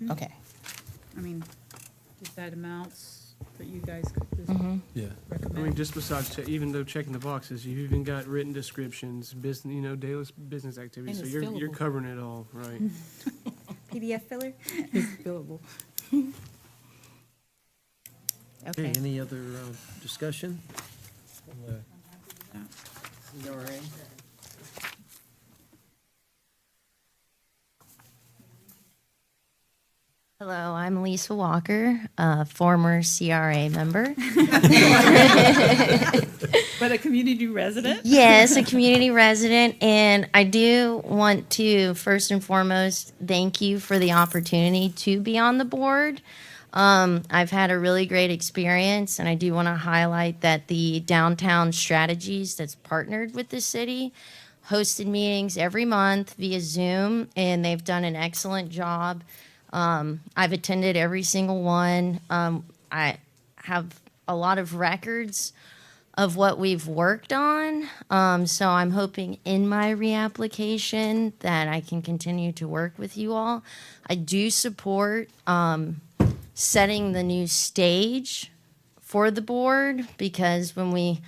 Mm-hmm. okay. I mean, Decide amounts that you guys could just Yeah. I mean, recommend. just besides, even though checking the boxes, you've even got written descriptions, business, you know, daily business activities. So And it's you're fillable. covering it all, right? PDF filler? Billable. Okay, Okay, any other discussion? on the CRA? Hello, I'm Lisa Walker, a former CRA member. But a community resident? Yes, a community resident, and I do want to first and foremost thank you for the opportunity to be on the board. I've had a really great experience, and I do want to highlight that the Downtown Strategies that's partnered with the city hosted meetings every month via Zoom, and they've done an excellent job. I've attended every single one. I have a lot of records of what we've worked on. So I'm hoping in my reapplication that I can continue to work with you all. I do support setting the new stage for the board, because when we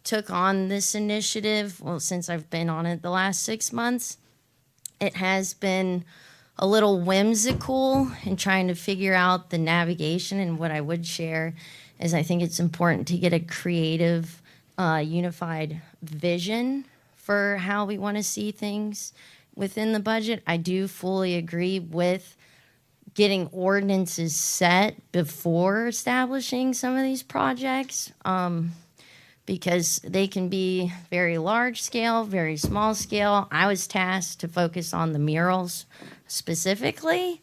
took on this initiative, well, since I've been on it the last 6 months, it has been a little whimsical in trying to figure out the navigation. And what I would share is I think it's important to get a creative, unified vision for how we want to see things within the budget. I do fully agree with getting ordinances set before establishing some of these projects, because they can be very large scale, very small scale. I was tasked to focus on the murals specifically.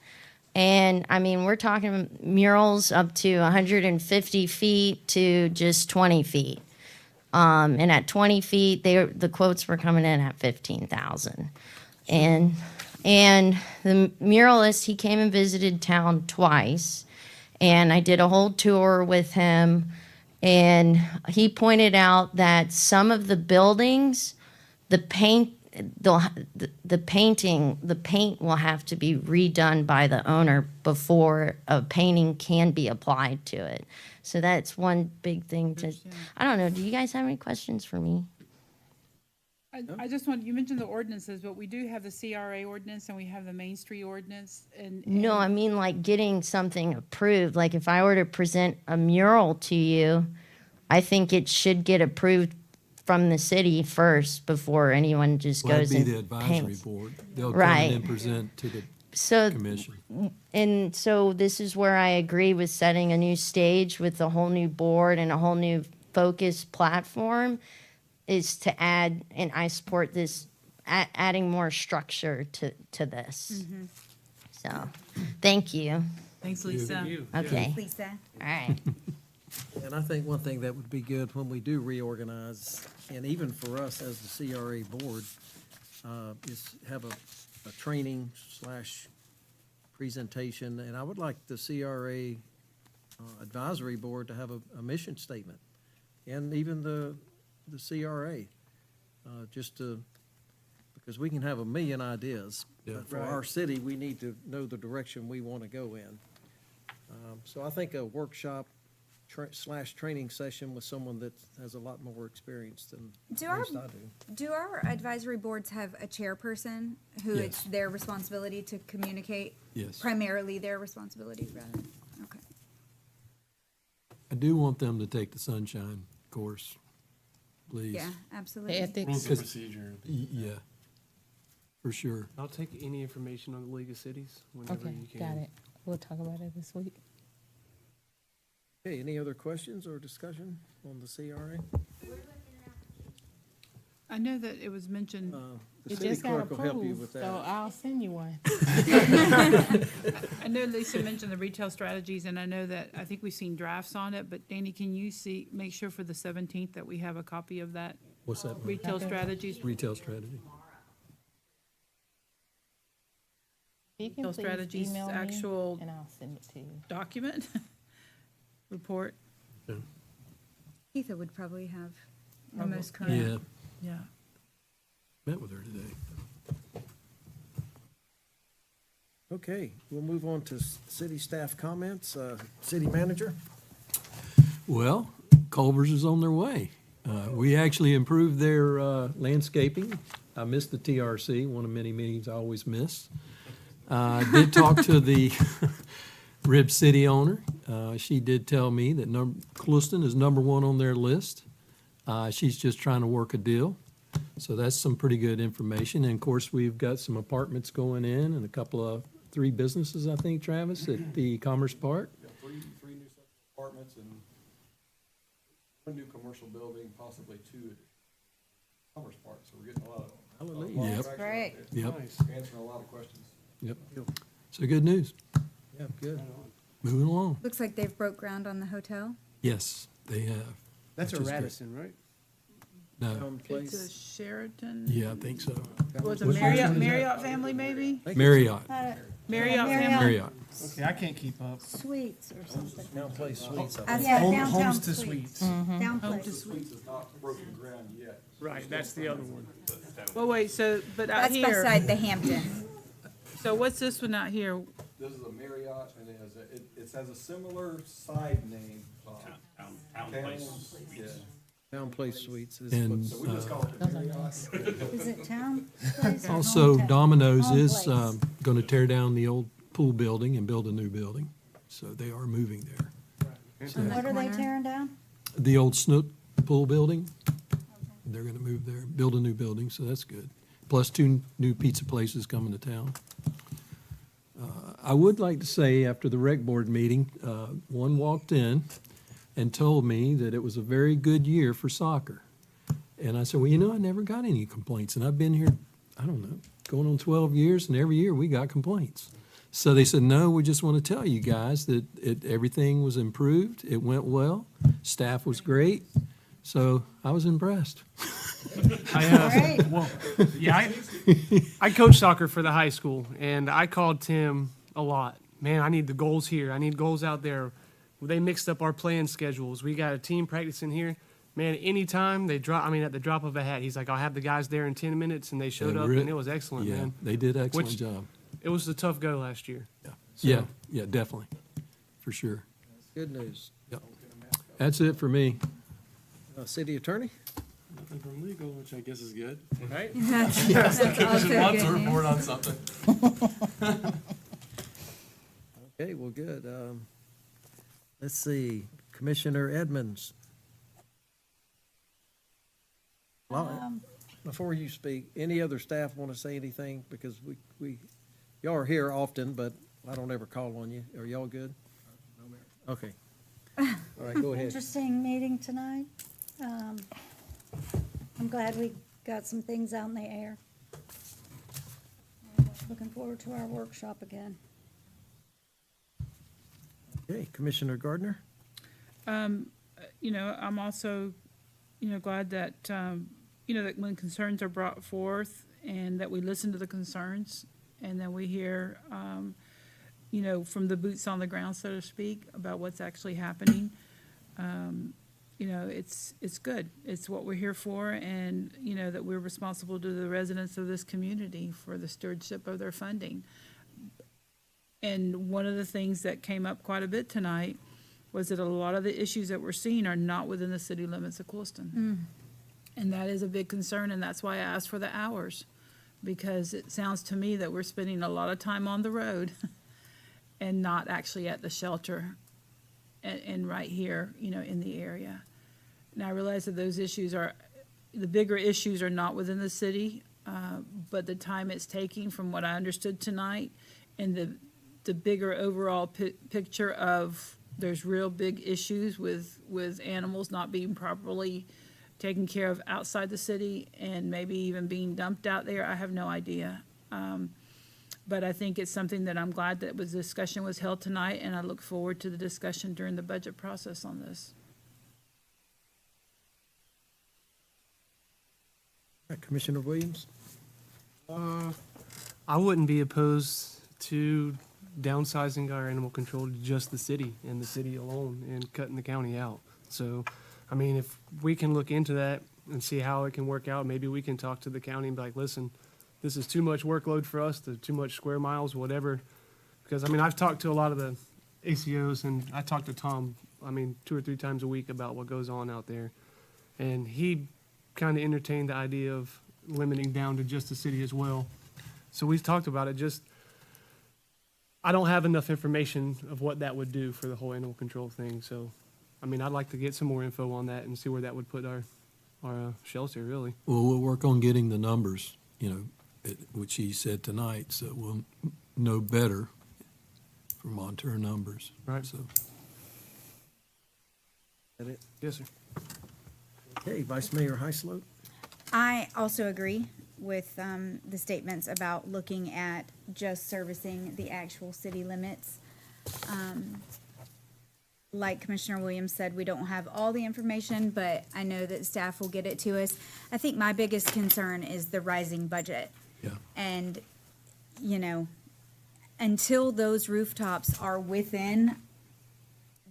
And I mean, we're talking murals up to 150 feet to just 20 feet. And at 20 feet, the quotes were coming in at 15,000. And the muralist, he came and visited town twice. And I did a whole tour with him. And he pointed out that some of the buildings, the paint the paint will have to be redone by the owner before a painting can be applied to it. So that's one big thing to, I don't know, do you guys have any questions for me? I just want, you mentioned the ordinances, but we do have the CRA ordinance and we have the Main Street ordinance and. No, I mean like getting something approved. Like if I were to present a mural to you, I think it should get approved from the city first before anyone just Well, goes that'd be and the advisory paints. board. They'll come Right. in and present to the So, commission. and so this is where I agree with setting a new stage with a whole new board and a whole new focus platform is to add, and I support this, adding more structure to this. So, thank you. Thanks, Lisa. Okay. Lisa. All right. And I think one thing that would be good when we do reorganize, and even for us as the CRA board, is have a training / presentation. And I would like the CRA advisory board to have a mission statement, and even the CRA, just to, because we can have a million ideas. Yeah. But for our city, we need to know the direction we want to go in. So I think a workshop / training session with someone that has a lot more experience than Do at our, least I do. do our advisory boards have a chairperson who it's their responsibility to communicate? Yes. Primarily their responsibility, rather? Okay. I do want them to take the sunshine course, please. Yeah, absolutely. Ethics. Rules and Because- procedure. Yeah, for sure. I'll take any information on the League of Cities whenever Okay, you can. got it. We'll talk about it this week. Okay, any other questions or discussion on the CRA? I know that it was mentioned, The It city just got clerk will help you approved, with so that. I'll send you one. I know Lisa mentioned the retail strategies, and I know that, I think we've seen drafts on it, but Danny, can you make sure for the 17th that we have a copy of that What's that? Mark? retail strategies? Retail strategy. You can Retail please strategies, email me, actual and I'll send it to you. document, report. Keitha would probably have the Probably, most current. Yeah, Yeah. met with her today. Okay, we'll move on to city staff comments. City manager? Well, Culver's is on their way. We actually improved their landscaping. I missed the TRC, one of many meetings I always miss. I did talk to the Rib City owner. She did tell me that Clewiston is #1 on their list. She's just trying to work a deal. So that's some pretty good information. And of course, we've got some apartments going in and a couple of 3 businesses, I think, Travis, at the Commerce Park. Yeah, three new apartments and one new commercial building, possibly 2 at Commerce Park, so we're getting a lot of. Hallelujah. lot of Yep. traction out Great. there. Yep. Nice. Answering a lot of questions. Yep. So good news. Yeah, good. Moving along. Looks like they've broke ground on the hotel. Yes, they have. That's a which is good. Radisson, right? No. Town It's a place. Sheraton. Yeah, I think so. Was it What's Marriott family, maybe? Marriott. Marriott family? Marriott. Okay, I can't keep up. Suites or something. Town place suites. I That's think. yeah, Home- downtown homes to suites. suites. Down Home to place. suites. Is not broken ground yet. Right, that's the other one. Well, wait, so, but out That's here, beside the Hampton. so what's this one out here? This is a Marriott, and it has a similar side name. Town Place. Yeah. Town place suites is And what's. So we just call it the Marriott. Is it town place or also hometown? Domino's Home is place. going to tear down the old pool building and build a new building. So they are moving there. And what are they tearing down? The old Snook pool building, they're going to move there, build a new building, so that's good. Plus 2 new pizza places coming to town. I would like to say, after the rec board meeting, one walked in and told me that it was a very good year for soccer. And I said, well, you know, I never got any complaints, and I've been here, I don't know, going on 12 years, and every year we got complaints. So they said, no, we just want to tell you guys that everything was improved, it went well, staff was great, so I was impressed. Great. Well, yeah, I coach soccer for the high school, and I called Tim a lot. Man, I need the goals here. I need goals out there. They mixed up our playing schedules. We got a team practicing here. man, anytime they drop, I mean, at the drop of a hat, he's like, I'll have the guys there in 10 minutes, and they showed up, and it was excellent, Yeah, man. they did excellent Which- job. It was a tough go last year. So- Yeah, definitely, for sure. Good news. Yep. That's it for me. City Attorney? Nothing from legal, which I guess is good. Right? Yes, That's the commission also wants to good news. report on something. Okay, well, good. Let's see, Commissioner Edmonds. Well, before you speak, any other staff want to say anything? Because y'all are here often, but I don't ever call on you. Are y'all good? Okay. All right, go ahead. Interesting meeting tonight. I'm glad we got some things out in the air. Looking forward to our workshop again. Okay, Commissioner Gardner? You know, I'm also, you know, glad that, you know, that when concerns are brought forth and that we listen to the concerns and then we hear, you know, from the boots on the ground, so to speak, about what's actually happening. You know, it's good. It's what we're here for, and, you know, that we're responsible to the residents of this community for the stewardship of their funding. And one of the things that came up quite a bit tonight was that a lot of the issues that we're seeing are not within the city limits of Clewiston. And that is a big concern, and that's why I asked for the hours, because it sounds to me that we're spending a lot of time on the road and not actually at the shelter and right here, you know, in the area. And I realize that those issues are, the bigger issues are not within the city, but the time it's taking, from what I understood tonight, and the bigger overall picture of there's real big issues with animals not being properly taken care of outside the city and maybe even being dumped out there. I have no idea. But I think it's something that I'm glad that discussion was held tonight, and I look forward to the discussion during the budget process on this. Commissioner Williams? I wouldn't be opposed to downsizing our animal control to just the city and the city alone and cutting the county out. So, I mean, if we can look into that and see how it can work out, maybe we can talk to the county and be like, listen, this is too much workload for us, too much square miles, whatever. Because, I mean, I've talked to a lot of the ACOs, and I talk to Tom, I mean, 2 or 3 times a week about what goes on out there. And he kind of entertained the idea of limiting down to just the city as well. So we've talked about it. Just, I don't have enough information of what that would do for the whole animal control thing. So, I mean, I'd like to get some more info on that and see where that would put our shelter, really. Well, we'll work on getting the numbers, you know, which he said tonight, so we'll know better for Montour numbers. Right. So, That it? Yes, sir. Okay, Vice Mayor Heislow? I also agree with the statements about looking at just servicing the actual city limits. Like Commissioner Williams said, we don't have all the information, but I know that staff will get it to us. I think my biggest concern is the rising budget. yeah. And, you know, until those rooftops are within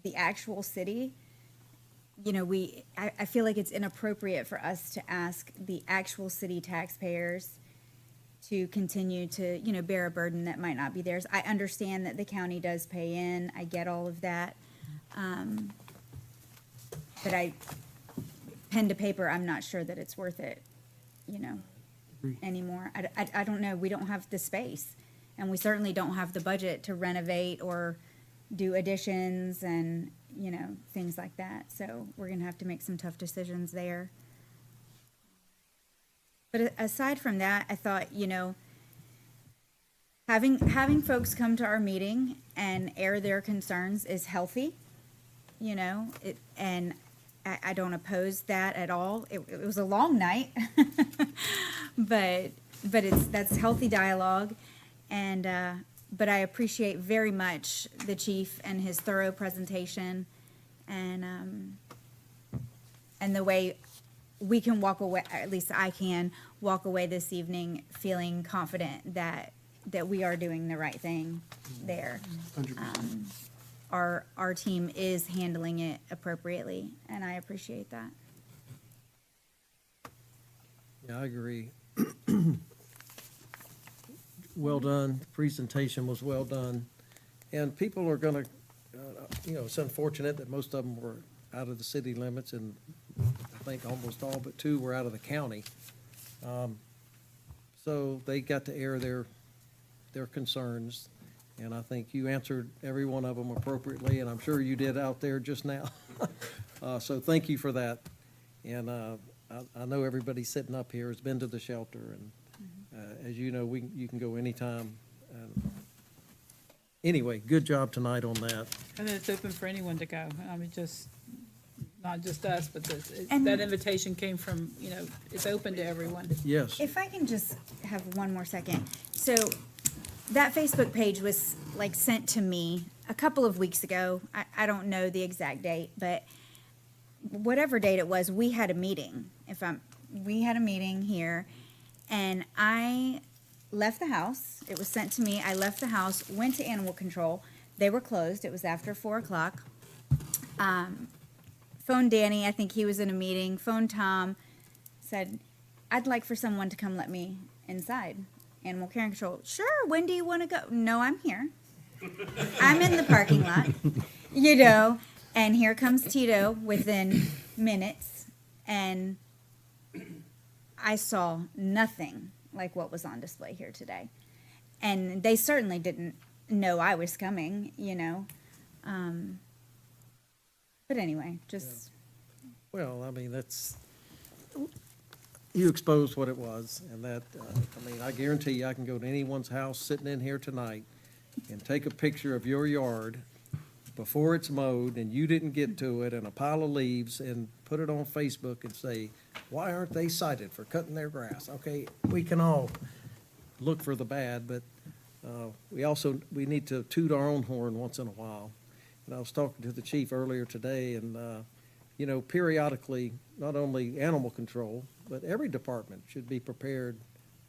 the actual city, you know, I feel like it's inappropriate for us to ask the actual city taxpayers to continue to, you know, bear a burden that might not be theirs. I understand that the county does pay in. I get all of that. But pen to paper, I'm not sure that it's worth it, you know, anymore. I don't know. We don't have the space, and we certainly don't have the budget to renovate or do additions and, you know, things like that. So we're gonna have to make some tough decisions there. But aside from that, I thought, you know, having folks come to our meeting and air their concerns is healthy, you know, and I don't oppose that at all. It was a long night, but that's healthy dialogue, and but I appreciate very much the chief and his thorough presentation, and the way we can walk away, at least I can walk away this evening feeling confident that we are doing the right thing there. 100%. Our team is handling it appropriately, and I appreciate that. Yeah, I agree. Well done. Presentation was well done. And people are gonna, it's unfortunate that most of them were out of the city limits, and I think almost all but two were out of the county. So they got to air their concerns, and I think you answered every one of them appropriately, and I'm sure you did out there just now. So thank you for that. And I know everybody sitting up here has been to the shelter, and as you know, you can go anytime. Anyway, good job tonight on that. And then it's open for anyone to go. I mean, just, not just us, but And- that invitation came from, it's open to everyone. Yes. If I can just have one more second. So that Facebook page was like sent to me a couple of weeks ago. I don't know the exact date, but whatever date it was, we had a meeting. We had a meeting here, and I left the house. It was sent to me. I left the house, went to animal control. They were closed. It was after 4:00. Phoned Danny. I think he was in a meeting. Phoned Tom. Said, I'd like for someone to come let me inside. Animal care and control. Sure. When do you want to go? No, I'm here. I'm in the parking lot. And here comes Tito within minutes, and I saw nothing like what was on display here today. And they certainly didn't know I was coming, But anyway, just. Well, I mean, you exposed what it was, and that, I guarantee you, I can go to anyone's house sitting in here tonight and take a picture of your yard before it's mowed and you didn't get to it, and a pile of leaves, and put it on Facebook and say, why aren't they cited for cutting their grass? Okay, we can all look for the bad, but we need to toot our own horn once in a while. And I was talking to the chief earlier today, and, periodically, not only animal control, but every department should be prepared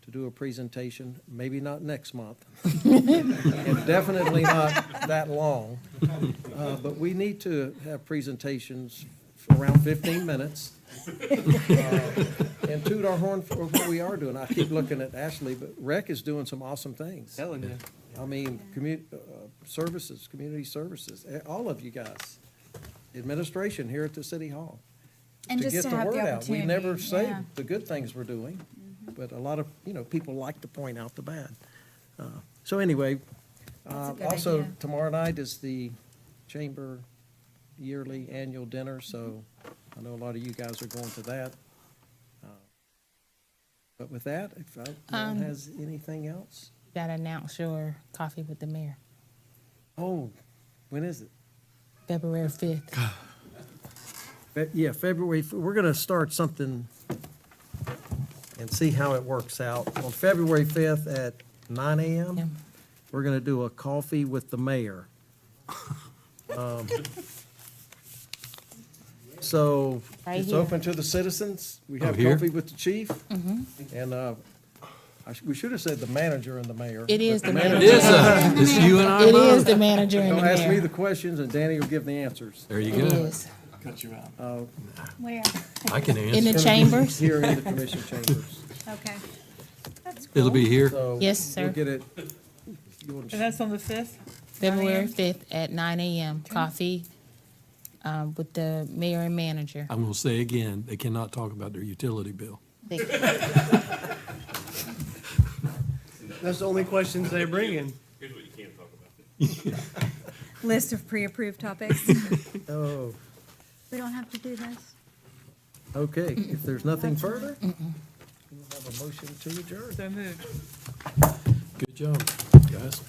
to do a presentation, maybe not next month, and definitely not that long. But we need to have presentations for around 15 minutes, and toot our horn for what we are doing. I keep looking at Ashley, but Rec is doing some awesome things. Telling you. I mean, community services, all of you guys, administration here at the city hall. And just get to the have the word out. We opportunity, never say yeah. the good things we're doing, but a lot of, people like to point out the bad. So anyway, That's a good also idea. tomorrow night is the Chamber yearly annual dinner, so I know a lot of you guys are going to that. But with that, if no one has anything else? Got to announce your coffee with the mayor, Oh, when is it? February 5th. Yeah, February, we're going to start something and see how it works out. On February 5th at 9 a.m., Yeah. we're going to do a coffee with the mayor. So Right it's here. open to the citizens. We have here? coffee with the chief. And we should have said the manager and the mayor. It is but the It manager. is, it's you and I. It is the manager and the Don't ask me mayor. the questions, and Danny will give the answers. There you It go. is. Cut you out. Where? I can In the answer. chambers? Here in the commission chambers. Okay. That's It'll be here. So Yes, sir. We'll get it. you want to- And that's on the 5th? February 5th at 9 a.m. Coffee with the mayor and manager. I'm gonna say again, they cannot talk about their utility bill. That's the only questions they bring in. Here's what you can't talk about. List of pre-approved topics. Oh, We don't have to do this. okay. If there's nothing further, we'll have a motion to adjourn. So moved. Good job, guys.